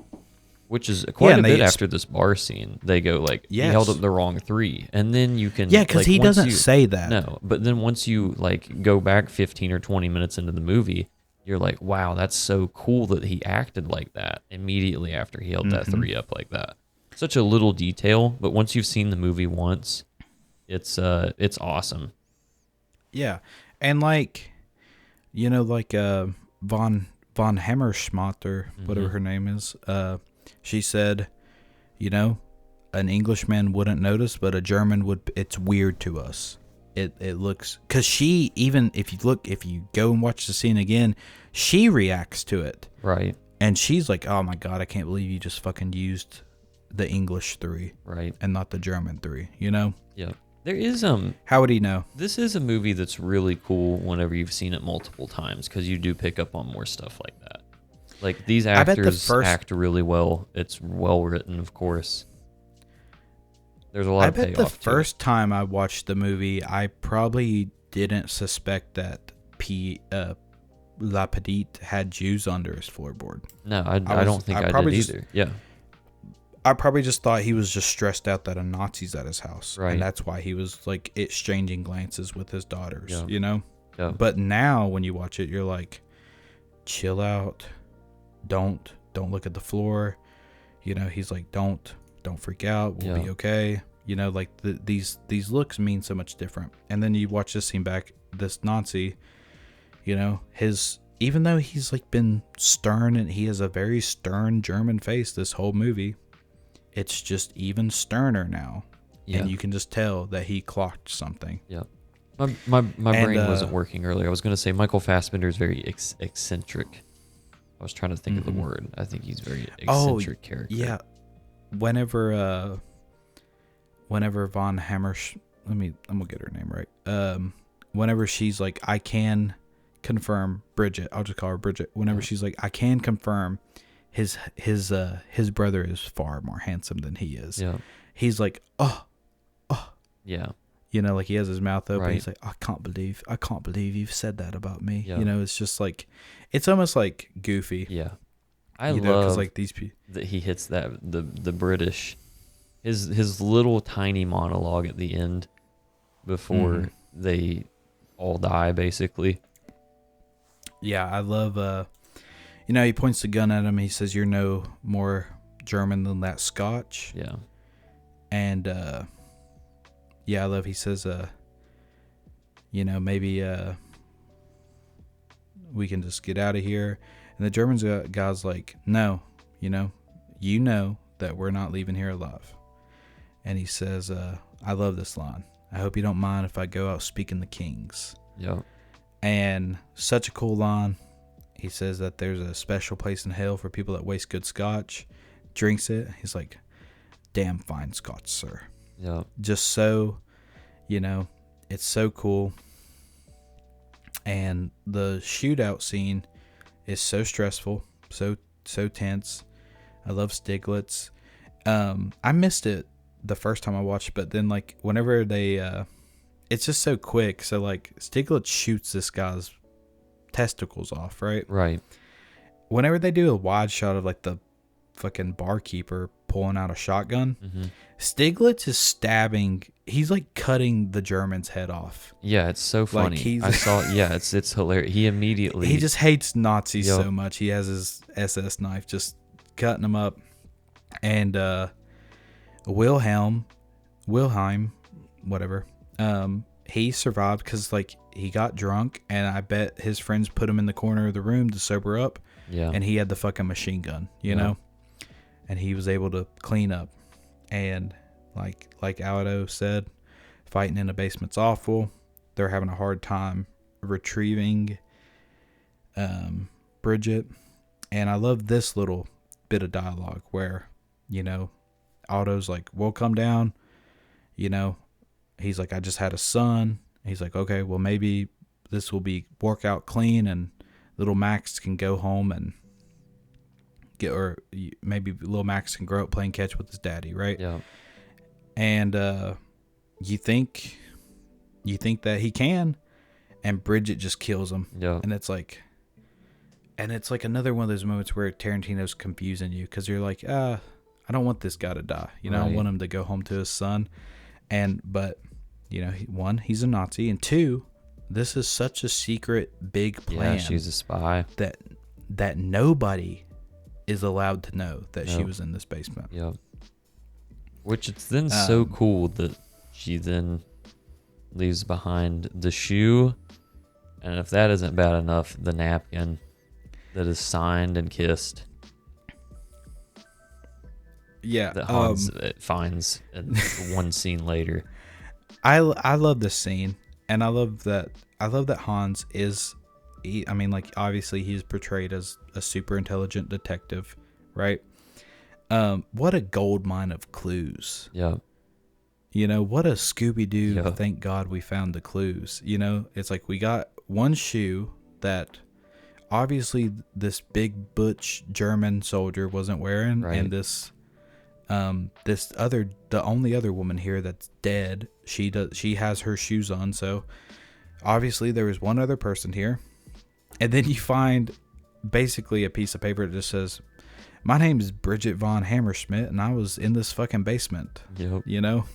S1: Which is quite a bit after this bar scene. They go like, he held up the wrong 3. And then you can...
S2: Yeah, because he doesn't say that.
S1: No, but then once you like go back 15 or 20 minutes into the movie, you're like, wow, that's so cool that he acted like that immediately after he held that 3 up like that. Such a little detail, but once you've seen the movie once, it's awesome.
S2: Yeah. And like, like Von Hammerschmidt or whatever her name is, she said, an Englishman wouldn't notice, but a German would. It's weird to us. It looks, because she, even if you go and watch the scene again, she reacts to it.
S1: Right.
S2: And she's like, oh my God, I can't believe you just fucking used the English 3.
S1: Right.
S2: And not the German 3, Yeah.
S1: There is
S2: How would he know?
S1: This is a movie that's really cool whenever you've seen it multiple times, because you do pick up on more stuff like that. Like, these actors act really well. It's well written, of course. There's a lot of payoff. I bet the
S2: first time I watched the movie, I probably didn't suspect that La Petite had Jews under his floorboard.
S1: No, I don't think I did either. Yeah.
S2: I probably just thought he was just stressed out that a Nazi's at his house.
S1: Right.
S2: And that's why he was, like, exchanging glances with his daughters,
S1: Yeah.
S2: But now, when you watch it, you're like, chill out. Don't look at the floor. He's like, don't freak out. We'll be okay. Like these looks mean so much different. And then you watch this scene back, this Nazi, even though he's like been stern and he has a very stern German face this whole movie, it's just even sterner now. Yeah. And you can just tell that he clocked something.
S1: Yeah. My brain wasn't working earlier. I was going to say Michael Fassbender is very eccentric. I was trying to think of the word. I think he's very eccentric character.
S2: Yeah. Whenever Von Hammersch, I'm gonna get her name right. Whenever she's like, I can confirm Bridget. I'll just call her Bridget. Whenever she's like, I can confirm his brother is far more handsome than he is.
S1: Yeah.
S2: He's like, oh.
S1: Yeah.
S2: Like he has his mouth open.
S1: Right.
S2: He's like, I can't believe you've said that about me.
S1: Yeah.
S2: It's just like, it's almost like goofy.
S1: Yeah. I love
S2: like these people
S1: that he hits that the British, his little tiny monologue at the end before they all die, basically.
S2: Yeah, I love. He points the gun at him. He says, "You're no more German than that Scotch."
S1: Yeah.
S2: And I love. He says, maybe we can just get out of here. And the German guy's like, no, you know that we're not leaving here alive. And he says, I love this line. I hope you don't mind if I go out speaking the kings.
S1: Yeah.
S2: And such a cool line. He says that there's a special place in hell for people that waste good scotch. Drinks it. He's like, damn fine scotch, sir.
S1: Yeah.
S2: Just so, it's so cool. And the shootout scene is so stressful, so tense. I love Stiglitz. I missed it the first time I watched, but then like whenever they, it's just so quick. So like Stiglitz shoots this guy's testicles off, right?
S1: Right.
S2: Whenever they do a wide shot of like the fucking barkeeper pulling out a shotgun, Stiglitz is stabbing. He's like cutting the German's head off.
S1: Yeah, it's so funny. I saw. Yeah, it's hilarious. He
S2: just hates Nazis so much. He has his SS knife, just cutting them up. And Wilhelm, whatever. He survived because like he got drunk, and I bet his friends put him in the corner of the room to sober up.
S1: Yeah.
S2: And he had the fucking machine gun, you know, and he was able to clean up. And like Aldo said, fighting in a basement's awful. They're having a hard time retrieving Bridget. And I love this little bit of dialogue where, Aldo's like, we'll come down. you know, he's like, I just had a son. He's like, okay, well, maybe this will work out clean and little Max can go home and maybe little Max can grow up playing catch with his daddy, right?
S1: Yeah.
S2: And you think that he can, and Bridget just kills him.
S1: Yeah.
S2: And it's like another one of those moments where Tarantino's confusing you, because you're like, I don't want this guy to die. You know,
S1: Right.
S2: I want him to go home to his son. But you know, one, he's a Nazi, and two, this is such a secret big plan.
S1: Yeah, she's a spy.
S2: That nobody is allowed to know that she was in this basement.
S1: Yeah. Which it's then so cool that she then leaves behind the shoe, and if that isn't bad enough, the napkin that is signed and kissed.
S2: Yeah,
S1: that Hans finds in one scene later.
S2: I love this scene, and I love that Hans is, I mean, like, obviously he's portrayed as a super intelligent detective, right? What a gold mine of clues.
S1: Yeah.
S2: You know, what a Scooby-Doo,
S1: Yeah.
S2: thank God we found the clues. You know, it's like we got one shoe that obviously this big butch German soldier wasn't wearing,
S1: Right.
S2: and the only other woman here that's dead, she has her shoes on, so obviously there was one other person here. And then you find basically a piece of paper that just says, my name is Bridget von Hammerschmidt, and I was in this fucking basement.
S1: Yep.
S2: You know?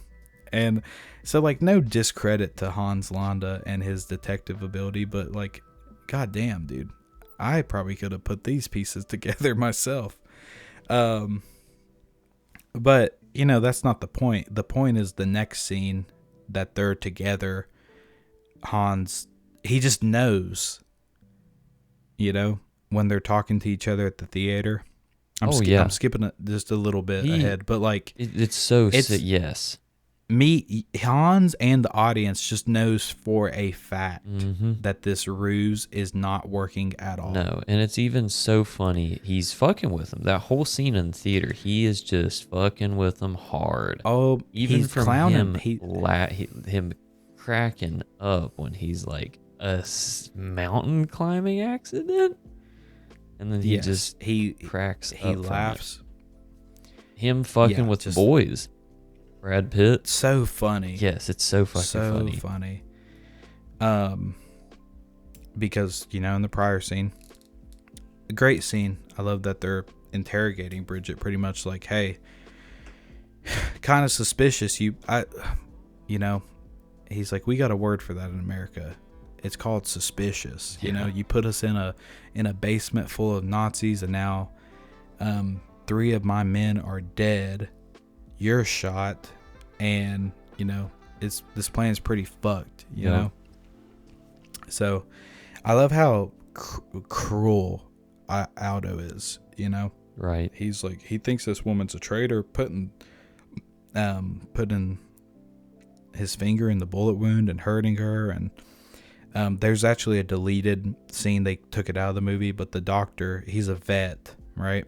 S2: And so, like, no discredit to Hans Landa and his detective ability, but, like, goddamn, dude, I probably could have put these pieces together myself. But, you know, that's not the point. The point is the next scene that they're together. Hans, he just knows, you know, when they're talking to each other at the theater. I'm skipping it just a little bit ahead, but like
S1: it's yes.
S2: Hans and the audience just knows for a fact that this ruse is not working at all.
S1: No, and it's even so funny. He's fucking with him. That whole scene in the theater, he is just fucking with them hard.
S2: Oh,
S1: even
S2: he's
S1: from
S2: clowning.
S1: him cracking up when he's like a mountain climbing accident, and then he cracks.
S2: He
S1: up
S2: laughs.
S1: Him fucking with boys. Brad Pitt.
S2: So funny.
S1: Yes, it's so fucking
S2: funny. Because, you know, in the prior scene, a great scene. I love that they're interrogating Bridget pretty much like, hey, kind of suspicious. You know, he's like, we got a word for that in America. It's called suspicious. You know, you put us in a basement full of Nazis, and now 3 of my men are dead. You're shot, and you know this plan's pretty fucked, you know. So I love how cruel Aldo is, you know.
S1: Right.
S2: He's like, he thinks this woman's a traitor, putting his finger in the bullet wound and hurting her. And there's actually a deleted scene, they took it out of the movie, but the doctor, he's a vet, right?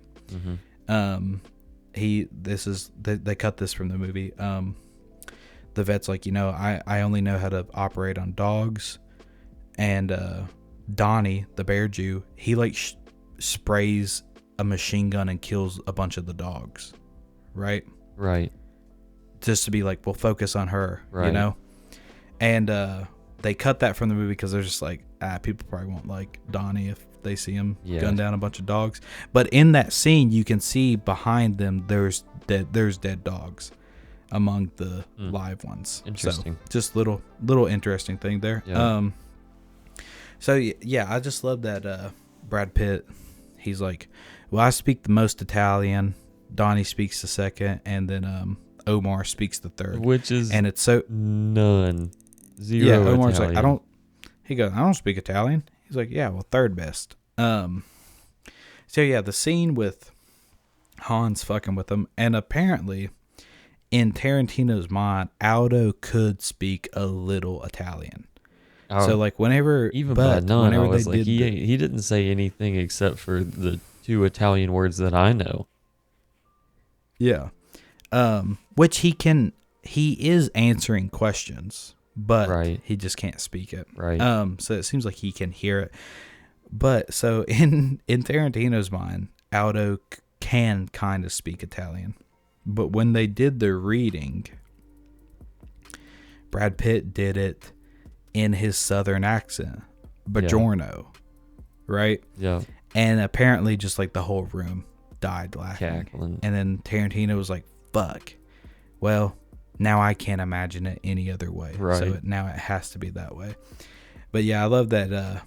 S2: They cut this from the movie. The vet's like, you know, I only know how to operate on dogs. And Donnie, the bear Jew, he like sprays a machine gun and kills a bunch of the dogs, right?
S1: Right.
S2: Just to be like, we'll focus on her,
S1: right.
S2: You know? And they cut that from the movie because they're just like, people probably won't like Donnie if they see him gun down a bunch of dogs. But in that scene, you can see behind them there's dead dogs among the live ones.
S1: Interesting.
S2: So just little interesting thing there. So yeah, I just love that Brad Pitt, he's like, well, I speak the most Italian, Donnie speaks the second, and then Omar speaks the third,
S1: which is,
S2: and it's so
S1: none, zero.
S2: Yeah, Omar's
S1: Italian.
S2: like, he goes, I don't speak Italian. He's like, yeah, well, third best. So yeah, the scene with Hans fucking with him, and apparently in Tarantino's mind, Aldo could speak a little Italian. So like whenever
S1: by none, I was like, he didn't say anything except for the 2 Italian words that I know.
S2: Yeah. Which he can he is answering questions, but
S1: Right.
S2: he just can't speak it.
S1: Right.
S2: So it seems like he can hear it. But so in Tarantino's mind, Aldo can kind of speak Italian. But when they did the reading, Brad Pitt did it in his southern accent, Buongiorno, right?
S1: Yeah.
S2: And apparently just like the whole room died laughing.
S1: Cackling.
S2: And then Tarantino was like, fuck. Well, now I can't imagine it any other way.
S1: Right.
S2: So now it has to be that way. But yeah, I love that.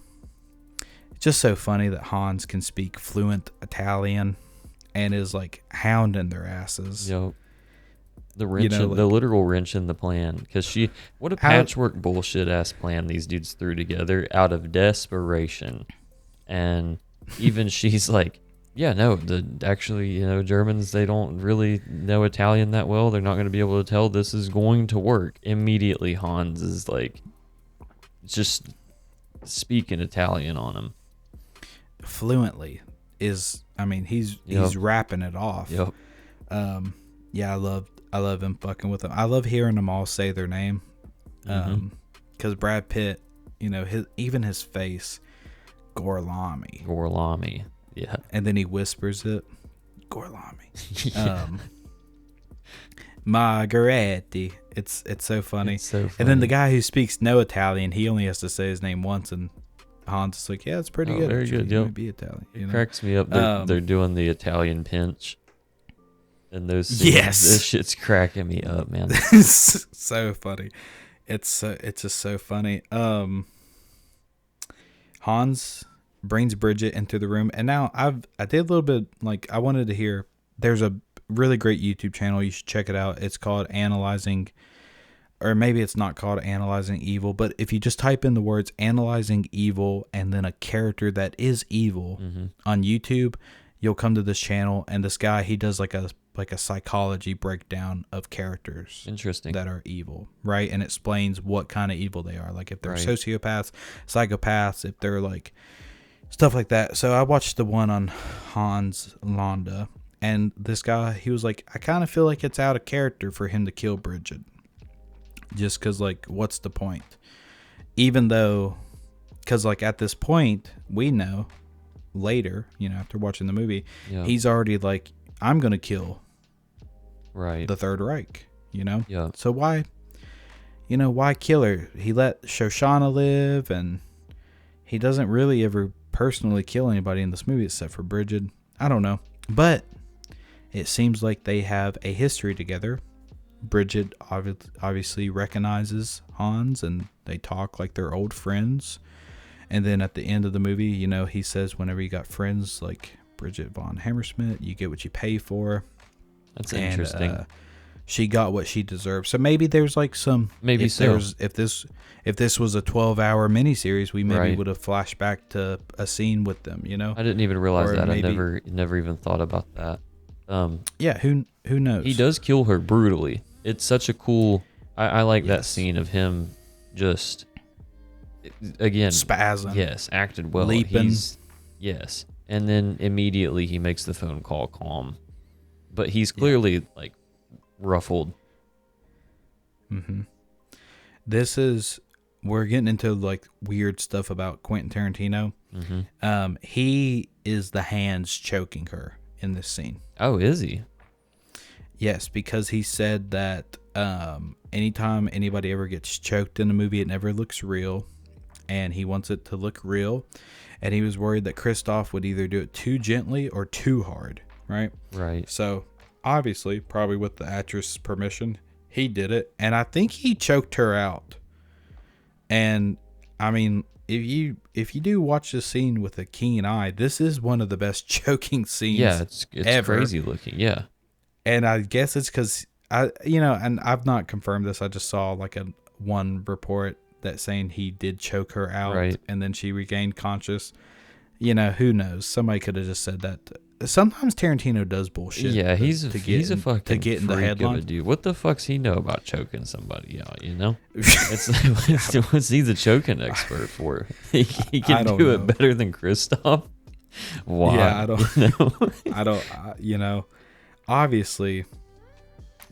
S2: It's just so funny that Hans can speak fluent Italian and is like hounding their asses.
S1: Yep. The wrench, the literal wrench in the plan. Because what a patchwork bullshit ass plan these dudes threw together out of desperation. And even she's like, yeah, no, actually, Germans, they don't really know Italian that well. They're not going to be able to tell this is going to work. Immediately, Hans is like, just speaking Italian on him.
S2: Fluently he's rapping it off.
S1: Yep.
S2: Yeah, I love him fucking with them. I love hearing them all say their name. Because Brad Pitt, his face,
S1: Gorlami. Yeah.
S2: And then he whispers it, Gorlami.
S1: Yeah.
S2: Margaretti. It's so funny.
S1: It's so funny.
S2: And then the guy who speaks no Italian, he only has to say his name once, and Hans is like, yeah, it's pretty good.
S1: Very good.
S2: You might be Italian.
S1: It cracks me up. They're doing the Italian pinch. And those scenes,
S2: yes,
S1: this shit's cracking me up, man.
S2: So funny. It's just so funny. Hans brings Bridget into the room, and now I did a little bit, like, I wanted to hear. There's a really great YouTube channel, you should check it out. It's called Analyzing, or maybe it's not called Analyzing Evil, but if you just type in the words Analyzing Evil and then a character that is evil on YouTube, you'll come to this channel. And this guy, he does like a psychology breakdown of characters that are evil, right? And explains what kind of evil they are, like if they're sociopaths, psychopaths, if they're like stuff like that. So I watched the one on Hans Landa, and this guy, he was like, I kind of feel like it's out of character for him to kill Bridget, just because, like, what's the point? Even though, because like at this point, we know later, after watching the movie, he's already like, I'm gonna kill the Third Reich,
S1: Yeah.
S2: So why kill her? He let Shoshana live, and he doesn't really ever personally kill anybody in this movie except for Bridget. I don't know, but it seems like they have a history together. Bridget obviously recognizes Hans, and they talk like they're old friends. And then at the end of the movie, he says, whenever you got friends like Bridget von Hammersmith, you get what you pay for.
S1: That's interesting.
S2: She got what she deserved. So maybe there's like some.
S1: Maybe
S2: if this was a 12-hour miniseries, we maybe would have flashed back to a scene with them.
S1: I didn't even realize that. I never even thought about that.
S2: Yeah. Who knows?
S1: He does kill her brutally. It's such a cool. I like that scene of him just. Again,
S2: spasm.
S1: Yes, acted well.
S2: Leaping.
S1: Yes, and then immediately he makes the phone call calm, but he's clearly like ruffled.
S2: We're getting into like weird stuff about Quentin Tarantino. He is the hands choking her in this scene.
S1: Oh, is he?
S2: Yes, because he said that anytime anybody ever gets choked in a movie, it never looks real. And he wants it to look real. And he was worried that Christoph would either do it too gently or too hard, right?
S1: Right.
S2: So, obviously, probably with the actress' permission, he did it. And I think he choked her out. And, I mean, if you do watch this scene with a keen eye, this is one of the best choking scenes
S1: it's
S2: ever.
S1: Crazy looking, yeah.
S2: And I guess it's because, and I've not confirmed this. I just saw like one report that saying he did choke her out, and then she regained conscious. Who knows? Somebody could have just said that. Sometimes Tarantino does bullshit.
S1: Yeah, he's a fucking
S2: to get in the headline.
S1: Dude, what the fuck's he know about choking somebody out? It's what's he the choking expert for? He can do it better than Christoph. Why?
S2: Yeah, I don't. I don't. Obviously,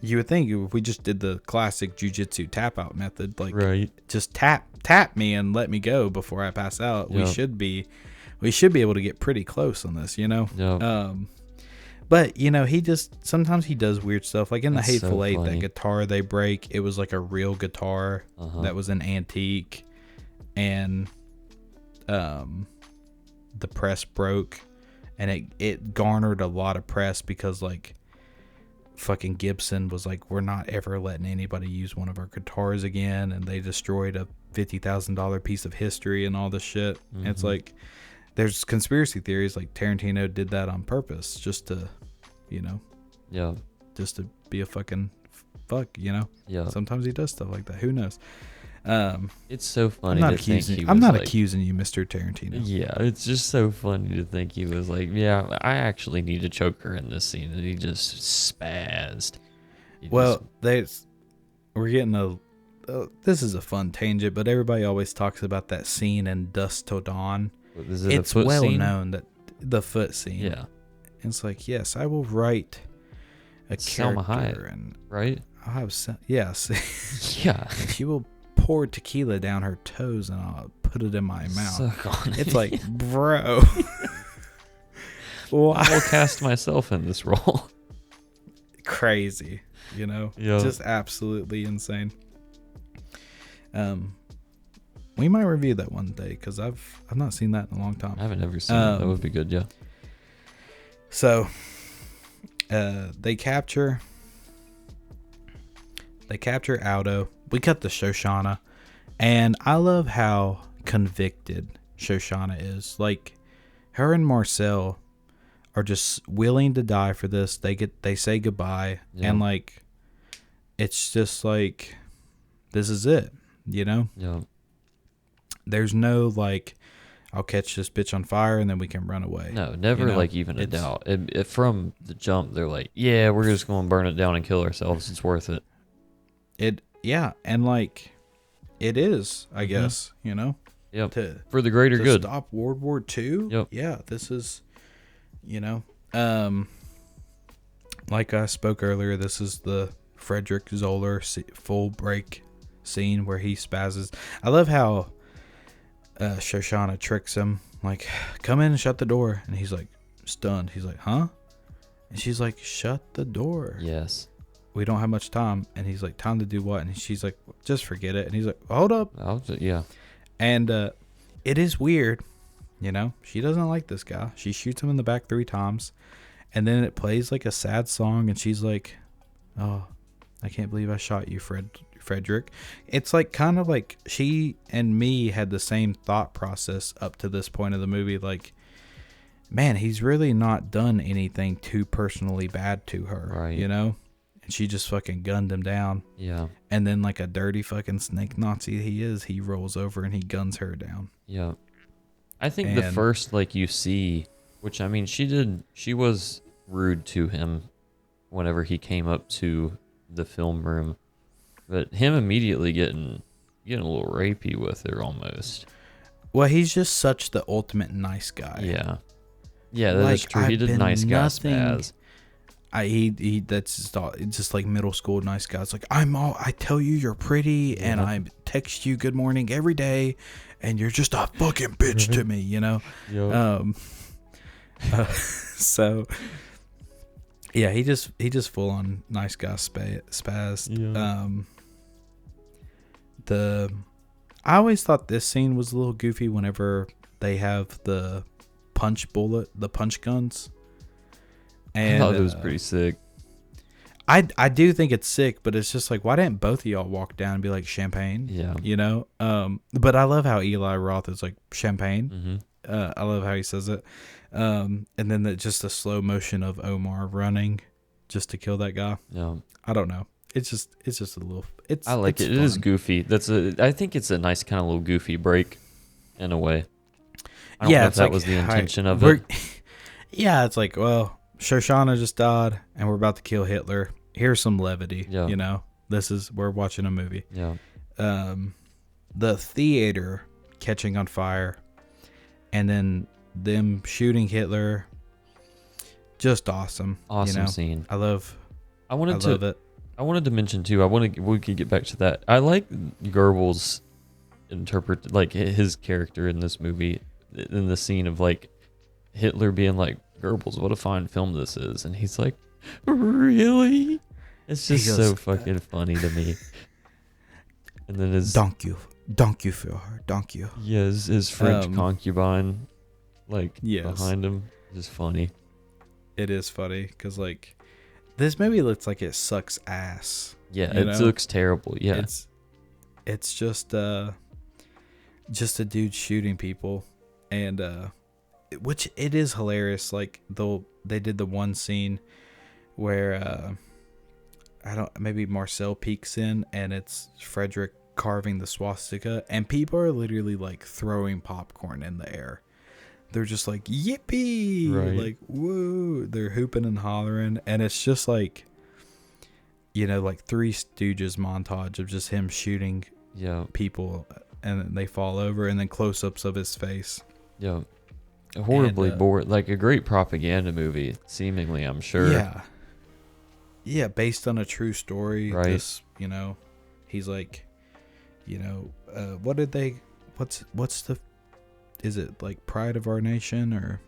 S2: You would think if we just did the classic jujitsu tap out method, like
S1: Right.
S2: just tap me and let me go before I pass out.
S1: Yep.
S2: We should be able to get pretty close on this, you know.
S1: Yep.
S2: But you know, sometimes he does weird stuff. Like in
S1: That's
S2: the Hateful
S1: so
S2: Eight, that
S1: funny.
S2: guitar they break, it was like a real guitar that was an antique, and the press broke, and it garnered a lot of press because like fucking Gibson was like, we're not ever letting anybody use one of our guitars again, and they destroyed a $50,000 piece of history and all this shit. And it's like, there's conspiracy theories like Tarantino did that on purpose just to, you know, just to be a fucking fuck, you know. Sometimes he does stuff like that. Who knows?
S1: It's so funny.
S2: I'm not accusing you, Mr. Tarantino.
S1: Yeah, it's just so funny to think he was like, yeah, I actually need to choke her in this scene, and he just spazzed.
S2: We're getting this is a fun tangent, but everybody always talks about that scene in Dusk Till Dawn.
S1: Is it
S2: It's
S1: a foot
S2: well
S1: scene?
S2: known that the foot scene.
S1: Yeah.
S2: It's like, yes, I will write a
S1: Salma
S2: character,
S1: Hayek,
S2: and
S1: right?
S2: I'll have yes.
S1: Yeah.
S2: She will pour tequila down her toes, and I'll put it in my mouth.
S1: Suck on it.
S2: It's like, bro.
S1: I will cast myself in this role.
S2: Crazy, you know.
S1: Yeah.
S2: Just absolutely insane. We might review that one day because I've not seen that in a long time.
S1: I haven't ever seen it. That would be good, yeah.
S2: So they capture Aldo. We cut to Shoshana, and I love how convicted Shoshana is. Like, her and Marcel are just willing to die for this. They say goodbye, and like, it's just like, this is it, you know?
S1: Yeah.
S2: There's no like, I'll catch this bitch on fire and then we can run away.
S1: No, never, you know? Like even a doubt. It from the jump, they're like, yeah, we're just going to burn it down and kill ourselves. It's worth it.
S2: Yeah, and like, it is, I guess, you know?
S1: Yep. For the greater good.
S2: Stop World War II?
S1: Yep.
S2: Yeah, this is, you know, like I spoke earlier, this is the Frederick Zoller full break scene where he spazzes. I love how Shoshana tricks him, like, come in and shut the door. And he's like, stunned. He's like, huh? And she's like, shut the door.
S1: Yes.
S2: We don't have much time. And he's like, time to do what? And she's like, just forget it. And he's like, hold up.
S1: Yeah.
S2: And it is weird, you know. She doesn't like this guy. She shoots him in the back 3 times. And then it plays like a sad song. And she's like, oh, I can't believe I shot you, Frederick. It's like kind of like she and me had the same thought process up to this point of the movie. Like, man, he's really not done anything too personally bad to her,
S1: right?
S2: You know? And she just fucking gunned him down.
S1: Yeah. And
S2: then like a dirty fucking snake Nazi he rolls over and he guns her down.
S1: Yeah. I think the first, like, you see, which, I mean, she was rude to him whenever he came up to the film room. But him immediately getting a little rapey with her almost.
S2: Well, he's just such the ultimate nice guy.
S1: Yeah. Yeah, that's true. He did nice guy spaz.
S2: He that's just like middle school nice guys. Like, I tell you you're pretty, and I text you good morning every day, and you're just a fucking bitch to me, you know. So yeah, he just full on nice guy spaz.
S1: Yeah.
S2: I always thought this scene was a little goofy whenever they have the punch guns. And
S1: I thought it was pretty sick.
S2: I do think it's sick, but it's just like, why didn't both of y'all walk down and be like, champagne?
S1: Yeah.
S2: You know? But I love how Eli Roth is like, champagne.
S1: Mm-hmm.
S2: I love how he says it. And then just a slow motion of Omar running just to kill that guy.
S1: Yeah.
S2: I don't know. It's just a little.
S1: I like it. Fun. It is goofy. I think it's a nice kind of little goofy break, in a way. I don't know if that was the intention of it.
S2: Yeah, it's like, well, Shoshana just died, and we're about to kill Hitler. Here's some levity. Yeah. You know, we're watching a movie.
S1: Yeah.
S2: The theater catching on fire, and then them shooting Hitler. Just awesome.
S1: Awesome, you know? Scene.
S2: I love it.
S1: I wanted to mention too. We could get back to that. I like Goebbels' interpret like his character in this movie in the scene of like Hitler being like, Goebbels, what a fine film this is, and he's like, really? It's
S2: He
S1: just
S2: goes,
S1: so fucking funny to me. And then his
S2: Thank you, for her, thank you.
S1: yeah, his French concubine like
S2: Yes.
S1: behind him, just funny.
S2: It is funny because like this movie looks like it sucks ass.
S1: Yeah,
S2: you
S1: it
S2: know?
S1: looks terrible. Yeah,
S2: It's just a dude shooting people, and which it is hilarious. Like they did the one scene where maybe Marcel peeks in and it's Frederick carving the swastika, and people are literally like throwing popcorn in the air. They're just like, yippee,
S1: Right.
S2: like, woo. They're hooping and hollering. And it's just like, like Three Stooges montage of just him shooting people and they fall over, and then close-ups of his face.
S1: Yeah. Horribly bored. Like a great propaganda movie, seemingly, I'm sure.
S2: Yeah. Yeah, based on a true story.
S1: Right.
S2: This, he's like, what's the, is it like Pride of Our Nation or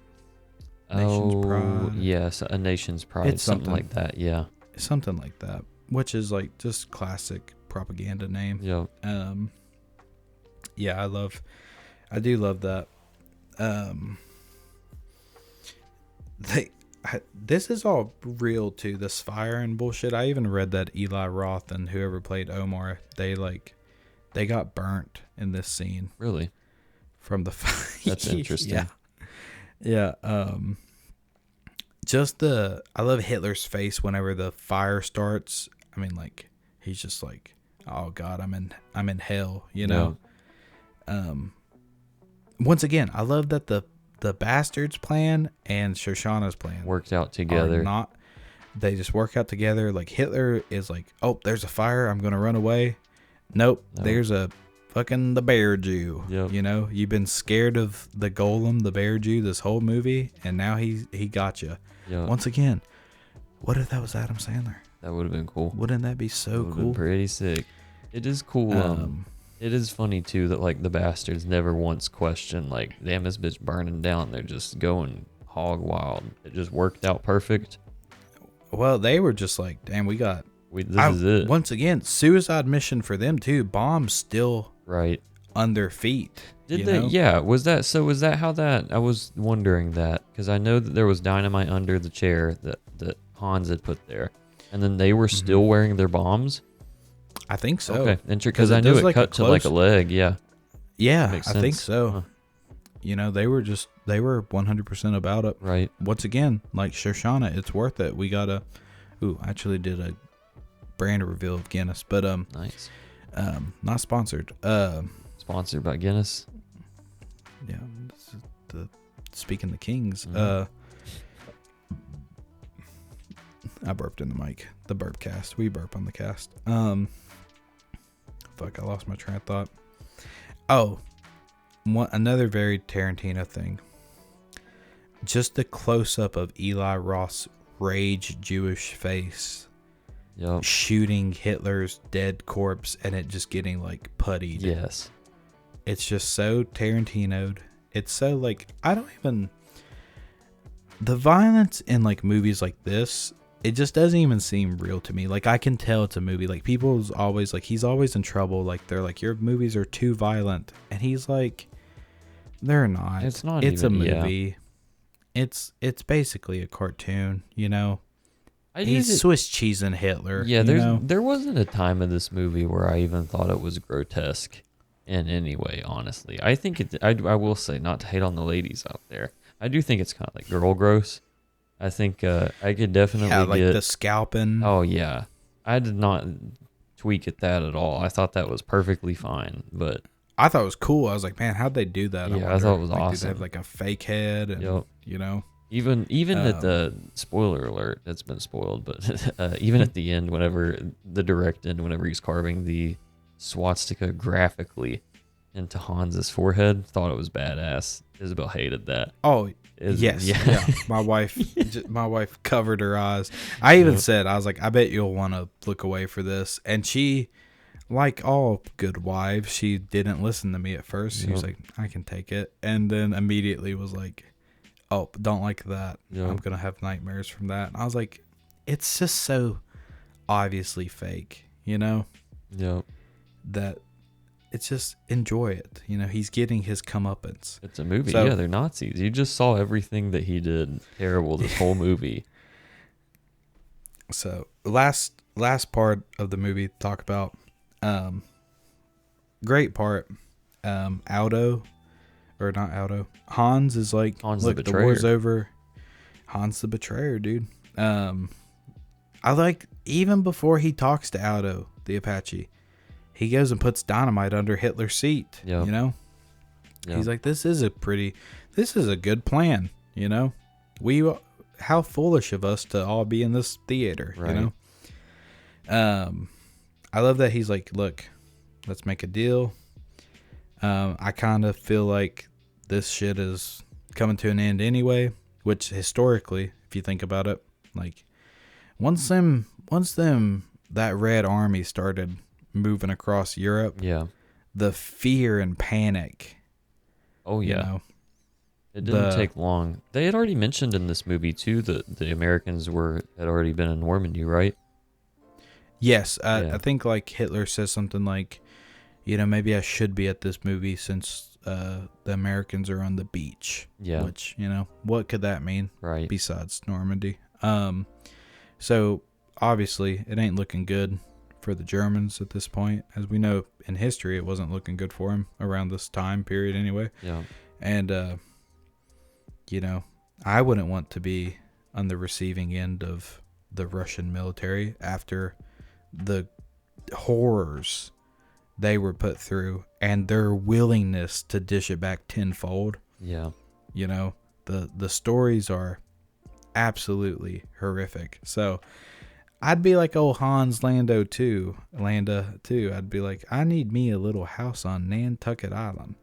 S2: Nation's Pride?
S1: Yes, A Nation's Pride.
S2: It's
S1: something like that, yeah.
S2: Something like that, which is like just classic propaganda name.
S1: Yeah.
S2: Yeah, I do love that. This is all real too, this fire and bullshit. I even read that Eli Roth and whoever played Omar, they got burnt in this scene.
S1: Really?
S2: From the fire.
S1: That's interesting.
S2: Yeah. I love Hitler's face whenever the fire starts. I mean, like, he's just like, oh God, I'm in hell, Once again, I love that the Bastards plan and Shoshana's plan
S1: worked out together.
S2: They just work out together. Like, Hitler is like, oh, there's a fire, I'm gonna run away. Nope. There's a fucking the bear Jew.
S1: Yep.
S2: You've been scared of the golem, the bear Jew, this whole movie, and now he got you.
S1: Yep.
S2: Once again, what if that was Adam Sandler?
S1: That would have been cool.
S2: Wouldn't that be so cool?
S1: Been pretty sick. It is cool. It is funny too that like the Bastards never once questioned like, damn, this bitch burning down. They're just going hog wild. It just worked out perfect.
S2: Well, they were just like, damn, this is it. Once again, suicide mission for them too. Bombs still
S1: right
S2: on their feet.
S1: Did they? Yeah. Was that how that? I was wondering that because I know that there was dynamite under the chair that Hans had put there, and then they were still wearing their bombs.
S2: I think so.
S1: Okay, because I knew it cut to like a leg. Yeah.
S2: Yeah, I think so. Huh. They were 100% about it.
S1: Right.
S2: Once again, like Shoshana, it's worth it. We got I actually did a brand reveal of Guinness, but
S1: nice.
S2: Not sponsored.
S1: Sponsored by Guinness.
S2: Yeah, this is speaking the Kings.
S1: Mm-hmm.
S2: I burped in the mic. The burp cast. We burp on the cast. Fuck, I lost my train of thought. Oh, another very Tarantino thing. Just the close up of Eli Roth's rage Jewish face.
S1: Yep.
S2: Shooting Hitler's dead corpse and it just getting like puttied.
S1: Yes.
S2: It's just so Tarantino'd. It's so like, the violence in like movies like this, it just doesn't even seem real to me. Like, I can tell it's a movie. Like, people's always like, he's always in trouble. Like, they're like, your movies are too violent. And he's like, they're not.
S1: It's not.
S2: It's
S1: even,
S2: a movie. Yeah. It's basically a cartoon, He's Swiss cheesing Hitler.
S1: Yeah, there wasn't a time in this movie where I even thought it was grotesque in any way, honestly. I think I will say, not to hate on the ladies out there, I do think it's kind of like girl gross. I think I could definitely get
S2: the scalping.
S1: Oh yeah, I did not tweak at that at all. I thought that was perfectly fine, but
S2: I thought it was cool. I was like, man, how'd they do that?
S1: Yeah, I thought it was awesome.
S2: Did they have like a fake head? And,
S1: Even at the spoiler alert, that's been spoiled, but even at the end, whenever the direct end, whenever he's carving the swastika graphically into Hans's forehead. Thought it was badass. Isabel hated that.
S2: Oh, yes. Yeah. My wife covered her eyes. I even said, I was like, I bet you'll want to look away for this. And she, like all good wives, she didn't listen to me at first. She was like, I can take it. And then immediately was like, oh, don't like that. I'm going to have nightmares from that. And I was like, it's just so obviously fake, you know?
S1: Yep.
S2: That it's just enjoy it. You know, he's getting his comeuppance.
S1: It's a movie.
S2: So,
S1: yeah, they're Nazis. You just saw everything that he did terrible this whole movie.
S2: So last part of the movie to talk about. Great part. Aldo, or not Aldo. Hans is like,
S1: Hans
S2: look,
S1: the
S2: the war's over. Hans the betrayer, dude. I like, even before he talks to Aldo, the Apache, he goes and puts dynamite under Hitler's seat. You know? He's like, this is a good plan, you know? How foolish of us to all be in this theater,
S1: right.
S2: You know? I love that he's like, look, let's make a deal. I kind of feel like this shit is coming to an end anyway, which historically, if you think about it, like once that Red Army started moving across Europe, the fear and panic.
S1: Oh yeah.
S2: You know,
S1: it didn't take long. They had already mentioned in this movie too that the Americans had already been in Normandy, right?
S2: Yes, I think like Hitler says something like, you know, maybe I should be at this movie since the Americans are on the beach.
S1: Yeah.
S2: Which, you know, what could that mean?
S1: Right.
S2: Besides Normandy. So obviously it ain't looking good for the Germans at this point. As we know in history, it wasn't looking good for them around this time period anyway.
S1: Yeah.
S2: And, you know, I wouldn't want to be on the receiving end of the Russian military after the horrors they were put through and their willingness to dish it back tenfold.
S1: Yeah.
S2: You know, the stories are absolutely horrific. So I'd be like old Hans Landa too. I'd be like, I need me a little house on Nantucket Island.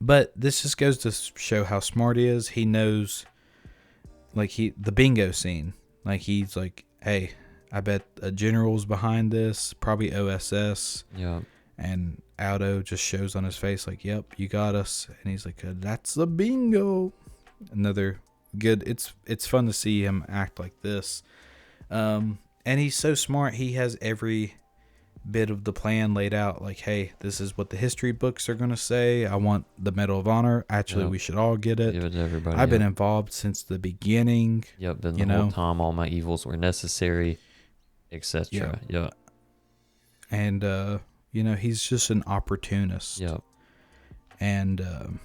S2: But this just goes to show how smart he is. He knows, like, the bingo scene. Like, he's like, hey, I bet a general's behind this, probably OSS.
S1: Yeah.
S2: And Aldo just shows on his face like, yep, you got us. And he's like, that's the bingo. Another good. It's fun to see him act like this. And he's so smart. He has every bit of the plan laid out. Like, hey, this is what the history books are going to say. I want the Medal of Honor. Actually, we should all get it.
S1: Give it to everybody.
S2: I've been involved since the beginning.
S1: Yep. Then the whole time, all my evils were necessary, etc. Yeah.
S2: And, you know, he's just an opportunist.
S1: Yep.
S2: And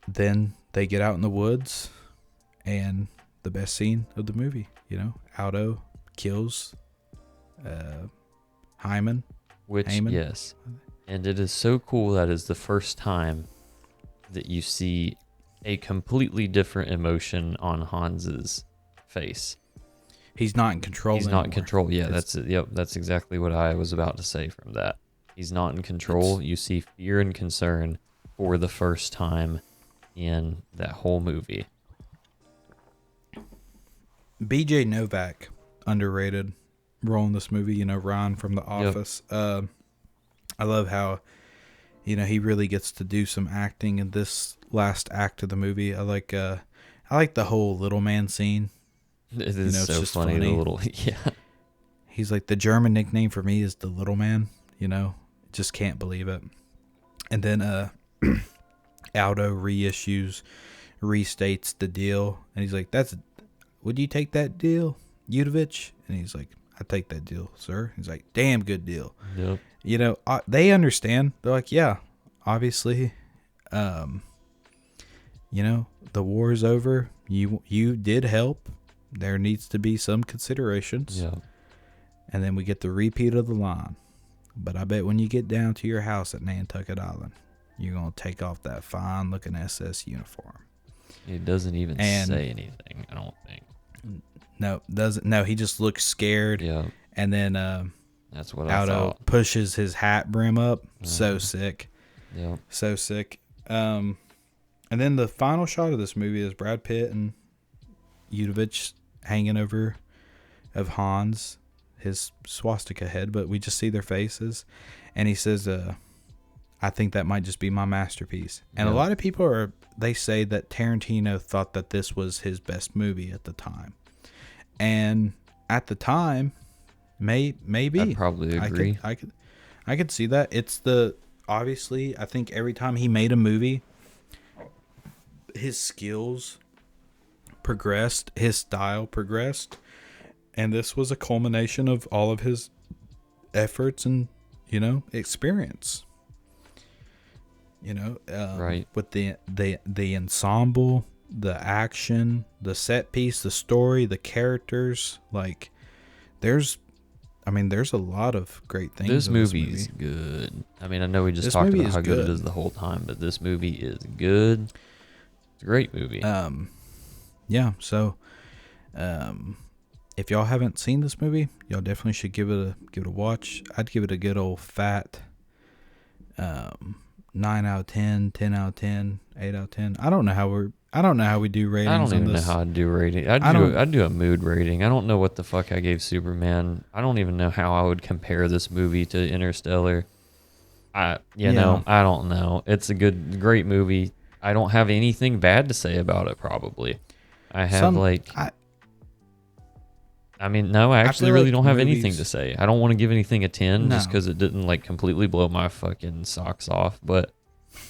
S2: then they get out in the woods, and the best scene of the movie, you know, Aldo kills Hyman.
S1: Yes. And it is so cool that is the first time that you see a completely different emotion on Hans's face.
S2: He's not in control.
S1: He's not in control. Yeah, that's it. Yep, that's exactly what I was about to say from that. He's not in control. You see fear and concern for the first time in that whole movie.
S2: BJ Novak, underrated role in this movie. You know, Ron from The Office. Yep. I love how, you know, he really gets to do some acting in this last act of the movie. I like the whole little man scene.
S1: It is so just funny. The little,
S2: He's like, the German nickname for me is the little man. You know, just can't believe it. And then Aldo restates the deal, and he's like, would you take that deal, Udovich? And he's like, I take that deal, sir. He's like, damn good deal.
S1: Yep.
S2: You know, they understand. They're like, yeah, obviously, you know, the war is over. You did help. There needs to be some considerations.
S1: Yeah.
S2: And then we get the repeat of the line. But I bet when you get down to your house at Nantucket Island, you're going to take off that fine looking SS uniform.
S1: He doesn't even say anything, I don't think.
S2: No, doesn't. No, he just looks scared.
S1: Yeah.
S2: And then
S1: That's what I
S2: Aldo
S1: thought.
S2: pushes his hat brim up. So
S1: Mhm.
S2: sick.
S1: Yep.
S2: So sick. And then the final shot of this movie is Brad Pitt and Udovich hanging over of Hans, his swastika head, but we just see their faces. And he says, I think that might just be my masterpiece. And a
S1: Yep.
S2: lot of people they say that Tarantino thought that this was his best movie at the time. And at the time, maybe.
S1: I'd probably agree.
S2: I could see that. Obviously, I think every time he made a movie, his skills progressed, his style progressed, and this was a culmination of all of his efforts and, experience.
S1: Right.
S2: With the ensemble, the action, the set piece, the story, the characters, like there's a lot of great things.
S1: This
S2: in this
S1: movie's
S2: movie.
S1: good. I mean, I know we just
S2: This
S1: talked
S2: movie
S1: about
S2: is
S1: how good it
S2: good.
S1: is the whole time, but this movie is good. It's a great movie.
S2: Yeah. So, if y'all haven't seen this movie, y'all definitely should give it a watch. I'd give it a good old fat 9 out of 10, 10 out of 10, 8 out of 10. I don't know how we do ratings
S1: I don't even
S2: on
S1: know
S2: this.
S1: how I'd do rating. I'd do a mood rating. I don't know what the fuck I gave Superman. I don't even know how I would compare this movie to Interstellar. I don't know. It's a great movie. I don't have anything bad to say about it. Probably, I have no, I actually
S2: feel
S1: really
S2: like
S1: don't have anything to
S2: movies-
S1: say. I don't want to give anything a 10 just
S2: No.
S1: because it didn't like completely blow my fucking socks off. But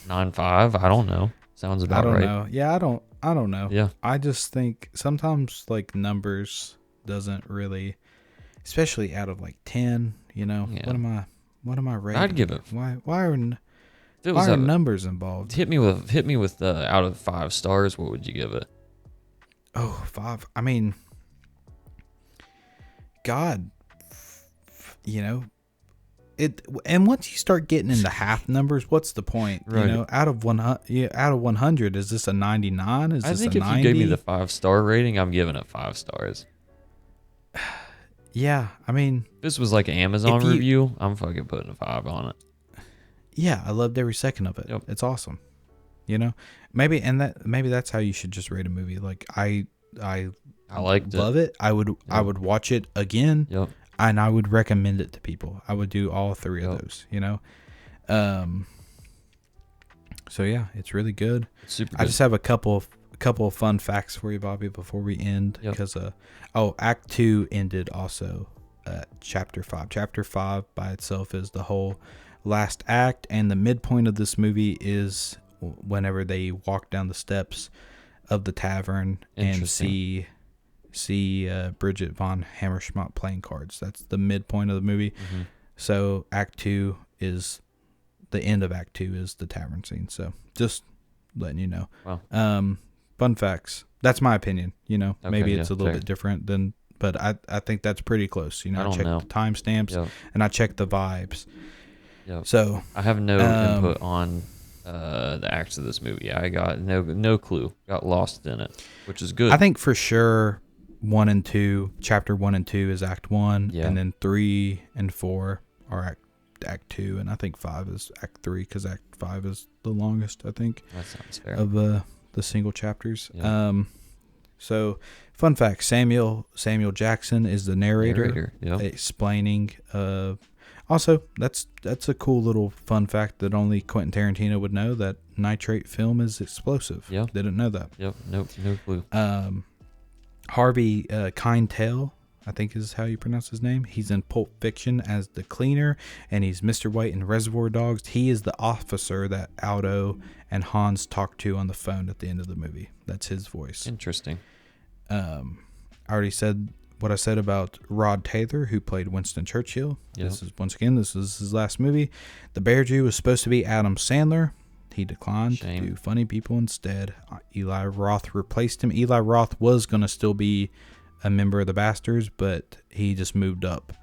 S1: 9.5, I don't know. Sounds
S2: I
S1: about
S2: don't
S1: right.
S2: know. Yeah, I don't know.
S1: Yeah.
S2: I just think sometimes like numbers doesn't really, especially out of like 10.
S1: Yeah.
S2: What am I rating?
S1: I'd give it.
S2: Why
S1: If it was
S2: are numbers involved?
S1: hit me with out of 5 stars. What would you give it?
S2: Oh, 5. I mean, God, it. And once you start getting into half numbers, what's the point?
S1: Right.
S2: Out of 100, is this a 99? Is
S1: I
S2: this
S1: think
S2: a
S1: if
S2: 90?
S1: you gave me the 5-star rating, I'm giving it 5 stars.
S2: Yeah, I mean,
S1: If this was like an Amazon
S2: If you-
S1: review, I'm fucking putting a 5 on it.
S2: yeah, I loved every second of it.
S1: Yep.
S2: It's awesome. Maybe that's how you should just rate a movie. Like I
S1: liked
S2: love it. I would watch it again.
S1: Yep.
S2: And I would recommend it to people. I would do all 3 of
S1: Yep.
S2: those, So yeah, it's really good.
S1: It's super
S2: I
S1: good.
S2: just have a couple of fun facts for you, Bobby, before we end.
S1: Yep.
S2: Because Act 2 ended also at Chapter 5. Chapter 5 by itself is the whole last act, and the midpoint of this movie is whenever they walk down the steps of the tavern and see Bridget von Hammersmark playing cards. That's the midpoint of the movie.
S1: Mm-hmm.
S2: So Act 2 is the end of Act 2 is the tavern scene. So just letting you know.
S1: Wow.
S2: Fun facts. That's my opinion.
S1: Okay,
S2: Maybe it's a little
S1: fair.
S2: bit different but I think that's pretty close.
S1: I
S2: I
S1: don't
S2: checked
S1: know.
S2: the timestamps
S1: Yep.
S2: and I checked the vibes.
S1: Yep.
S2: So
S1: I have no input on the acts of this movie. I got no clue. Got lost in it, which is good.
S2: I think for sure 1 and 2, Chapter 1 and 2 is Act 1,
S1: Yeah.
S2: and then 3 and 4 are Act 2, and I think 5 is Act 3 because Act 5 is the longest, I think,
S1: That sounds fair.
S2: of the single chapters.
S1: Yeah.
S2: So fun fact: Samuel Jackson is the narrator.
S1: Yep.
S2: Explaining. Also, that's a cool little fun fact that only Quentin Tarantino would know, that nitrate film is explosive.
S1: Yeah.
S2: Didn't know that.
S1: Yep. Nope. No clue.
S2: Harvey Keitel, I think is how you pronounce his name. He's in Pulp Fiction as the cleaner, and he's Mr. White in Reservoir Dogs. He is the officer that Aldo and Hans talk to on the phone at the end of the movie. That's his voice.
S1: Interesting.
S2: I already said what I said about Rod Taylor, who played Winston Churchill.
S1: Yep.
S2: This is his last movie. The Bear Jew was supposed to be Adam Sandler. He declined to do Funny People instead. Eli Roth replaced him. Eli Roth was going to still be a member of the Bastards, but he just moved up.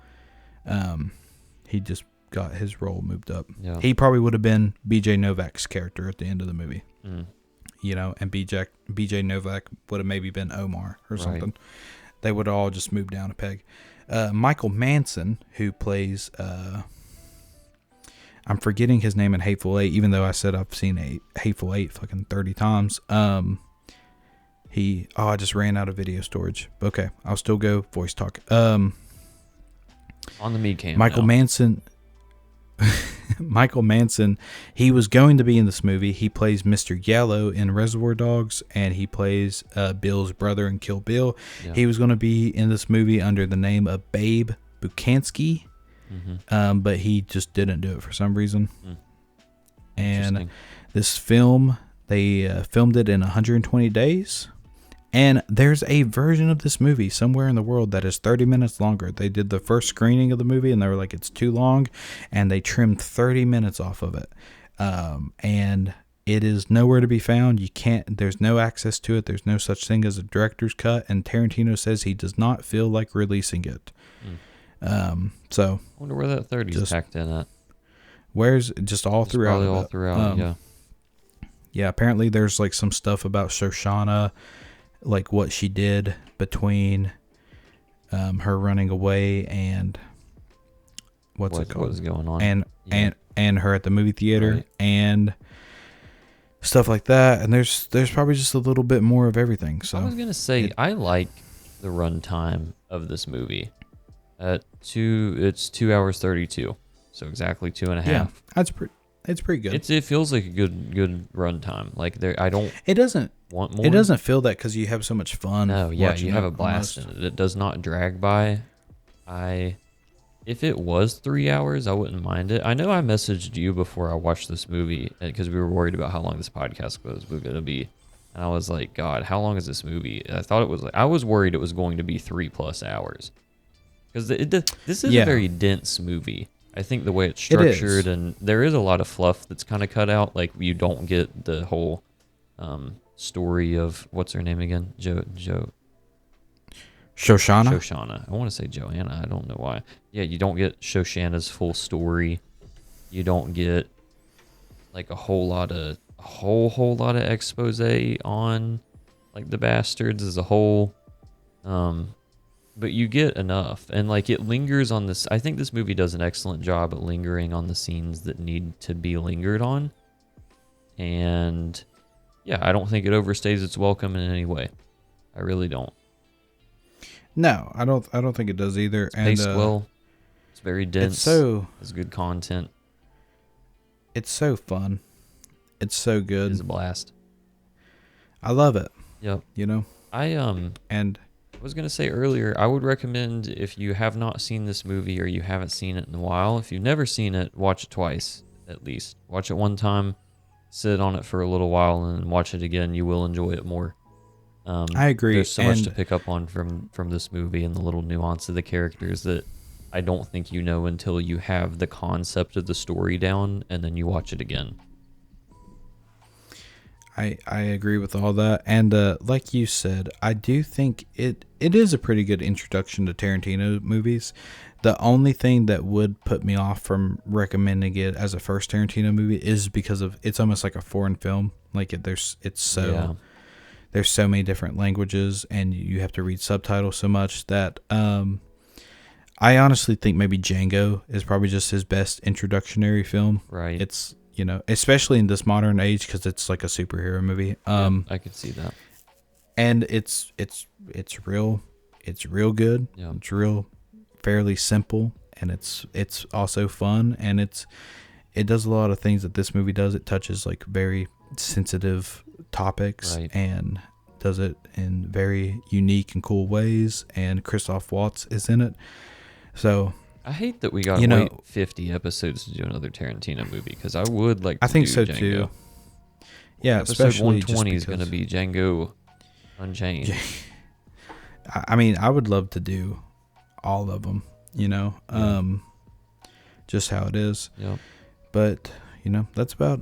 S2: He just got his role moved up.
S1: Yeah.
S2: He probably would have been BJ Novak's character at the end of the movie.
S1: Mm.
S2: And BJ Novak would have maybe been Omar or
S1: Right.
S2: something. They would have all just moved down a peg. Michael Manson, who plays I'm forgetting his name in Hateful Eight, even though I said I've seen Hateful Eight fucking 30 times. I just ran out of video storage. Okay, I'll still go voice talk.
S1: On the me cam.
S2: Michael Manson. Michael Manson, he was going to be in this movie. He plays Mr. Yellow in Reservoir Dogs, and he plays Bill's brother in Kill Bill. Yeah. He was going to be in this movie under the name of Babe Bukansky, but he just didn't do it for some reason. And this film, they filmed it in 120 days. And there's a version of this movie somewhere in the world that is 30 minutes longer. They did the first screening of the movie and they were like, it's too long. And they trimmed 30 minutes off of it. And it is nowhere to be found. There's no access to it. There's no such thing as a director's cut. And Tarantino says he does not feel like releasing it. So
S1: I wonder where that 30 is packed in at.
S2: Where's just all
S1: it's
S2: throughout.
S1: Probably all throughout, yeah.
S2: Yeah, apparently there's like some stuff about Shoshana, like what she did between her running away and what
S1: was going on,
S2: and her at the movie theater, and stuff like that. And there's probably just a little bit more of everything. So
S1: I was gonna say I like the runtime of this movie. It's 2 hours 32, so exactly 2.5.
S2: Yeah, it's pretty good.
S1: It feels like a good runtime. Like
S2: It doesn't
S1: want more.
S2: It doesn't feel that because you have so much fun.
S1: No, yeah, you have a blast in it. It does not drag by. If it was 3 hours, I wouldn't mind it. I know I messaged you before I watched this movie because we were worried about how long this podcast was going to be, and I was like, God, how long is this movie? And I was worried it was going to be 3+ hours because this is a very dense movie. I think the way it's structured, and there is a lot of fluff that's kind of cut out. Like you don't get the whole story of what's her name again, Shoshana. I want to say Joanna. I don't know why. Yeah, you don't get Shoshana's full story. You don't get like a whole lot of expose on like the Bastards as a whole. But you get enough, and like it lingers on this. I think this movie does an excellent job at lingering on the scenes that need to be lingered on. And yeah, I don't think it overstays its welcome in any way. I really don't.
S2: No, I don't think it does either.
S1: It's paced well. It's very dense. It's good content.
S2: It's so fun. It's so good.
S1: It's a blast.
S2: I love it.
S1: Yep.
S2: You know?
S1: And I was going to say earlier, I would recommend if you have not seen this movie or you haven't seen it in a while, if you've never seen it, watch it twice at least. Watch it one time, sit on it for a little while, and then watch it again. You will enjoy it more.
S2: I agree.
S1: There's so much to pick up on from this movie and the little nuance of the characters that I don't think you know until you have the concept of the story down and then you watch it again.
S2: I agree with all that. And like you said, I do think it is a pretty good introduction to Tarantino movies. The only thing that would put me off from recommending it as a first Tarantino movie is because of it's almost like a foreign film. Like there's so many different languages and you have to read subtitles so much that I honestly think maybe Django is probably just his best introductionary film.
S1: Right.
S2: It's especially in this modern age because it's like a superhero movie.
S1: I could see that.
S2: And it's real good.
S1: Yeah.
S2: It's real fairly simple, and it's also fun, and it does a lot of things that this movie does. It touches like very sensitive topics,
S1: right,
S2: and does it in very unique and cool ways, and Christoph Waltz is in it. So
S1: I hate that we got to wait 50 episodes to do another Tarantino movie because I would like to
S2: I think
S1: do
S2: so
S1: Django.
S2: Too. Yeah,
S1: episode
S2: especially
S1: 120 is going to be Django Unchained.
S2: I mean, I would love to do all of them, just how it is.
S1: Yeah.
S2: But, that's about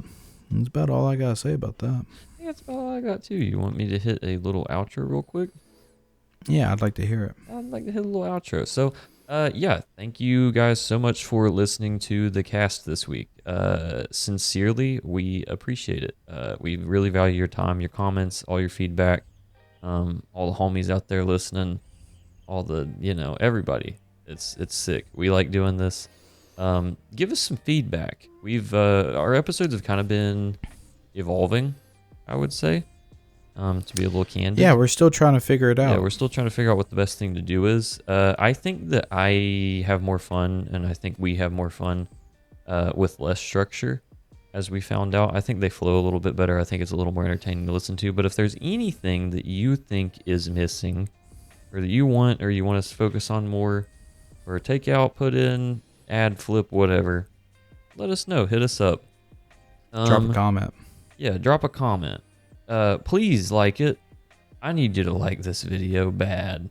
S2: all I got to say about that.
S1: Yeah, that's about all I got too. You want me to hit a little outro real quick?
S2: Yeah, I'd like to hear it.
S1: I'd like to hit a little outro. So, thank you guys so much for listening to the cast this week. Sincerely, we appreciate it. We really value your time, your comments, all your feedback, all the homies out there listening, all the, everybody. It's sick. We like doing this. Give us some feedback. We've our episodes have kind of been evolving, I would say. To be a little candid.
S2: Yeah, we're still trying to figure it out.
S1: Yeah, we're still trying to figure out what the best thing to do is. I think that I have more fun, and I think we have more fun with less structure, as we found out. I think they flow a little bit better. I think it's a little more entertaining to listen to. But if there's anything that you think is missing, or that you want us to focus on more, or take out, put in, add, flip, whatever, let us know. Hit us up.
S2: Drop a comment.
S1: Yeah, drop a comment. Please like it. I need you to like this video bad.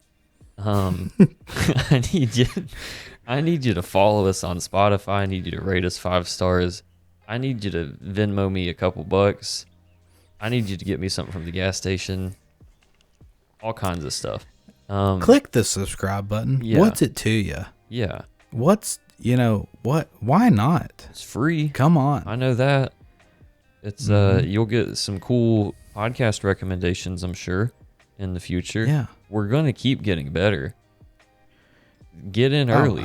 S1: I need you to follow us on Spotify. I need you to rate us 5 stars. I need you to Venmo me a couple bucks. I need you to get me something from the gas station. All kinds of stuff.
S2: Click the subscribe button.
S1: Yeah.
S2: What's it to you?
S1: Yeah.
S2: What's, what? Why not?
S1: It's free.
S2: Come on.
S1: I know that. It's you'll get some cool podcast recommendations, I'm sure, in the future.
S2: Yeah.
S1: We're going to keep getting better. Get in early.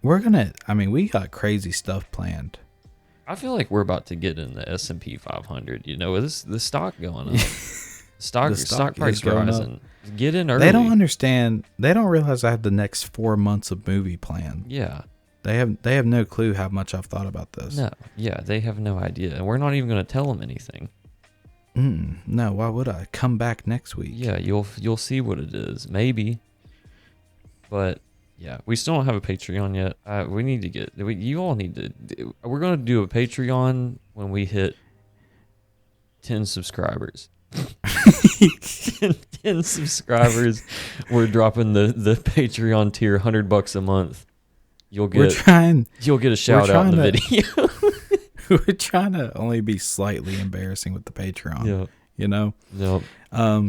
S2: We got crazy stuff planned.
S1: I feel like we're about to get in the S&P 500. You know, the stock going up. stock price rising. Get in early.
S2: They don't understand. They don't realize I have the next 4 months of movie planned.
S1: Yeah.
S2: They have no clue how much I've thought about this.
S1: No. Yeah, they have no idea. And we're not even going to tell them anything.
S2: No, why would I? Come back next week.
S1: Yeah, you'll see what it is. Maybe. But yeah, we still don't have a Patreon yet. We need to get. You all need to. We're gonna do a Patreon when we hit 10 subscribers. 10 subscribers. We're dropping the Patreon tier, $100 a month. You'll get a shout out in the video.
S2: We're trying to only be slightly embarrassing with the Patreon.
S1: Yeah.
S2: You know.
S1: Yep.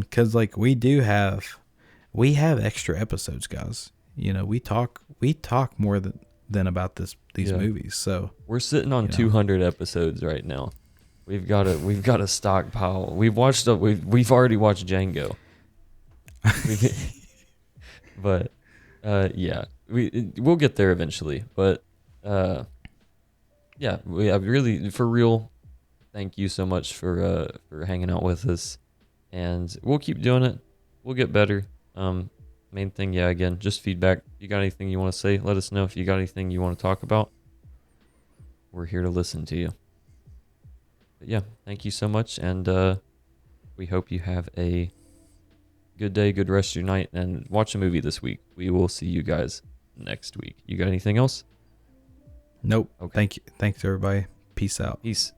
S2: Because like we have extra episodes, guys. You know, we talk more than about these movies. So
S1: we're sitting on 200 episodes right now. We've got a stockpile. We've already watched Django. But yeah, we'll get there eventually. But yeah, really, for real, thank you so much for hanging out with us, and we'll keep doing it. We'll get better. Main thing, yeah, again, just feedback. If you got anything you want to say, let us know. If you got anything you want to talk about, we're here to listen to you. But yeah, thank you so much, and we hope you have a good day, good rest of your night, and watch a movie this week. We will see you guys next week. You got anything else?
S2: Nope.
S1: Okay.
S2: Thank you. Thanks, everybody. Peace out.
S1: Peace.